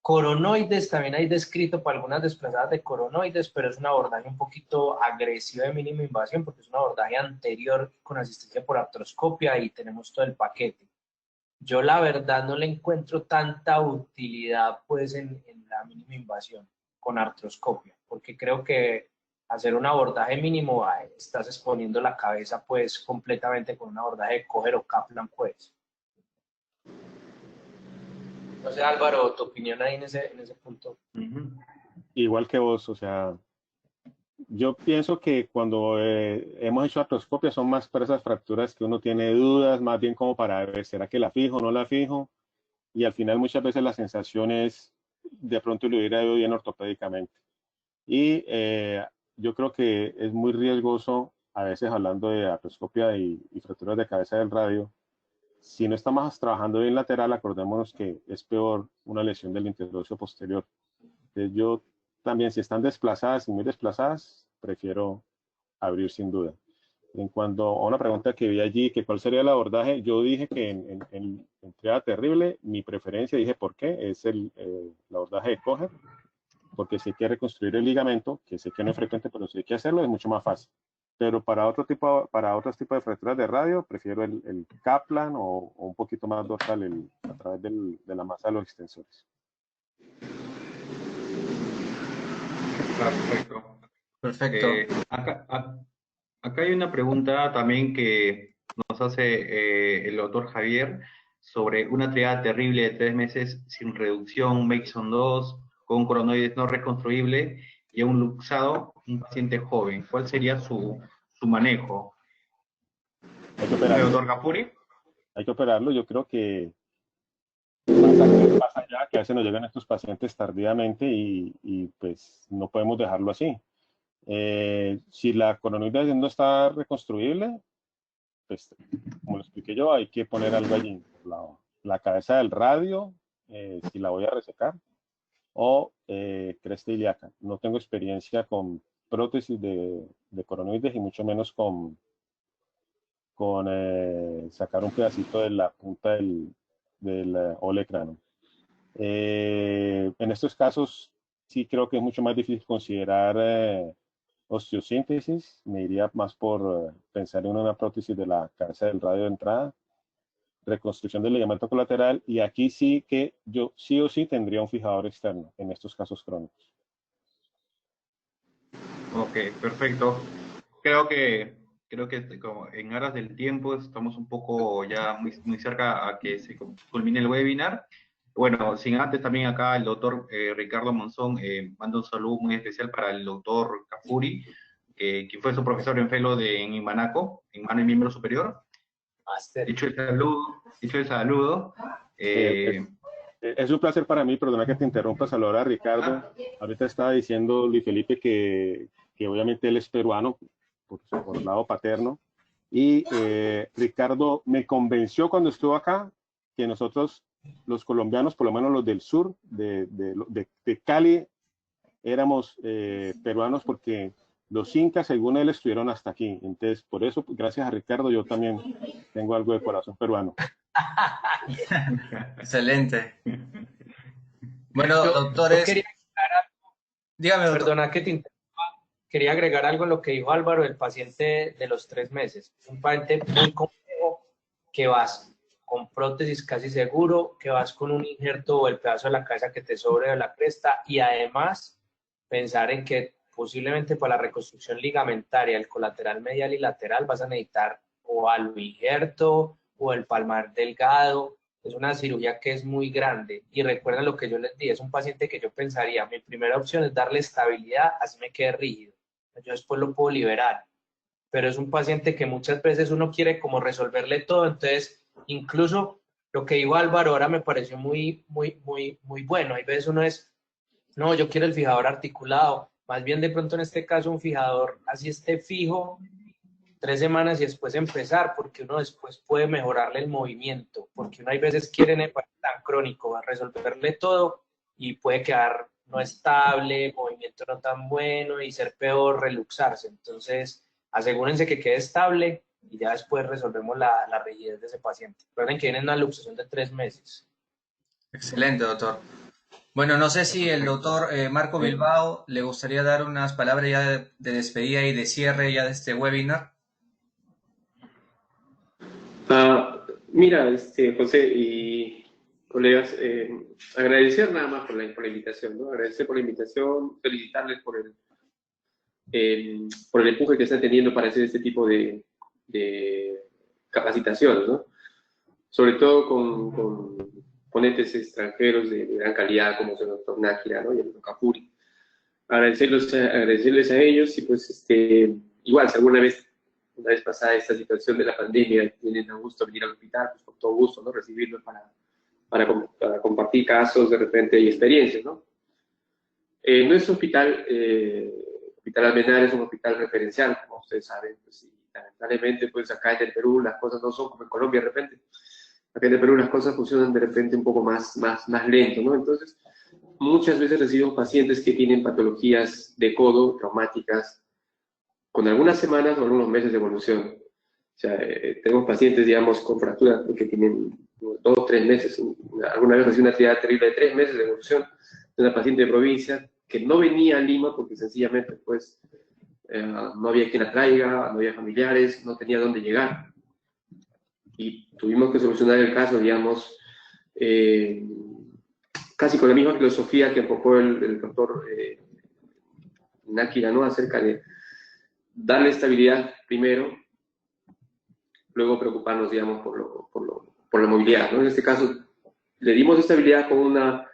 D: Coronoides, también hay descrito para algunas desplazadas de coronoides, pero es un abordaje un poquito agresivo de mínima invasión, porque es un abordaje anterior con asistencia por artroscopia y tenemos todo el paquete. Yo la verdad no le encuentro tanta utilidad pues en la mínima invasión con artroscopia, porque creo que hacer un abordaje mínimo, estás exponiendo la cabeza pues completamente con un abordaje de Coger o Kaplan pues. No sé, Álvaro, tu opinión ahí en ese punto.
E: Igual que vos, o sea, yo pienso que cuando hemos hecho artroscopia son más para esas fracturas que uno tiene dudas, más bien como para ver, ¿será que la fijo o no la fijo? y al final muchas veces la sensación es, de pronto le hubiera ido bien ortopédicamente. Y yo creo que es muy riesgoso, a veces hablando de artroscopia y fracturas de cabeza del radio, si no estamos trabajando bien lateral, acordémonos que es peor una lesión del interóseo posterior. Entonces yo también, si están desplazadas y muy desplazadas, prefiero abrir sin duda. En cuanto a una pregunta que vi allí, que cuál sería el abordaje, yo dije que en triada terrible, mi preferencia, dije por qué, es el abordaje de Kocher, porque si hay que reconstruir el ligamento, que sé que no es frecuente, pero si hay que hacerlo, es mucho más fácil. Pero para otros tipos de fracturas de radio, prefiero el Kaplan o un poquito más dorsal a través de la masa de los extensores.
A: Perfecto.
B: Perfecto.
A: Acá hay una pregunta también que nos hace el doctor Javier sobre una triada terrible de 3 meses sin reducción, Mason 2, con coronoides no reconstruible y un luxado, un paciente joven. ¿Cuál sería su manejo?
E: Hay que operarlo.
A: Doctor Kafuri.
E: Hay que operarlo. Yo creo que pasa ya que a veces nos llegan estos pacientes tardíamente y pues no podemos dejarlo así. Si la coronoide no está reconstruible, pues como lo expliqué yo, hay que poner algo allí. La cabeza del radio, si la voy a resecar, o cresta ilíaca. No tengo experiencia con prótesis de coronoides y mucho menos con sacar un pedacito de la punta del olecrano. En estos casos sí creo que es mucho más difícil considerar osteosíntesis. Me iría más por pensar en una prótesis de la cabeza del radio de entrada, reconstrucción del ligamento colateral, y aquí sí que yo sí o sí tendría un fijador externo en estos casos crónicos.
A: Ok, perfecto. Creo que como en aras del tiempo estamos un poco ya muy cerca a que se culmine el webinar. Bueno, sin antes también acá el doctor Ricardo Monzón manda un saludo muy especial para el doctor Kafuri, quien fue su profesor en fellow en Imanaco, en mano y miembro superior.
D: Máster.
A: Dicho el saludo.
E: Es un placer para mí, perdona que te interrumpa, saludar a Ricardo. Ahorita estaba diciendo Luis Felipe que obviamente él es peruano por lado paterno, y Ricardo me convenció cuando estuvo acá que nosotros los colombianos, por lo menos los del sur de Cali, éramos peruanos porque los incas, según él, estuvieron hasta aquí. Entonces, por eso, gracias a Ricardo, yo también tengo algo de corazón peruano.
B: Excelente. Bueno, doctores,
D: quería agregar,
B: dígame, doctor.
D: perdona que te interrumpa, quería agregar algo en lo que dijo Álvaro, el paciente de los 3 meses. Es un paciente muy complejo, que vas con prótesis casi seguro, que vas con un injerto o el pedazo de la cabeza que te sobre de la cresta, y además pensar en que posiblemente para la reconstrucción ligamentaria, el colateral medial y lateral, vas a necesitar o algo injerto o el palmar delgado. Es una cirugía que es muy grande, y recuerden lo que yo les dije, es un paciente que yo pensaría, mi primera opción es darle estabilidad, así me quede rígido, yo después lo puedo liberar, pero es un paciente que muchas veces uno quiere como resolverle todo. Entonces incluso lo que dijo Álvaro ahora me pareció muy bueno. Hay veces uno es, no, yo quiero el fijador articulado, más bien de pronto en este caso un fijador así esté fijo 3 semanas y después empezar, porque uno después puede mejorarle el movimiento, porque uno hay veces quiere en el tan crónico resolverle todo y puede quedar no estable, movimiento no tan bueno y ser peor, reluxarse. Entonces, asegúrense que quede estable y ya después resolvemos la rigidez de ese paciente. Recuerden que viene una luxación de 3 meses.
B: Excelente, doctor. Bueno, no sé si el doctor Marco Bilbao le gustaría dar unas palabras ya de despedida y de cierre ya de este webinar.
F: Mira, José y colegas, agradecer nada más por la invitación, ¿no? Agradecer por la invitación, felicitarles por el empuje que están teniendo para hacer este tipo de capacitaciones, ¿no? Sobre todo con ponentes extranjeros de gran calidad como el doctor Nájera, ¿no? Y el doctor Kafuri. Agradecerles a ellos y pues igual, si alguna vez, una vez pasada esta situación de la pandemia, tienen a gusto venir al hospital, pues con todo gusto, ¿no? Recibirlos para para compartir casos de repente y experiencias, ¿no? Nuestro hospital, Hospital Almenara, es un hospital referencial, como ustedes saben, pues, y lamentablemente pues acá en el Perú las cosas no son como en Colombia de repente. Acá en el Perú las cosas funcionan de repente un poco más lento, ¿no? Entonces, muchas veces recibo pacientes que tienen patologías de codo, traumáticas, con algunas semanas o algunos meses de evolución. O sea, tenemos pacientes, digamos, con fracturas que tienen 2 o 3 meses. Alguna vez recibí una tirada terrible de 3 meses de evolución de una paciente de provincia que no venía a Lima porque sencillamente, pues, no había quien la traiga, no había familiares, no tenía dónde llegar. Y tuvimos que solucionar el caso, digamos, casi con la misma filosofía que enfocó el doctor Náquira, ¿no? Acerca de darle estabilidad primero, luego preocuparnos, digamos, por la movilidad, ¿no? En este caso, le dimos estabilidad con una,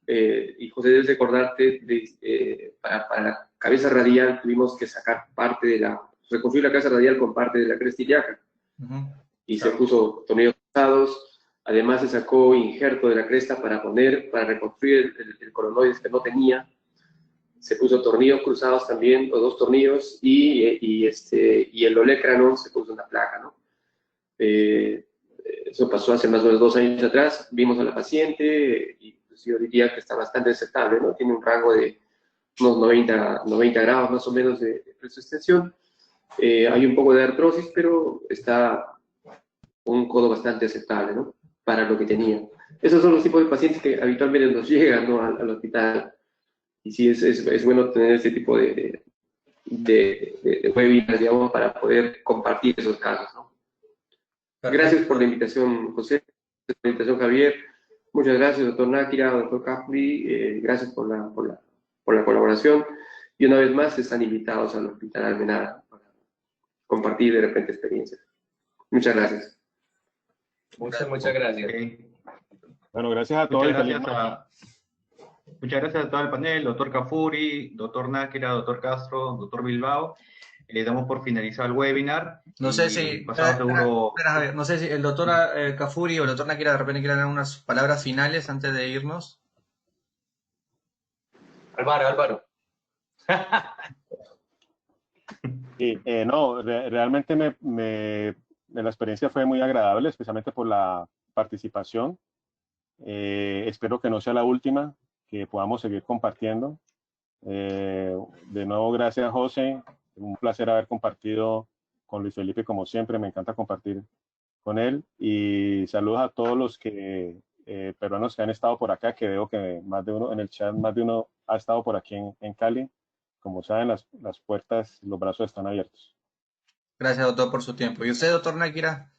F: y José, debes recordarte, para la cabeza radial tuvimos que sacar parte de reconstruir la cabeza radial con parte de la cresta ilíaca. Y se puso tornillos cruzados, además se sacó injerto de la cresta para reconstruir el coronoides que no tenía. Se puso tornillos cruzados también, o 2 tornillos, y el olecranon se puso una placa, ¿no? Eso pasó hace más o menos 2 años atrás. Vimos a la paciente y pues, yo diría que está bastante aceptable, ¿no? Tiene un rango de unos 90 grados más o menos de extensión. Hay un poco de artrosis, pero está con un codo bastante aceptable, ¿no? Para lo que tenía. Esos son los tipos de pacientes que habitualmente nos llegan, ¿no? al hospital. Y sí, es bueno tener este tipo de webinars, digamos, para poder compartir esos casos, ¿no?
B: Perfecto.
F: Gracias por la invitación, José. Gracias por la invitación, Javier. Muchas gracias, doctor Náquira, doctor Cafuri. Gracias por la colaboración. Y una vez más, están invitados al Hospital Almenara para compartir de repente experiencias. Muchas gracias.
D: Muchas gracias.
A: Okay.
E: Bueno, gracias a todos.
A: Muchas gracias a todo el panel, doctor Cafuri, doctor Náquira, doctor Castro, doctor Bilbao. Damos por finalizado el webinar.
B: No sé si, Javier, no sé si el doctor Cafuri o el doctor Náquira de repente quieren dar unas palabras finales antes de irnos.
D: Álvaro.
E: Sí, no, realmente la experiencia fue muy agradable, especialmente por la participación. Espero que no sea la última, que podamos seguir compartiendo. De nuevo, gracias, José. Un placer haber compartido con Luis Felipe, como siempre. Me encanta compartir con él. Y saludos a todos los peruanos que han estado por acá, que veo que más de uno en el chat, más de uno ha estado por aquí en Cali. Como saben, las puertas, los brazos están abiertos.
B: Gracias, doctor, por su tiempo. ¿Y usted, doctor Náquira?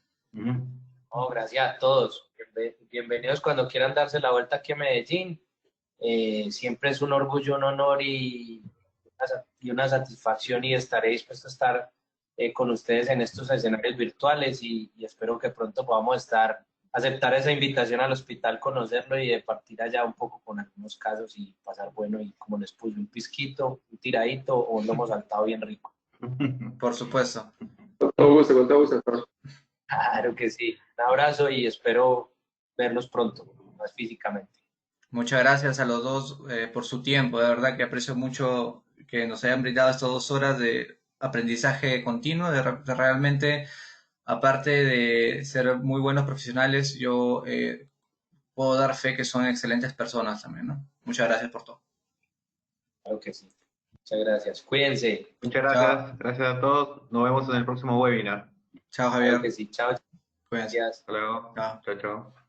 D: Oh, gracias a todos. Bienvenidos cuando quieran darse la vuelta aquí a Medellín. Siempre es un orgullo, un honor y una satisfacción, y estaré dispuesto a estar con ustedes en estos escenarios virtuales y espero que pronto podamos aceptar esa invitación al hospital, conocerlo y de partir allá un poco con algunos casos y pasar bueno, y como les puse, un pisquito, un tiradito o un lomo saltado bien rico.
B: Por supuesto.
F: Con todo gusto, doctor.
D: Claro que sí. Un abrazo y espero verlos pronto, más físicamente.
B: Muchas gracias a los dos por su tiempo. De verdad que aprecio mucho que nos hayan brindado estas 2 horas de aprendizaje continuo, de realmente, aparte de ser muy buenos profesionales, yo puedo dar fe que son excelentes personas también, ¿no? Muchas gracias por todo.
D: Claro que sí. Muchas gracias. Cuídense.
A: Muchas gracias. Chao. Gracias a todos. Nos vemos en el próximo webinar.
B: Chao, Javier.
D: Claro que sí. Chao.
B: Cuídense.
D: Gracias.
A: Hasta luego.
B: Chao.
A: Chao, chao.